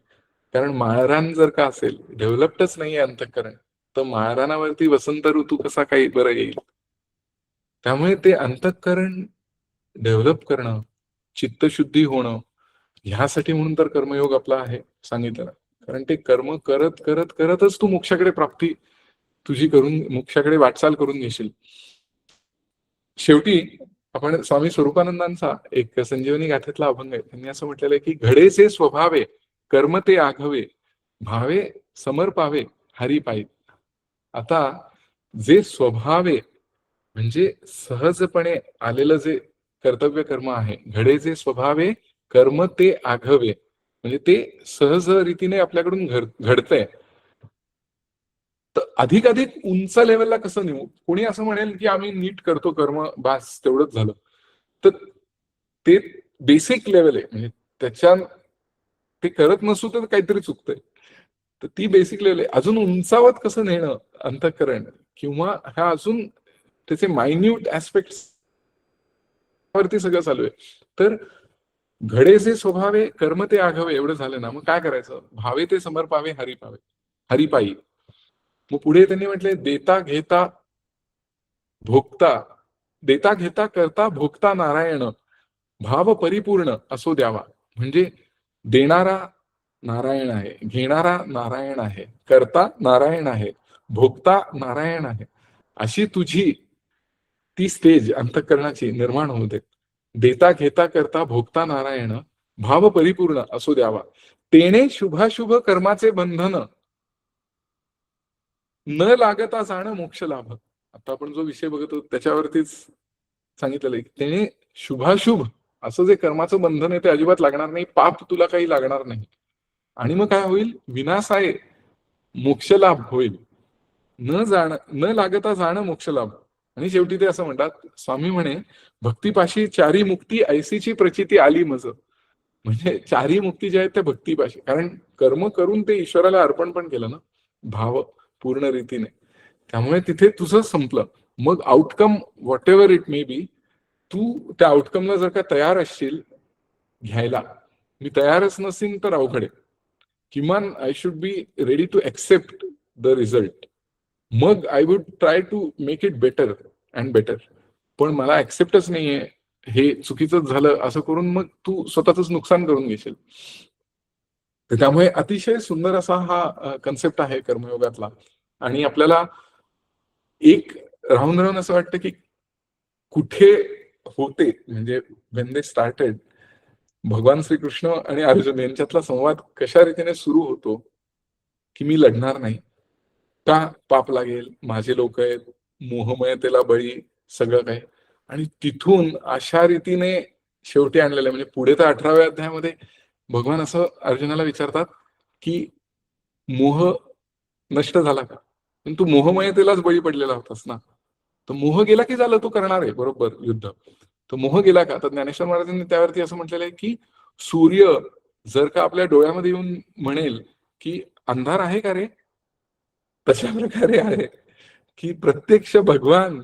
कारण माळरान जर का असेल, डेव्हलप्डच नाहीये अंतःकरण, तर माळरानावरती वसंत ऋतू कसा काही बरं येईल. त्यामुळे ते अंतःकरण डेव्हलप करणं, चित्तशुद्धी होणं, ह्यासाठी म्हणून तर कर्मयोग आपला आहे सांगितलं. कारण ते कर्म करत करत करतच तू मोक्षाकडे प्राप्ती तुझी करून, मोक्षाकडे वाटचाल करून घेशील. शेवटी आपण स्वामी स्वरूपानंदांचा एक संजीवनी गाथेतला अभंग आहे. त्यांनी असं म्हटलेलं आहे की घडेचे स्वभावे कर्म ते आघवे, भावे समर्पावे हरी पायी. आता जे स्वभावे म्हणजे सहजपणे आलेलं जे कर्तव्य कर्म आहे, घडे जे स्वभावे कर्म ते आघवे, म्हणजे ते सहज रीतीने आपल्याकडून घडतंय. तर अधिक उंच लेवलला कसं नेऊ. कोणी असं म्हणेल की आम्ही नीट करतो कर्म, बास तेवढंच झालं. तर ते बेसिक लेवल आहे, म्हणजे त्याच्या ते करत नसू तर काहीतरी चुकतंय. तर ती बेसिक लेवल आहे. अजून उंचावत कसं नेणं अंतःकरण, किंवा हा अजून त्याचे मायन्यूट ऍस्पेक्ट वरती सगळं चालू आहे. तर घडे जे स्वभावे कर्म ते आघवे एवढं झालं ना, मग काय करायचं. भावे ते समर्पावे हरिपावे हरिपायी. मग पुढे त्यांनी म्हटले देता घेता भोगता, देता घेता करता भोगता नारायण, भाव परिपूर्ण असो द्यावा. म्हणजे देणारा नारायण आहे, घेणारा नारायण आहे, करता नारायण आहे, भोगता नारायण आहे. अशी तुझी ती स्टेज अंतःकरणाची निर्माण होऊ दे. देता घेता करता भोगता नारायण, भाव परिपूर्ण असो द्यावा. तेणे शुभाशुभ कर्माचे बंधन न लागता जाणं मोक्ष लाभ. आता आपण जो विषय बघतो त्याच्यावरतीच सांगितलेलं आहे. त्याने शुभाशुभ असं जे कर्माचं बंधन आहे ते अजिबात लागणार नाही. पाप तुला काही लागणार नाही. आणि मग काय होईल. विनाश आहे, मोक्ष लाभ होईल. न लागता जाणं मोक्ष लाभ. आणि शेवटी ते असं म्हणतात, स्वामी म्हणे भक्तीपाशी चारी मुक्ती ऐसीची प्रचिती आली मज. म्हणजे चारी मुक्ती ज्या आहेत त्या भक्तीपाशी. कारण कर्म करून ते ईश्वराला अर्पण पण केलं ना, भाव पूर्ण रीतीने. त्यामुळे तिथे तुझं संपलं. मग outcome whatever it may be, तू त्या आउटकमला जर का तयार असशील घ्यायला, मी तयारच नसेन तर अवघड आहे. किमान I should be ready to accept the result. मग I would try to make it better and better. पण मला ऍक्सेप्टच नाहीये, हे चुकीचं झालं असं करून मग तू स्वतःच नुकसान करून घेशील. तर त्यामुळे अतिशय सुंदर असा हा कन्सेप्ट आहे कर्मयोगातला. आणि आपल्याला एक राहून राहून असं वाटतं की कुठे होते, म्हणजे वेन दे स्टार्टेड, भगवान श्रीकृष्ण आणि अर्जुन यांच्यातला संवाद कशा रीतीने सुरू होतो की मी लढणार नाही, का पाप लागेल, माझे लोक आहेत, मोहमयतेला बळी, सगळं काही. आणि तिथून अशा रीतीने शेवटी आणलेलं आहे. म्हणजे पुढे तर 18व्या अध्यायामध्ये भगवान असं अर्जुनाला विचारतात की मोह नष्ट झाला का. पण तू मोहमयतेलाच बळी पडलेला होतास ना. तर मोह गेला की झालं, तू करणार आहे बरोबर युद्ध. तर मोह गेला का. तर ज्ञानेश्वर महाराजांनी त्यावरती असं म्हटलेलं आहे की सूर्य जर का आपल्या डोळ्यामध्ये येऊन म्हणेल की अंधार आहे का रे, तशा प्रकारे आहे की प्रत्यक्ष भगवान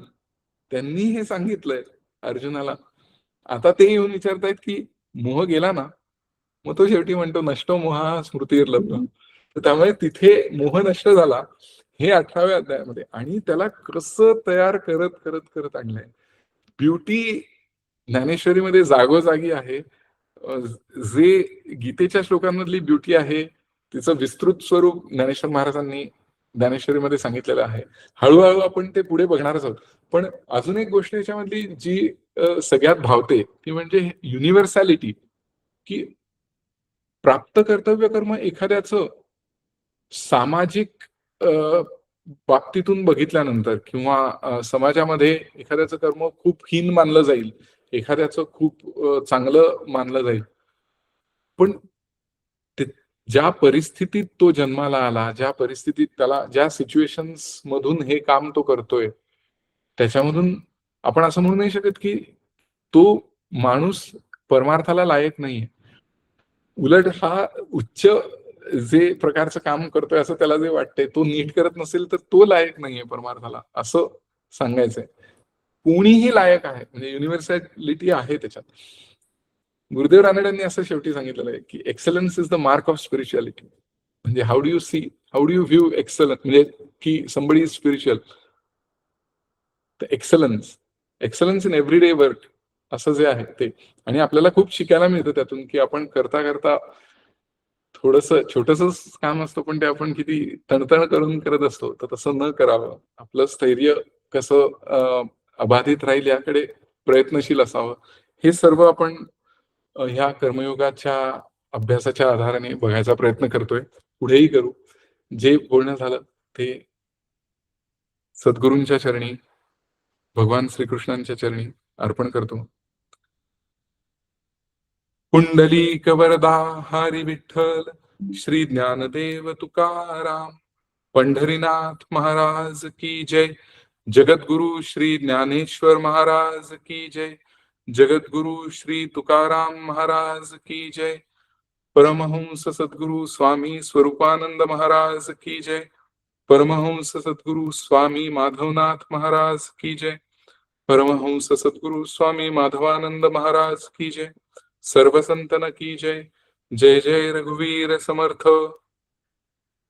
त्यांनी हे सांगितलंय अर्जुनाला. आता ते येऊन विचारतायत की मोह गेला ना. मग तो शेवटी म्हणतो नष्टो मोहा स्मृतीर्लब्ध. तर त्यामुळे तिथे मोह नष्ट झाला हे 18व्या अध्यायामध्ये. आणि त्याला कसं तयार करत करत करत आणलंय. ब्युटी ज्ञानेश्वरीमध्ये जागोजागी आहे. जे गीतेच्या श्लोकांमधली ब्युटी आहे तिचं विस्तृत स्वरूप ज्ञानेश्वर महाराजांनी ज्ञानेश्वरीमध्ये सांगितलेलं आहे. हळूहळू आपण ते पुढे बघणारच आहोत. पण अजून एक गोष्ट याच्यामधली जी सगळ्यात भावते ती म्हणजे युनिव्हर्सॅलिटी, की प्राप्त कर्तव्य कर्म एखाद्याचं सामाजिक बाबतीतून बघितल्यानंतर किंवा समाजामध्ये एखाद्याचं कर्म खूप हीन मानलं जाईल, एखाद्याचं खूप चांगलं मानलं जाईल. पण ज्या परिस्थितीत तो जन्माला आला, ज्या परिस्थितीत त्याला ज्या सिच्युएशन्स मधून हे काम तो करतोय, त्याच्यामधून आपण असं म्हणू नाही शकत की तो माणूस परमार्थाला लायक नाहीये. उलट हा उच्च जे प्रकारचं काम करतोय असं त्याला जे वाटतंय, तो नीट करत नसेल तर तो लायक नाहीये परमार्थाला, असं सांगायचंय. कोणीही लायक आहे, म्हणजे युनिव्हर्सॅलिटी आहे त्याच्यात. गुरुदेव रानडेंनी असं शेवटी सांगितलेलं आहे की excellence is the mark of spirituality. म्हणजे how do you view excellence, म्हणजे की somebody is spiritual. Excellence in everyday work असं जे आहे ते. आणि आपल्याला खूप शिकायला मिळतं त्यातून, की आपण करता करता थोडस छोटस काम असतं पण ते आपण किती तणतण करून करत असतो, तर तसं न करावं. आपलं स्थैर्य कसं अबाधित राहील याकडे प्रयत्नशील असावं. हे सर्व आपण ह्या कर्मयोगाच्या अभ्यासाच्या आधाराने बघायचा प्रयत्न करतोय, पुढेही करू. जे बोलणं झालं ते सद्गुरूंच्या चरणी, भगवान श्रीकृष्णांच्या चरणी अर्पण करतो. पुंडलिक वरदा हरी विठ्ठल, श्री ज्ञानदेव तुकाराम, पंढरीनाथ महाराज की जय. जगद्गुरु श्री ज्ञानेश्वर महाराज की जय. जगद्गुरु श्री तुकाराम महाराज की जय. परमहंस सद्गुरु स्वामी स्वरूपानंद महाराज की जय. परमहंस सद्गुरु स्वामी माधवनाथ महाराज की जय. परमहंस सद्गुरु स्वामी माधवानंद महाराज की जय. सर्व संतन की जय. जय जय रघुवीर समर्थ.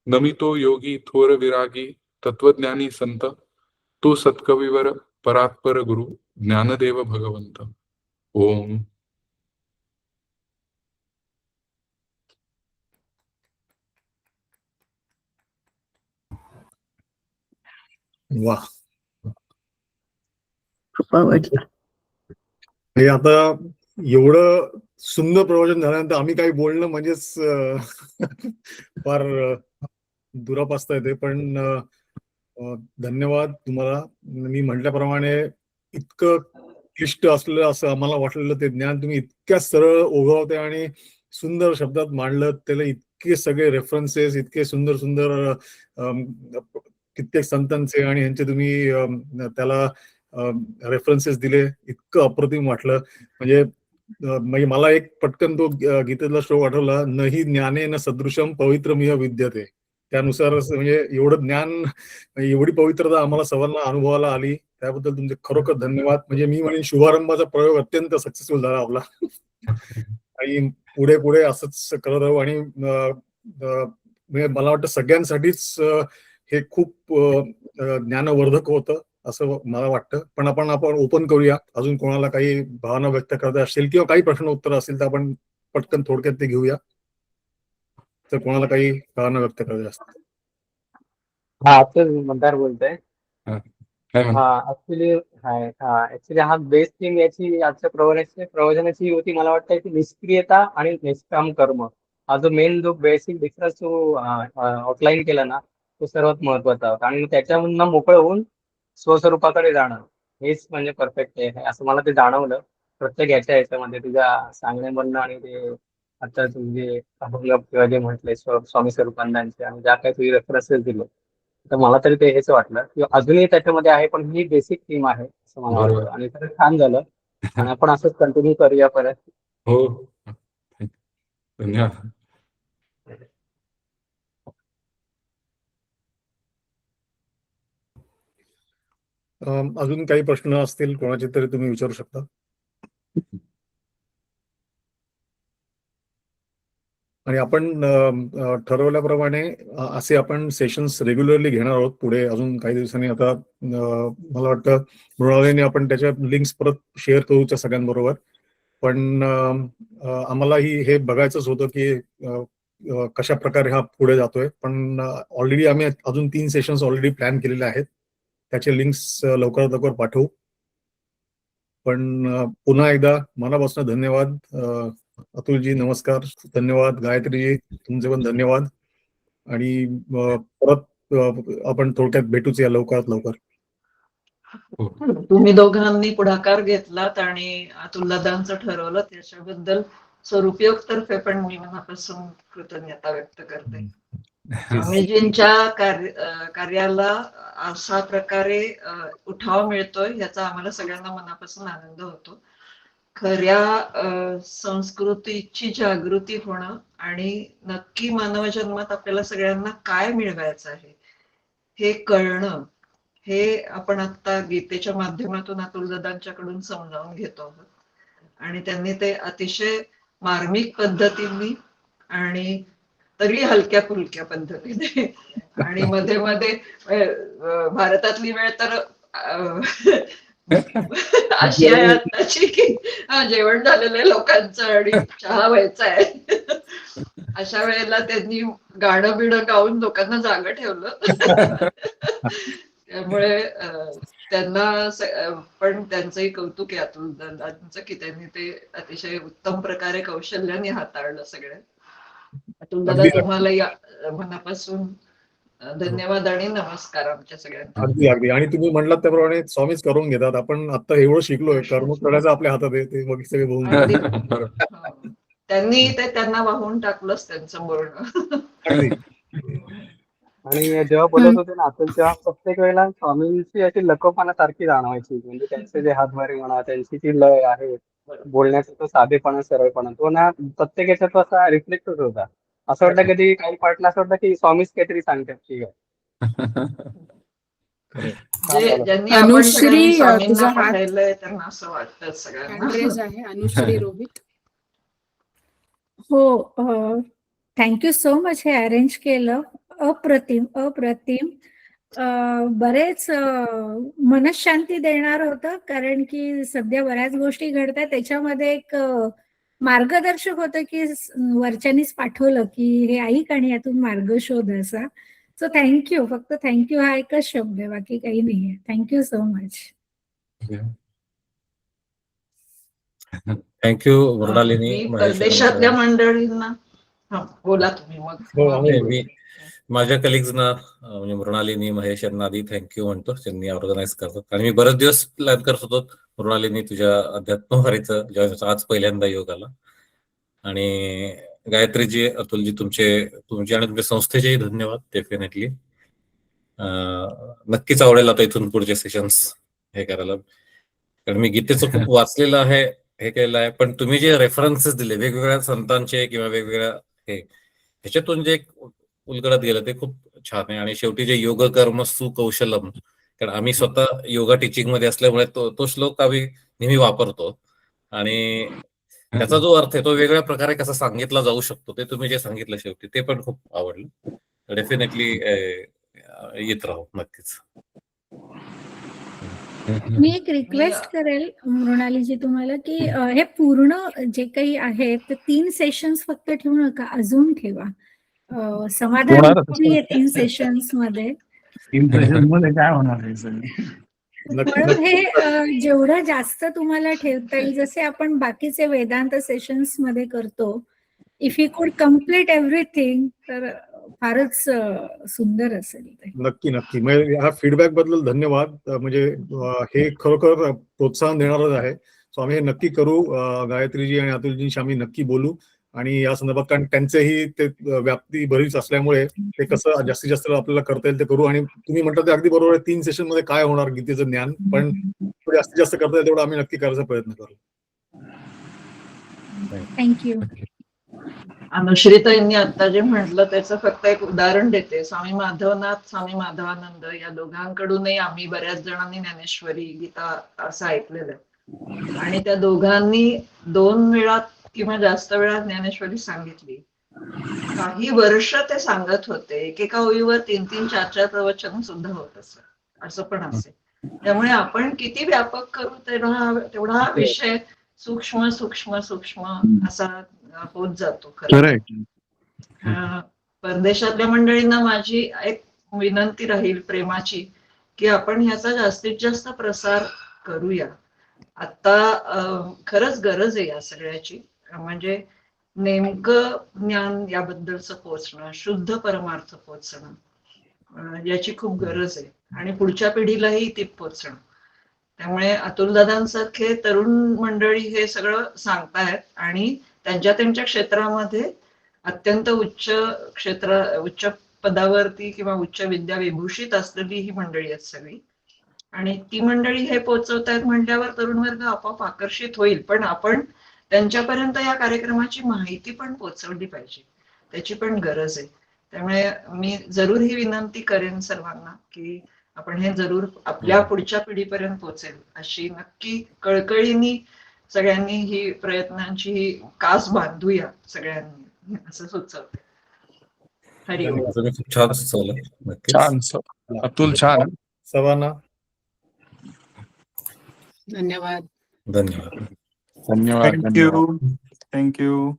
नमितो योगी थोर विरागी, तत्वज्ञानी संत, तो सत्कविवर परात्पर गुरु, ज्ञानदेव भगवंत. ओम. वा. कृपा वाटला. हे आता एवढं सुंदर प्रवचन झाल्यानंतर आम्ही काही बोलणं म्हणजेच फार दुरापास्त येते. पण धन्यवाद तुम्हाला. मी म्हटल्याप्रमाणे इतकं क्लिष्ट असलेलं असं आम्हाला वाटलेलं ते ज्ञान तुम्ही इतक्या सरळ ओघवते आणि सुंदर शब्दात मांडलं. त्याला इतके सगळे रेफरन्सेस, इतके सुंदर सुंदर कित्येक संतांचे आणि ह्यांचे तुम्ही त्याला रेफरन्सेस दिले. इतकं अप्रतिम वाटलं. म्हणजे मला एक पटकन तो गीतेतला श्लोक आठवला, नही ज्ञाने न सदृशम पवित्रमिह विद्यते. त्यानुसार म्हणजे एवढं ज्ञान, एवढी पवित्रता आम्हाला सर्वांना अनुभवाला आली. त्याबद्दल तुमचे खरोखर धन्यवाद. म्हणजे मी म्हणेन शुभारंभाचा प्रयोग अत्यंत सक्सेसफुल झाला आपला. आणि पुढे पुढे असंच करत राहू. आणि म्हणजे मला वाटतं सगळ्यांसाठीच हे खूप ज्ञानवर्धक होतं असं मला वाटतं. पण आपण ओपन करूया. अजून कोणाला काही भावना व्यक्त करता असतील किंवा काही प्रश्न उत्तर असतील तर आपण पटकन थोडक्यात ते घेऊया. तर कोणाला काही भावना व्यक्त करायची असतील. हा, आता मतदार बोलतोय. काय म्हणा. ऍक्च्युली हा बेस्ट थिंग याची आजच्या प्रवचनाची ही होती, मला वाटतं की निष्क्रियता आणि निष्काम कर्म हा जो मेन जो बेसिक डिफरन्स तो आउटलाईन केला ना, तो सर्वात महत्वाचा होता. आणि त्याच्यामधून मोकळं होऊन स्वस्वरूपाकडे जाणं हेच म्हणजे परफेक्ट आहे असं मला ते जाणवलं प्रत्येक याच्यामध्ये तुझ्या सांगण्यामधनं. आणि ते आता तुझे अभंग किंवा जे म्हटले स्वामी स्वरूपानंदांचे आणि ज्या काही तुझे रेफरन्सेस दिले, तर मला तरी ते हेच वाटलं की अजूनही त्याच्यामध्ये आहे, पण ही बेसिक थीम आहे असं मला बरोबर. वाटतं. आणि खरंच छान झालं. आणि आपण असंच कंटिन्यू करूया परत. हो, धन्यवाद. अजून काही प्रश्न असतील कोणाचे तरी तुम्ही विचारू शकता. आणि आपण ठरवल्याप्रमाणे असे आपण सेशन्स रेग्युलरली घेणार आहोत पुढे अजून काही दिवसांनी. आता मला वाटतं मृणालिनी आपण त्याच्या लिंक्स परत शेअर करू त्या सगळ्यांबरोबर. पण आम्हालाही हे बघायचंच होतं की कशा प्रकारे हा पुढे जातोय. पण ऑलरेडी आम्ही अजून 3 सेशन्स ऑलरेडी प्लॅन केलेले आहेत. त्याचे लिंक्स लवकरात लवकर पाठवू. पण पुन्हा एकदा मनापासून धन्यवाद. अतुलजी नमस्कार, धन्यवाद. गायत्रीजी तुमचे पण धन्यवाद. आणि परत आपण थोडक्यात भेटूच या लवकरात लवकर. तुम्ही दोघांनी पुढाकार घेतलात आणि अतुलदादांचं ठरवलं त्याच्याबद्दल स्वरूपयोग तर्फे पण मी मनापासून कृतज्ञता व्यक्त करते. स्वामीजींच्या कार्याला अशा प्रकारे उठाव मिळतोय याचा आम्हाला सगळ्यांना मनापासून आनंद होतो. खऱ्या संस्कृतीची जागृती होणं आणि नक्की मानव जन्मात आपल्याला सगळ्यांना काय मिळवायचं आहे हे कळणं, हे आपण आता गीतेच्या माध्यमातून अतुलदादांच्याकडून समजावून घेतो आहोत. आणि त्यांनी ते अतिशय मार्मिक पद्धतीने आणि तरी हलक्या फुलक्या पद्धतीने आणि मध्ये मध्ये भारतातली वेळ तर अशी आहे आताची की जेवण झालेलं लोकांचं आणि चहा व्हायचा आहे. अशा वेळेला त्यांनी गाणं बिणं गाऊन लोकांना जागं ठेवलं. त्यामुळे त्यांना पण त्यांचंही कौतुक आहे अतुलदादांचं की त्यांनी ते अतिशय उत्तम प्रकारे कौशल्याने हाताळलं सगळं. अतुलदादा तुम्हालाही मनापासून धन्यवाद आणि नमस्कार आमच्या सगळ्यांना. अगदी अगदी. आणि तुम्ही म्हणलात त्याप्रमाणे स्वामीच करून घेतात. आपण आता एवढं शिकलोय, कर्म करायचं आपल्या हातात आहे, ते मग सगळे बघून त्यांनी ते त्यांना वाहून टाकलंच त्यांचं बोलणं. आणि जेव्हा बोलत होते ना अतुल, तेव्हा प्रत्येक वेळेला स्वामींची अशी लकोपणासारखी जाणवायची. म्हणजे त्यांचे जे हातभारे म्हणा, त्यांची ती लय आहे, बोलण्याचा तो साधेपणा, सरळपणा, तो ना प्रत्येक याच्यात असा रिफ्लेक्ट होत होता. असं वाटतं कधी काही पार्टला असं वाटतं की स्वामीच काहीतरी सांगतात की ज्यांनी आपण सगळ्यांनी स्वामींना पाहिलंय त्यांना असं वाटतं सगळ्यांना. आहे अनुश्री रोहित. हो, थँक्यू सो मच हे अरेंज केलं. अप्रतिम अप्रतिम. बरेच मनशांती देणार होतं, कारण की सध्या बऱ्याच गोष्टी घडतात. त्याच्यामध्ये एक मार्गदर्शक होतं की वरच्यांनीच पाठवलं की हे ऐक आणि यातून मार्ग शोध असा. So thank you. फक्त थँक्यू हा एकच शब्द आहे, बाकी काही नाहीये. Thank you so much. Thank you Mrinalini. परदेशातल्या मंडळींना बोला तुम्ही मग. मी माझ्या कलिग्सना म्हणजे मृणालिनी, महेश यांना आधी थँक्यू म्हणतो, त्यांनी ऑर्गनाईज करतात. आणि मी बरेच दिवस प्लॅन करत होतो मृणालिनी तुझ्या अध्यात्मवारीचं, जेव्हा आज पहिल्यांदा योग आला. आणि गायत्रीजी, अतुलजी, तुमचे आणि तुमच्या संस्थेचेही धन्यवाद. डेफिनेटली नक्कीच आवडेल आता इथून पुढचे सेशन्स हे करायला, कारण मी गीतेचं खूप वाचलेलं आहे, हे केलेलं आहे. पण तुम्ही जे रेफरन्सेस दिले वेगवेगळ्या संतांचे किंवा वेगवेगळ्या ह्याच्यातून जे उलगडत गेलं ते खूप छान आहे. आणि शेवटी जे योग कर्म सुकौशलम, कारण आम्ही स्वतः योगा टीचिंग मध्ये असल्यामुळे तो श्लोक आम्ही नेहमी वापरतो. आणि त्याचा जो अर्थ आहे तो वेगळ्या प्रकारे कसा सांगितला जाऊ शकतो ते तुम्ही जे सांगितलं शेवटी ते पण खूप आवडलं. डेफिनेटली येत राहू नक्कीच. मी एक रिक्वेस्ट करेल मृणालीजी तुम्हाला की हे पूर्ण जे काही आहे ते 3 सेशन्स फक्त ठेवू नका, अजून ठेवा. समाधान 3 सेशन्स मध्ये. 3 सेशन्स मध्ये काय होणार आहे सगळं. म्हणून हे जेवढं जास्त तुम्हाला ठेवता येईल, जसे आपण बाकीचे वेदांत सेशन्स मध्ये करतो, इफ यू कुड कम्प्लीट एव्हरीथिंग, तर फारच सुंदर असेल ते. नक्की नक्की. म्हणजे ह्या फीडबॅक बद्दल धन्यवाद. म्हणजे हे खरोखर प्रोत्साहन देणारच आहे. सो आम्ही हे नक्की करू. गायत्रीजी आणि अतुलजींशी आम्ही नक्की बोलू. आणि या संदर्भात, कारण त्यांचेही ते व्याप्ती बरीच असल्यामुळे ते कसं जास्तीत जास्त आपल्याला करता येईल ते करू. आणि तुम्ही म्हणता ते अगदी बरोबर आहे, 3 सेशन मध्ये काय होणार गीतेचं ज्ञान, पण जास्तीत जास्त करता येईल तेवढं आम्ही नक्की करायचा प्रयत्न करू. थँक्यू. अनुश्रीताईंनी आता जे म्हटलं त्याचं फक्त एक उदाहरण देते. स्वामी माधवनाथ, स्वामी माधवानंद या दोघांकडूनही आम्ही बऱ्याच जणांनी ज्ञानेश्वरी, गीता असं ऐकलेलं आहे. आणि त्या दोघांनी 2 वेळा किंवा जास्त वेळा ज्ञानेश्वरी सांगितली. काही वर्ष ते सांगत होते. एकेका ओळीवर 3-3, 4-4 प्रवचन सुद्धा होत असं पण असेल. त्यामुळे आपण किती व्यापक करू तेवढा विषय सूक्ष्म सूक्ष्म सूक्ष्म असा होत जातो. करेक्ट. परदेशातल्या मंडळींना माझी एक विनंती राहील प्रेमाची, की आपण ह्याचा जास्तीत जास्त प्रसार करूया. आता खरंच गरज आहे या सगळ्याची. म्हणजे नेमकं ज्ञान याबद्दलचं पोचणं, शुद्ध परमार्थ पोचणं, याची खूप गरज आहे आणि पुढच्या पिढीलाही ती पोचणं. त्यामुळे अतुलदादांसारखे तरुण मंडळी हे सगळं सांगतायत आणि त्यांच्या क्षेत्रामध्ये अत्यंत उच्च पदावरती किंवा उच्च विद्या विभूषित असलेली ही मंडळी आहेत सगळी. आणि ती मंडळी हे पोचवतायत म्हटल्यावर तरुण वर्ग आपोआप आकर्षित होईल. पण आपण त्यांच्यापर्यंत या कार्यक्रमाची माहिती पण पोचवली पाहिजे, त्याची पण गरज आहे. त्यामुळे मी जरूर ही विनंती करेन सर्वांना की आपण हे जरूर आपल्या पुढच्या पिढीपर्यंत पोहोचेल अशी नक्की कळकळीने सगळ्यांनी ही प्रयत्नांची ही कास बांधूया सगळ्यांनी, असं सुचवते. हरिओम. तुम्ही खूप छान सुचवलं. नक्कीच. छान अतुल, छान. सर्वांना धन्यवाद. धन्यवाद. धन्यवाद. थँक्यू.